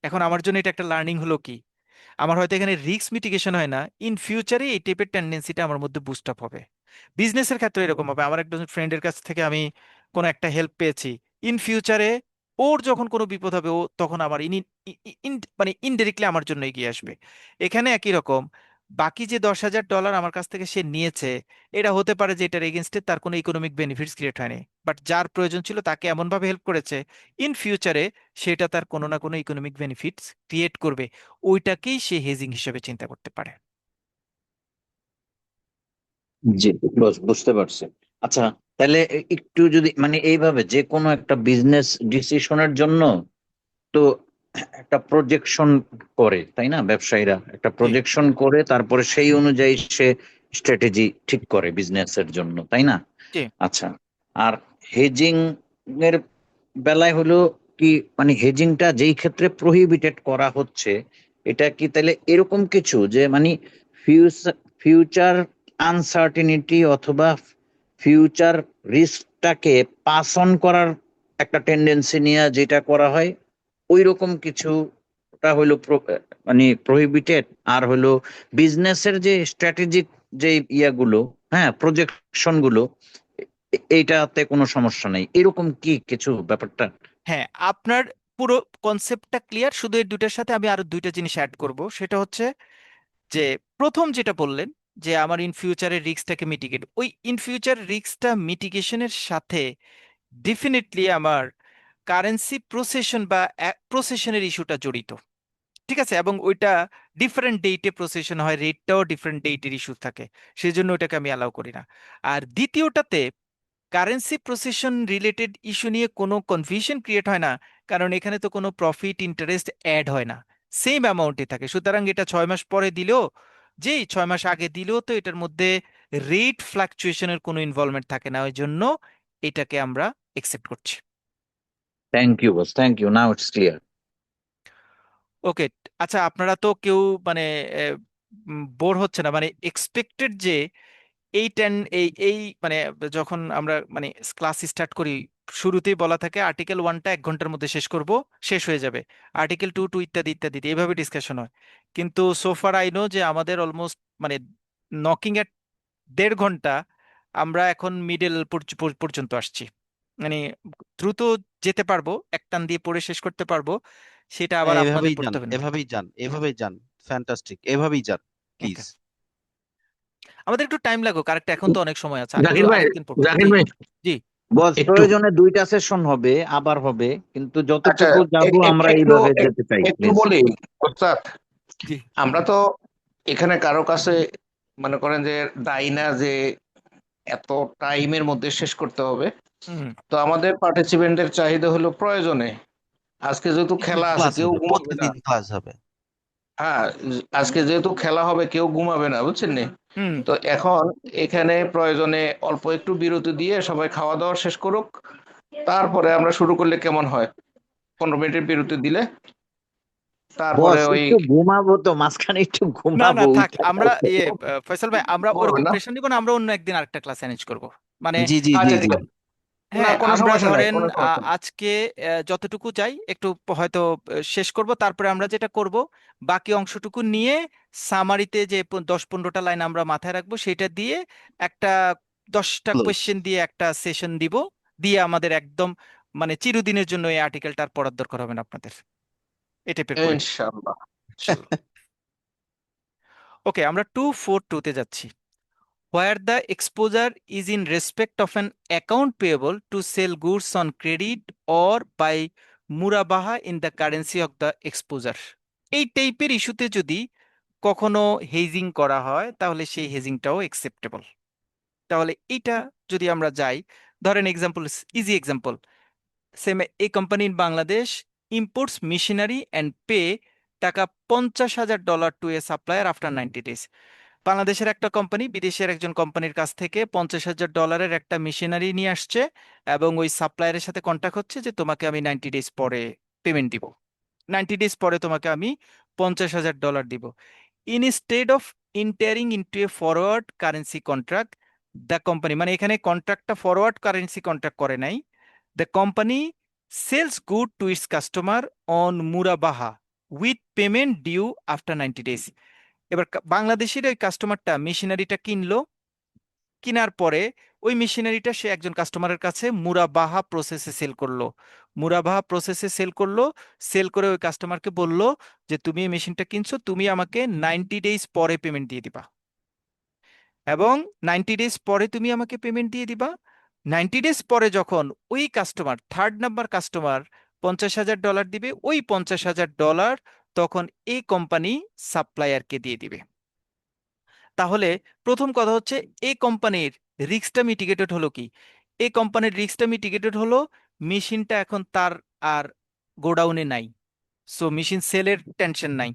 এখন আমার জন্য এটা একটা লার্নিং হলো কি, আমার হয়তো এখানে রিস্ক মিটিগেশন হয় না, ইন ফিউচারে এই টাইপের টেন্ডেন্সিটা আমার মধ্যে বুস্ট আপ হবে। বিজনেসের ক্ষেত্রে এরকম হবে, আমার একজন ফ্রেন্ডের কাছ থেকে আমি কোনো একটা হেল্প পেয়েছি, ইন ফিউচারে ওর যখন কোনো বিপদ হবে ও তখন আমার মানে ইনডিরেক্টলি আমার জন্য এগিয়ে আসবে। এখানে একই রকম, বাকি যে 10,000 ডলার আমার কাছ থেকে সে নিয়েছে, এটা হতে পারে যে এটার এগেনস্টে তার কোনো ইকোনমিক বেনিফিটস ক্রিয়েট হয়নি, বাট যার প্রয়োজন ছিল তাকে এমনভাবে হেল্প করেছে, ইন ফিউচারে সেটা তার কোনো না কোনো ইকোনমিক বেনিফিটস ক্রিয়েট করবে, ওইটাকেই সে হেজিং হিসেবে চিন্তা করতে পারে। জি, বুঝতে পারছি। আচ্ছা, তাহলে একটু যদি মানে এইভাবে যে কোনো একটা বিজনেস ডিসিশনের জন্য তো একটা প্রজেকশন করে, তাই না? ব্যবসায়ীরা একটা জি প্রজেকশন করে তারপরে সেই অনুযায়ী সে স্ট্র্যাটেজি ঠিক করে বিজনেসের জন্য, তাই না? জি। আচ্ছা, আর হেজিং এর বেলায় হলো কি, মানে হেজিংটা যেই ক্ষেত্রে প্রহিবিটেড করা হচ্ছে, এটা কি তাহলে এরকম কিছু যে মানে ফিউচার আনসার্টিনিটি অথবা ফিউচার রিস্কটাকে পাস অন করার একটা টেন্ডেন্সি নিয়ে যেটা করা হয়, ওই রকম কিছুটা হইলো মানে প্রহিবিটেড, আর হলো বিজনেসের যে স্ট্র্যাটেজিক যে ইয়াগুলো, হ্যাঁ প্রজেকশন গুলো, এইটাতে কোনো সমস্যা নেই, এরকম কি কিছু ব্যাপারটা? হ্যাঁ, আপনার পুরো কনসেপ্টটা ক্লিয়ার, শুধু এই দুইটার সাথে আমি আরো দুইটা জিনিস অ্যাড করব। সেটা হচ্ছে যে প্রথম যেটা বললেন যে আমার ইন ফিউচারের রিস্কটাকে মিটিগেট, ওই ইন ফিউচার রিস্কটা মিটিগেশনের সাথে ডেফিনেটলি আমার কারেন্সি প্রসেসন বা প্রসেসনের ইস্যুটা জড়িত। ঠিক আছে, এবং ওইটা ডিফারেন্ট ডেটে প্রসেসন হয়, রেটটাও ডিফারেন্ট ডেটের ইস্যু থাকে, সেই জন্য ওটাকে আমি অ্যালাউ করি না। আর দ্বিতীয়টাতে কারেন্সি প্রসেসন রিলেটেড ইস্যু নিয়ে কোনো কনফিউশন ক্রিয়েট হয় না, কারণ এখানে তো কোনো প্রফিট ইন্টারেস্ট অ্যাড হয় না, সেম অ্যামাউন্টে থাকে। সুতরাং এটা 6 মাস পরে দিলেও, যেই 6 মাস আগে দিলেও তো এটার মধ্যে রেট ফ্লাকচুয়েশনের কোনো ইনভলভমেন্ট থাকে না, ওই জন্য এটাকে আমরা একসেপ্ট করছি। Thank you boss, thank you, now it's clear. Okay, আচ্ছা আপনারা তো কেউ মানে বোর হচ্ছে না, মানে এক্সপেক্টেড যে এই টেন এই এই মানে যখন আমরা মানে ক্লাস স্টার্ট করি শুরুতেই বলা থাকে আর্টিকেল 1টা 1 ঘন্টার মধ্যে শেষ করব, শেষ হয়ে যাবে, আর্টিকেল 2 ইত্যাদি ইত্যাদি এইভাবে ডিসকাশন হয়। কিন্তু সোফার আই নো যে আমাদের অলমোস্ট মানে নকিং এট 1.5 ঘন্টা, আমরা এখন মিডল পর্যন্ত আসছি। মানে দ্রুত যেতে পারবো, এক টান দিয়ে পড়ে শেষ করতে পারবো, সেটা আবার হ্যাঁ, আপনাদের এভাবেই যান, পড়তে হবে না। এভাবেই যান, এভাবেই যান, ফ্যান্টাস্টিক, এভাবেই যান প্লিজ। Okay. আমাদের একটু টাইম লাগুক, আরেকটা এখন তো অনেক সময় আছে, আরেকটু জাকির ভাই, আরেকদিন পড়বো। জাকির জি ভাই জি বস, একটু, প্রয়োজনে 2টা সেশন হবে, আবার হবে, কিন্তু আচ্ছা, যতটুকু যাব আমরা একটু এইভাবে যেতে চাই একটু প্লিজ। বলি ওস্তাদ, জি। আমরা তো এখানে কারো কাছে মনে করেন যে দায়ী না যে এত টাইমের মধ্যে শেষ করতে হবে। হুম। তো আমাদের পার্টিসিপেন্টের চাহিদা হলো প্রয়োজনে। আজকে যেহেতু খেলা আছে, ক্লাস কেউ হবে, ঘুমাবে না। প্রতিদিন ক্লাস হবে। হ্যাঁ, আজকে যেহেতু খেলা হবে, কেউ ঘুমাবে না, বুঝছেন নি? হুম। তো এখন এখানে প্রয়োজনে অল্প একটু বিরতি দিয়ে সবাই খাওয়া দাওয়া শেষ করুক, তারপরে আমরা শুরু করলে কেমন হয়? 15 মিনিটের বিরতি দিলে তারপরে বস ওই একটু ঘুমাবো তো, মাঝখানে একটু না না ঘুমাবো, থাক, উঠে আমরা যাবো। ফয়সাল ভাই আমরা করবেন ওরকম না? প্রেশার নিব না, আমরা অন্য একদিন আরেকটা ক্লাস অ্যারেঞ্জ করব। মানে জি জি জি আচ্ছা, জি। ঠিক আছে। না, হ্যাঁ, কোনো আমরা সমস্যা নাই, ধরেন কোনো সমস্যা নাই। আজকে যতটুকু চাই একটু হয়তো শেষ করব, তারপরে আমরা যেটা করব বাকি অংশটুকু নিয়ে সামারিতে যে 10-15টা লাইন আমরা মাথায় রাখবো সেটা দিয়ে একটা 10টা ক্লোজ। কোয়েশ্চেন দিয়ে একটা সেশন দিব, দিয়ে আমাদের একদম মানে চিরদিনের জন্য এই আর্টিকেলটা আর পড়ার দরকার হবে না আপনাদের, এই টাইপের করে দিই ইনশাআল্লাহ। ইনশাল্লাহ। ওকে, আমরা 2.4.2 তে যাচ্ছি। Where the exposure is in respect of an account payable to sell goods on credit or by মুরাবাহা in the currency of the exposure। এই টাইপের ইস্যুতে যদি কখনো হেজিং করা হয় তাহলে সেই হেজিংটাও একসেপ্টেবল। তাহলে এইটা যদি আমরা যাই, ধরেন example, easy example, same a company in Bangladesh imports machinery and pay টাকা $50,000 টু এ সাপ্লায়ার আফটার 90 days। বাংলাদেশের একটা কোম্পানি বিদেশের একজন কোম্পানির কাছ থেকে $50,000 একটা মেশিনারি নিয়ে আসছে এবং ওই সাপ্লায়ারের সাথে কন্ট্যাক্ট হচ্ছে যে তোমাকে আমি 90 days পরে পেমেন্ট দিব, 90 days পরে তোমাকে আমি $50,000 দিব। Instead of entering into a forward currency contract, the company, মানে এখানে কন্ট্রাক্টটা ফরওয়ার্ড কারেন্সি কন্ট্রাক্ট করে নাই, the company sells goods to its customer on মুরাবাহা with payment due after 90 days। এবার বাংলাদেশের ওই কাস্টমারটা মেশিনারিটা কিনলো, কেনার পরে ওই মেশিনারিটা সে একজন কাস্টমারের কাছে মুরাবাহা প্রসেসে সেল করলো, মুরাবাহা প্রসেসে সেল করলো, সেল করে ওই কাস্টমারকে বলল যে তুমি এই মেশিনটা কিনছো, তুমি আমাকে 90 days পরে পেমেন্ট দিয়ে দিবা, এবং 90 days পরে তুমি আমাকে পেমেন্ট দিয়ে দিবা। 90 days পরে যখন ওই কাস্টমার, থার্ড নাম্বার কাস্টমার $50,000 দিবে, ওই $50,000 তখন এই কোম্পানি সাপ্লায়ারকে দিয়ে দিবে। তাহলে প্রথম কথা হচ্ছে এই কোম্পানির রিস্কটা মিটিগেটেড হলো কি, এই কোম্পানির রিস্কটা মিটিগেটেড হলো মেশিনটা এখন তার আর গোডাউনে নাই, সো মেশিন সেলের টেনশন নাই।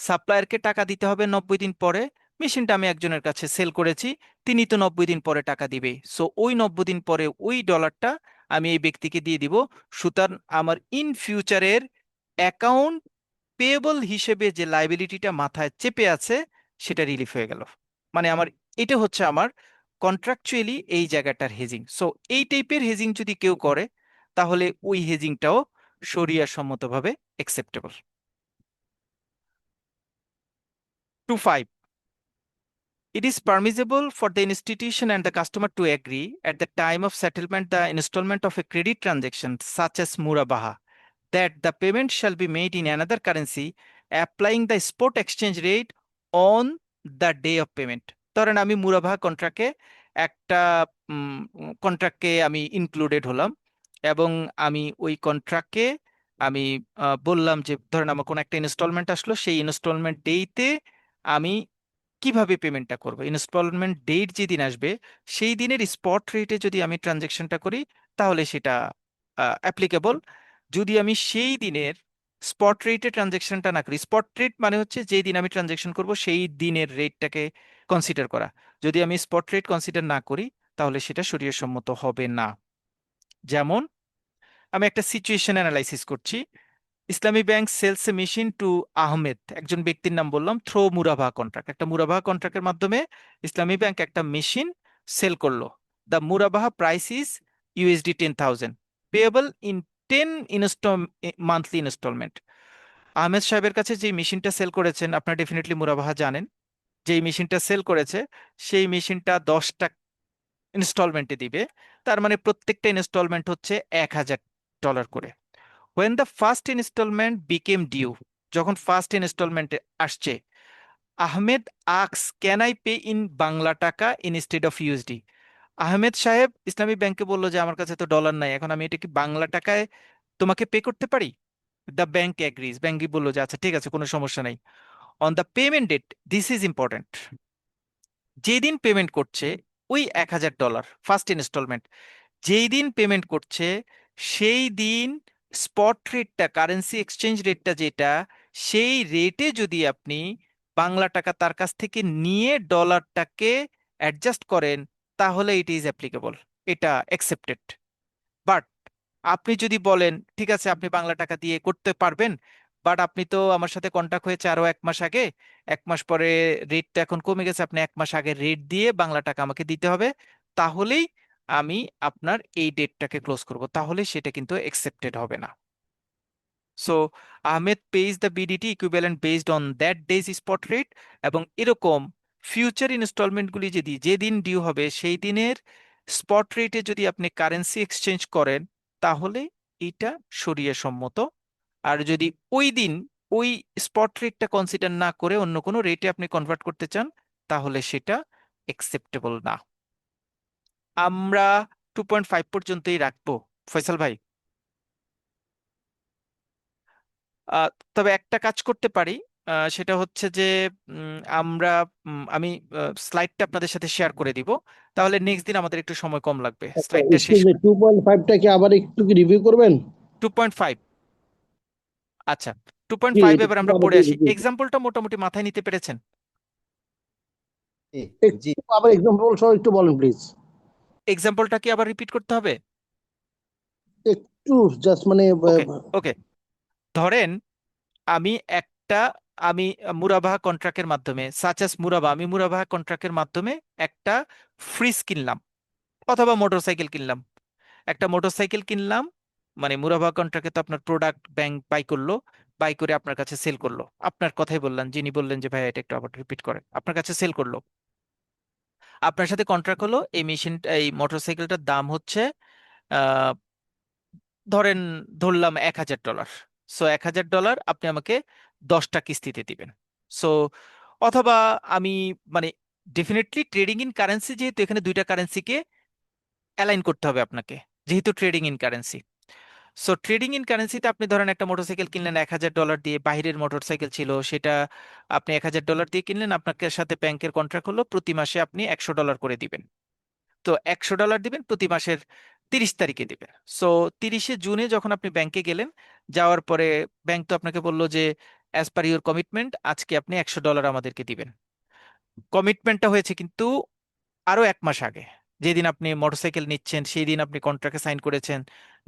সাপ্লায়ারকে টাকা দিতে হবে 90 দিন পরে, মেশিনটা আমি একজনের কাছে সেল করেছি, তিনি তো 90 দিন পরে টাকা দিবে, সো ওই 90 দিন পরে ওই ডলারটা আমি এই ব্যক্তিকে দিয়ে দিব। সুতরাং আমার ইন ফিউচারের অ্যাকাউন্ট পেয়েবল হিসেবে যে লাইবিলিটিটা মাথায় চেপে আছে সেটা রিলিফ হয়ে গেল। মানে আমার এটা হচ্ছে আমার কন্ট্রাকচুয়ালি এই জায়গাটার হেজিং। সো এই টাইপের হেজিং যদি কেউ করে তাহলে ওই হেজিংটাও শরিয়া সম্মতভাবে acceptable. 2.5, it is permissible for the institution and the customer to agree at the time of settlement the installment of a credit transaction such as murabaha that the payment shall be made in another currency applying the spot exchange rate on the day of payment। ধরেন আমি মুরাবাহা কন্ট্রাক্টে একটা কন্ট্রাক্টে আমি included হলাম এবং আমি ওই কন্ট্রাক্টে আমি বললাম যে ধরেন আমার কোনো একটা ইনস্টলমেন্ট আসলো, সেই ইনস্টলমেন্ট ডেতে আমি কিভাবে পেমেন্টটা করব, ইনস্টলমেন্ট ডেট যেদিন আসবে সেই দিনের স্পট রেটে যদি আমি ট্রানজেকশনটা করি তাহলে সেটা অ্যাপ্লিকেবল। যদি আমি সেই দিনের স্পট রেটে ট্রানজেকশনটা না করি, স্পট রেট মানে হচ্ছে যেই দিন আমি ট্রানজেকশন করব সেই দিনের রেটটাকে কনসিডার করা। যদি আমি স্পট রেট কনসিডার না করি তাহলে সেটা শরীয়সম্মত হবে না। যেমন আমি একটা সিচুয়েশন অ্যানালাইসিস করছি, ইসলামী ব্যাংক সেলস এ মেশিন টু আহমেদ, একজন ব্যক্তির নাম বললাম, থ্রো মুরাবাহা কন্ট্রাক্ট, একটা মুরাবাহা কন্ট্রাক্টের মাধ্যমে ইসলামী ব্যাংক একটা মেশিন সেল করলো। দ্য মুরাবাহা price is USD 10,000, payable in 10 monthly installment. Ahmed সাহেবের কাছে যে মেশিনটা সেল করেছেন, আপনারা ডেফিনেটলি মুরাবাহা জানেন, যেই মেশিনটা সেল করেছে সেই মেশিনটা 10টা ইনস্টলমেন্টে দিবে, তার মানে প্রত্যেকটা ইনস্টলমেন্ট হচ্ছে $1,000 করে। when the first installment became due, যখন ফার্স্ট ইনস্টলমেন্টে আসছে, Ahmed asks can I pay in Bangla taka instead of USD। Ahmed সাহেব ইসলামী ব্যাংকে বললো যে আমার কাছে তো ডলার নাই, এখন আমি এটা কি বাংলা টাকায় তোমাকে পে করতে পারি? দ্য ব্যাংক অ্যাগ্রিজ, ব্যাংকই বললো যে আচ্ছা ঠিক আছে, কোনো সমস্যা নাই। On the payment date, this is important, যেদিন পেমেন্ট করছে ওই $1,000 ফার্স্ট ইনস্টলমেন্ট, যেই দিন পেমেন্ট করছে সেই দিন স্পট রেটটা, কারেন্সি এক্সচেঞ্জ রেটটা যেটা, সেই রেটে যদি আপনি বাংলা টাকা তার কাছ থেকে নিয়ে ডলারটাকে অ্যাডজাস্ট করেন তাহলে ইট ইজ অ্যাপ্লিকেবল, এটা অ্যাকসেপ্টেড। বাট আপনি যদি বলেন ঠিক আছে আপনি বাংলা টাকা দিয়ে করতে পারবেন, বাট আপনি তো আমার সাথে কন্টাক্ট হয়েছে আরো 1 মাস আগে, 1 মাস পরে রেটটা এখন কমে গেছে, আপনি 1 মাস আগে রেট দিয়ে বাংলা টাকা আমাকে দিতে হবে, তাহলেই আমি আপনার এই ডেটটাকে ক্লোজ করব, তাহলে সেটা কিন্তু অ্যাকসেপ্টেড হবে না। So Ahmed page the BDT equivalent based on that days spot rate, এবং এরকম ফিউচার ইনস্টলমেন্টগুলি যদি যেদিন ডিউ হবে সেই দিনের স্পট রেটে যদি আপনি কারেন্সি এক্সচেঞ্জ করেন তাহলে এটা শরিয়া সম্মত। আর যদি ওই দিন ওই স্পট রেটটা কনসিডার না করে অন্য কোনো রেটে আপনি কনভার্ট করতে চান তাহলে সেটা অ্যাকসেপ্টেবল না। আমরা 2.5 পর্যন্তই রাখবো ফয়সাল ভাই। আহ, তবে একটা কাজ করতে পারি, সেটা হচ্ছে যে আমি স্লাইডটা আপনাদের সাথে শেয়ার করে দিব, তাহলে নেক্সট দিন আমাদের একটু সময় কম লাগবে স্লাইডটা শেষ। এক্সকিউজ মি, 2.5টা কি আবার একটু কি রিভিউ করবেন? 2.5, আচ্ছা জি, 2.5 এটা এবার একটু আমরা পড়ে আমাকে আসি। review করুন। এক্সাম্পলটা মোটামুটি মাথায় নিতে পেরেছেন? জি একটু আবার এক্সাম্পল সহ একটু বলেন প্লিজ। এক্সাম্পলটা কি আবার রিপিট করতে হবে? একটু জাস্ট মানে ওকে ওকে, ধরেন আমি একটা আমি মুরাবাহা কন্ট্রাক্টের মাধ্যমে সাচাস মুরাবাহা, আমি মুরাবাহা কন্ট্রাক্টের মাধ্যমে একটা ফ্রিজ কিনলাম অথবা মোটরসাইকেল কিনলাম, একটা মোটরসাইকেল কিনলাম, মানে মুরাবাহা কন্ট্রাক্টে তো আপনার প্রোডাক্ট ব্যাংক বাই করলো, বাই করে আপনার কাছে সেল করলো, আপনার কথাই বললাম, যিনি বললেন যে ভাই এটা একটু আবার রিপিট করেন, আপনার কাছে সেল করলো, আপনার সাথে কন্ট্রাক্ট হলো, এই মেশিনটা এই মোটরসাইকেলটার দাম হচ্ছে আহ ধরেন ধরলাম $1,000। সো $1,000 আপনি আমাকে 10টা কিস্তিতে দিবেন। সো অথবা আমি মানে ডেফিনেটলি ট্রেডিং ইন কারেন্সি, যেহেতু এখানে দুইটা কারেন্সিকে অ্যালাইন করতে হবে আপনাকে, যেহেতু trading in currency. So trading in কারেন্সিতে আপনি ধরেন একটা মোটরসাইকেল কিনলেন $1,000 দিয়ে, বাইরের মোটরসাইকেল ছিল সেটা, আপনি $1,000 দিয়ে কিনলেন, আপনার সাথে ব্যাংকের কন্ট্রাক্ট হলো প্রতি মাসে আপনি $100 করে দিবেন। তো $100 দিবেন প্রতি মাসের 30 তারিখে দিবেন। সো 30শে জুনে যখন আপনি ব্যাংকে গেলেন, যাওয়ার পরে ব্যাংক তো আপনাকে বললো যে অ্যাজ পার ইউর কমিটমেন্ট আজকে আপনি $100 আমাদেরকে দিবেন। কমিটমেন্টটা হয়েছে কিন্তু আরো 1 মাস আগে, যেদিন আপনি মোটরসাইকেল নিচ্ছেন সেই দিন আপনি কন্ট্রাক্টে সাইন করেছেন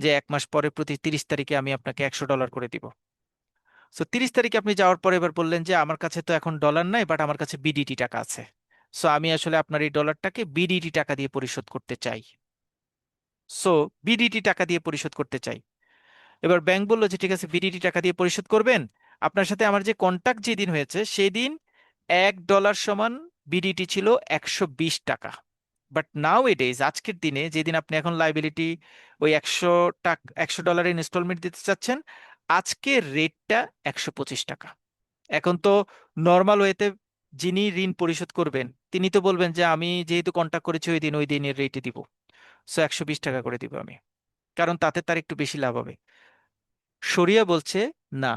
যে 1 মাস পরে প্রতি 30 তারিখে আমি আপনাকে $100 করে দিব। সো 30 তারিখে আপনি যাওয়ার পরে এবার বললেন যে আমার কাছে তো এখন ডলার নাই, বাট আমার কাছে বিডিটি টাকা আছে, সো আমি আসলে আপনার এই ডলারটাকে বিডিটি টাকা দিয়ে পরিশোধ করতে চাই। সো বিডিটি টাকা দিয়ে পরিশোধ করতে চাই। এবার ব্যাংক বললো যে ঠিক আছে বিডিটি টাকা দিয়ে পরিশোধ করবেন, আপনার সাথে আমার যে কন্ট্যাক্ট যেদিন হয়েছে সেই দিন $1 সমান বিডিটি ছিল 120 টাকা। বাট নাও এডেজ, আজকের দিনে যেদিন আপনি এখন লাইবিলিটি ওই 100 টাকা $100 ইনস্টলমেন্ট দিতে চাচ্ছেন, আজকের রেটটা 125 টাকা। এখন তো নর্মাল ওয়েতে যিনি ঋণ পরিশোধ করবেন তিনি তো বলবেন যে আমি যেহেতু কন্ট্যাক্ট করেছি ওই দিনের রেটে দিব, সো 120 টাকা করে দিব আমি, কারণ তাতে তার একটু বেশি লাভ হবে। শরিয়া বলছে না,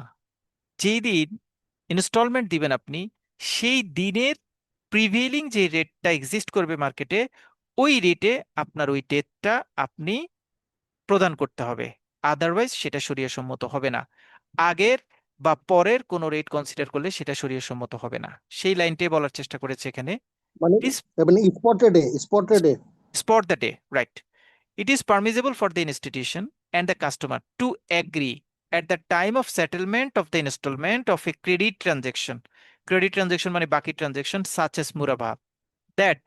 যেই দিন ইনস্টলমেন্ট দিবেন আপনি সেই দিনের প্রিভেইলিং যে রেটটা এক্সিস্ট করবে মার্কেটে, ওই রেটে আপনার ওই ডেটটা আপনি প্রদান করতে হবে, আদারওয়াইজ সেটা শরিয়া সম্মত হবে না। আগের বা পরের কোনো রেট কনসিডার করলে সেটা শরিয়া সম্মত হবে না, সেই লাইনটাই বলার চেষ্টা করেছে এখানে মানে It is মানে স্পট রেটে spot the day, right? It is permissible for the institution and the customer to agree at the time of settlement of the installment of a credit transaction. Credit transaction মানে বাকি transaction such as murabah, that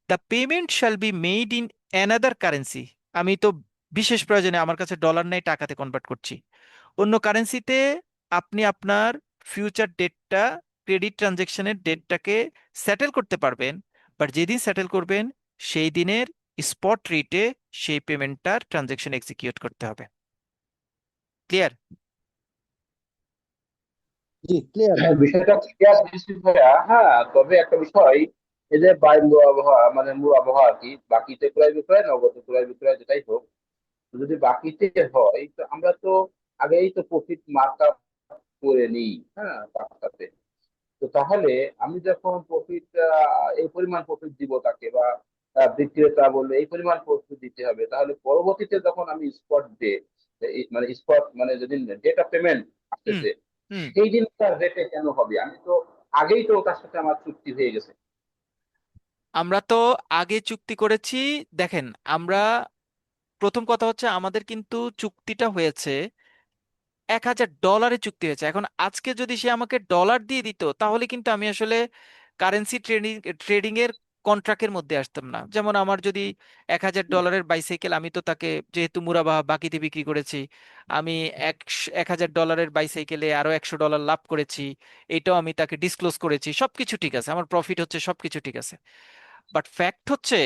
the payment shall be made in another currency. আমি তো বিশেষ প্রয়োজনে আমার কাছে dollar নেই, টাকাতে কনভার্ট করছি। অন্য কারেন্সিতে আপনি আপনার ফিউচার ডেটটা, ক্রেডিট ট্রানজেকশনের ডেটটাকে সেটেল করতে পারবেন, বাট যেদিন সেটেল করবেন সেই দিনের স্পট রেটে সেই পেমেন্টটার ট্রানজেকশন এক্সিকিউট করতে হবে। ক্লিয়ার? জি ক্লিয়ার। হ্যাঁ, বিষয়টা ক্লিয়ার হয়েছে ভাইয়া। হ্যাঁ, তবে একটা বিষয়, এই যে বাই মুরাবাহা মানে মুরাবাহা আর কি, বাকিতে ক্রয় বিক্রয়, নগদে ক্রয় বিক্রয় যেটাই হোক, যদি বাকিতে হয় তো আমরা তো আগেই তো প্রফিট মার্ক আপ করে নিই, হ্যাঁ, টাকাতে। তো তাহলে আমি যখন প্রফিট, এই পরিমাণ প্রফিট দিব তাকে, বা বিক্রেতা বললে এই পরিমাণ প্রফিট দিতে হবে, তাহলে পরবর্তীতে যখন আমি স্পট ডে, মানে স্পট মানে যেদিন ডেট অফ পেমেন্ট হুম আসতেছে, হুম সেই দিনকার রেটে কেন হবে? আমি তো আগেই তো তার সাথে আমার চুক্তি হয়ে গেছে। আমরা তো আগে চুক্তি করেছি। দেখেন, আমরা প্রথম কথা হচ্ছে আমাদের কিন্তু চুক্তিটা হয়েছে $1,000 চুক্তি হয়েছে। এখন আজকে যদি সে আমাকে ডলার দিয়ে দিত তাহলে কিন্তু আমি আসলে কারেন্সি ট্রেডিং এর কন্ট্রাক্টের মধ্যে আসতাম না। যেমন আমার যদি $1,000 বাইসাইকেল, আমি তো তাকে যেহেতু মুরাবাহা বাকিতে বিক্রি করেছি, আমি $1,000 বাইসাইকেলে আরো $100 লাভ করেছি, এটাও আমি তাকে ডিসক্লোজ করেছি, সবকিছু ঠিক আছে, আমার প্রফিট হচ্ছে, সবকিছু ঠিক আছে। বাট ফ্যাক্ট হচ্ছে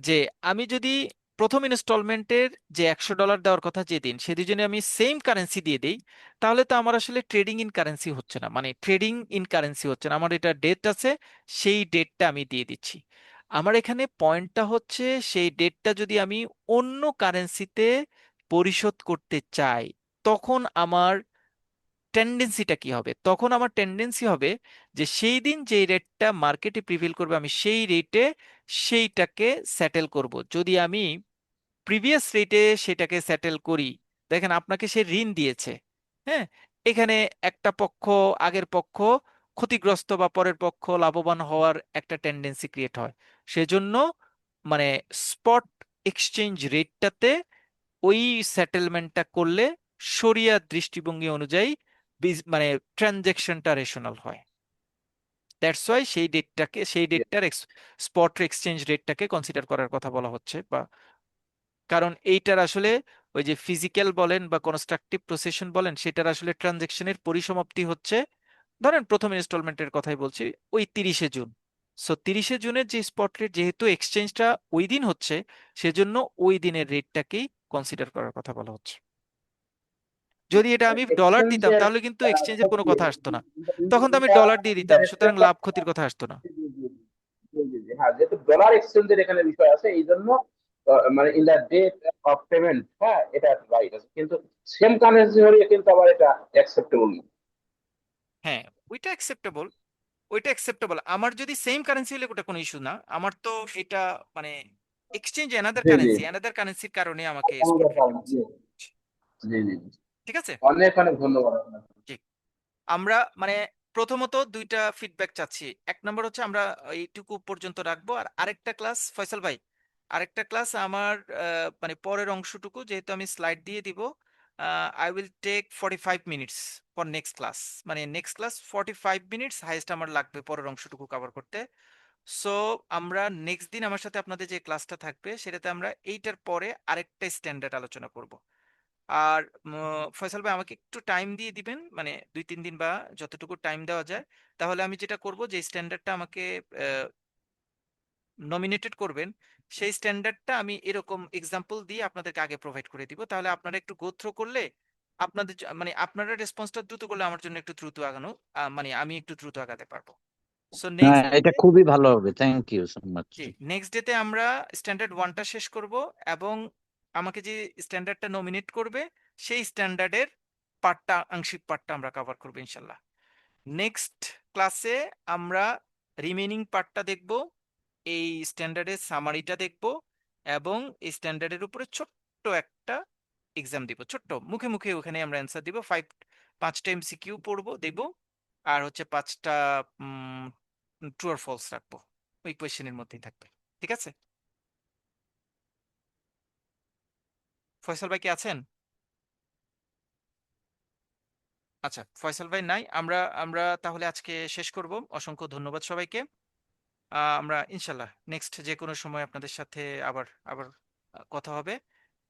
যে আমি যদি প্রথম ইনস্টলমেন্টের যে $100 দেওয়ার কথা যেদিন, সেদিন যদি আমি সেম কারেন্সি দিয়ে দিই, তাহলে তো আমার আসলে ট্রেডিং ইন কারেন্সি হচ্ছে না, মানে ট্রেডিং ইন কারেন্সি হচ্ছে না। আমার এটা ডেট আছে, সেই ডেটটা আমি দিয়ে দিচ্ছি। আমার এখানে পয়েন্টটা হচ্ছে সেই ডেটটা যদি আমি অন্য কারেন্সিতে পরিশোধ করতে চাই, তখন আমার টেন্ডেন্সিটা কি হবে? তখন আমার টেন্ডেন্সি হবে যে সেই দিন যেই রেটটা মার্কেটে প্রিভেল করবে আমি সেই রেটে সেইটাকে সেটেল করব। যদি আমি প্রিভিয়াস রেটে সেটাকে সেটেল করি, দেখেন আপনাকে সে ঋণ দিয়েছে, হ্যাঁ, এখানে একটা পক্ষ, আগের পক্ষ ক্ষতিগ্রস্ত বা পরের পক্ষ লাভবান হওয়ার একটা টেন্ডেন্সি ক্রিয়েট হয়। সেজন্য মানে স্পট এক্সচেঞ্জ রেটটাতে ওই সেটেলমেন্টটা করলে শরিয়া দৃষ্টিভঙ্গি অনুযায়ী মানে ট্রানজেকশনটা রেশনাল হয়। দ্যাটস ওয়াই সেই ডেটটার স্পট এক্সচেঞ্জ রেটটাকে কনসিডার করার কথা বলা হচ্ছে। বা কারণ এইটার আসলে ওই যে ফিজিক্যাল বলেন বা কনস্ট্রাকটিভ প্রসেসন বলেন, সেটার আসলে ট্রানজেকশনের পরিসমাপ্তি হচ্ছে, ধরেন প্রথম ইনস্টলমেন্টের কথাই বলছি, ওই 30শে জুন। সো 30শে জুনের যে স্পট রেট, যেহেতু এক্সচেঞ্জটা ওই দিন হচ্ছে, সেজন্য ওই দিনের রেটটাকেই কনসিডার করার কথা বলা হচ্ছে। যদি এটা আমি ডলার দিতাম এক্সচেঞ্জের তাহলে কিন্তু এক্সচেঞ্জের কোনো ক্ষতি, কথা আসতো না, তখন তো আমি ডলার দিয়ে দিতাম, সুতরাং লাভ ক্ষতির কথা আসতো না। হ্যাঁ, যেহেতু ডলার এক্সচেঞ্জের এখানে বিষয় আছে, এই জন্য মানে in the date of payment, হ্যাঁ, এটা রাইট আছে, কিন্তু সেম কারেন্সি হলে কিন্তু আবার এটা অ্যাকসেপ্টেবল না। হ্যাঁ, ওইটা অ্যাকসেপ্টেবল, ওইটা অ্যাকসেপ্টেবল। আমার যদি সেম কারেন্সি হলে ওটা কোনো ইস্যু না। আমার তো এটা মানে এক্সচেঞ্জ জি জি, অ্যানাদার কারেন্সির কারণে আমাকে স্পট আমাদের রেট কারণ, জি জি জি জি। ঠিক আছে। অনেক অনেক ধন্যবাদ আপনাকে। জি, আমরা মানে প্রথমত দুইটা ফিডব্যাক চাচ্ছি। এক নম্বর হচ্ছে আমরা এইটুকু পর্যন্ত রাখবো, আর আরেকটা ক্লাস ফয়সাল ভাই, আরেকটা ক্লাস আমার মানে পরের অংশটুকু যেহেতু আমি স্লাইড দিয়ে দিব, I will take 45 minutes for next class. মানে নেক্সট ক্লাস 45 মিনিটস হাইয়েস্ট আমার লাগবে পরের অংশটুকু কভার করতে। সো আমরা নেক্সট দিন আমার সাথে আপনাদের যে ক্লাসটা থাকবে সেটাতে আমরা এইটার পরে আরেকটা স্ট্যান্ডার্ড আলোচনা করব। আর ফয়সাল ভাই আমাকে একটু টাইম দিয়ে দিবেন, মানে 2-3 দিন বা যতটুকু টাইম দেওয়া যায়। তাহলে আমি যেটা করব, যে স্ট্যান্ডার্ডটা আমাকে নমিনেটেড করবেন, সেই স্ট্যান্ডার্ডটা আমি এরকম এক্সাম্পল দিয়ে আপনাদেরকে আগে প্রোভাইড করে দিব। তাহলে আপনারা একটু গো থ্রু করলে আপনাদের মানে আপনারা রেসপন্সটা দ্রুত করলে আমার জন্য একটু দ্রুত আগানো, মানে আমি একটু দ্রুত আগাতে পারবো। সো হ্যাঁ, নেক্সট এটা খুবই ভালো হবে, থ্যাংক ইউ সো মাচ। জি, নেক্সট ডেতে আমরা স্ট্যান্ডার্ড 1টা শেষ করব, এবং আমাকে যে স্ট্যান্ডার্ডটা নমিনেট করবে সেই স্ট্যান্ডার্ডের পার্টটা, আংশিক পার্টটা আমরা কভার করবো ইনশাল্লাহ। নেক্সট ক্লাসে আমরা রিমেনিং পার্টটা দেখব, এই স্ট্যান্ডার্ডের সামারিটা দেখব, এবং এই স্ট্যান্ডার্ডের উপরে ছোট্ট একটা এক্সাম দিব, ছোট্ট মুখে মুখে ওখানে আমরা অ্যান্সার দিব। 5টা MCQ পড়বো দেব, আর হচ্ছে 5টা ট্রু আর ফলস রাখবো। ওই কোয়েশ্চেনের মধ্যেই থাকবে। ঠিক আছে, ফয়সাল ভাই কি আছেন? আচ্ছা, ফয়সাল ভাই নাই, আমরা আমরা তাহলে আজকে শেষ করব। অসংখ্য ধন্যবাদ সবাইকে। আমরা ইনশাল্লাহ নেক্সট যে কোনো সময় আপনাদের সাথে আবার আবার কথা হবে,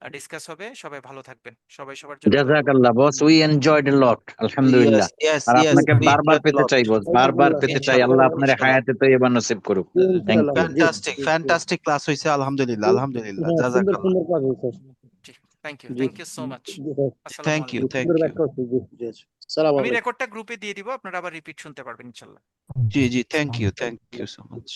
ডিসকাস হবে। সবাই ভালো থাকবেন, সবাই সবার জন্য দোয়া করবেন। জাজাকাল্লাহ boss, we enjoyed a lot, Yes, আলহামদুলিল্লাহ। yes, আর yes. আপনাকে We বারবার enjoyed a পেতে lot. চাই বস, বারবার পেতে চাই। ইনশাল্লাহ, আল্লাহ আপনার ইনশাল্লাহ। হায়াতে তো এবার নসিব করুক। থ্যাংক ইনশাআল্লাহ, ইউ। জি, Fantastic, জি, জি। fantastic class হয়েছে, আলহামদুলিল্লাহ, আলহামদুলিল্লাহ, হ্যাঁ, সুন্দর জাজাকাল্লাহ। সুন্দর কাজ হয়েছে। জি, থ্যাংক ইউ, জি, থ্যাংক ইউ সো মাচ। জি, স্যার। আসসালামু Thank you, আলাইকুম। thank সুন্দর you. ব্যাখ্যা হচ্ছে। জি, জি, সালাম আমি আলাইকুম। রেকর্ডটা গ্রুপে দিয়ে দিব, আপনারা আবার রিপিট শুনতে পারবেন ইনশাল্লাহ। জি, জি, thank you so much.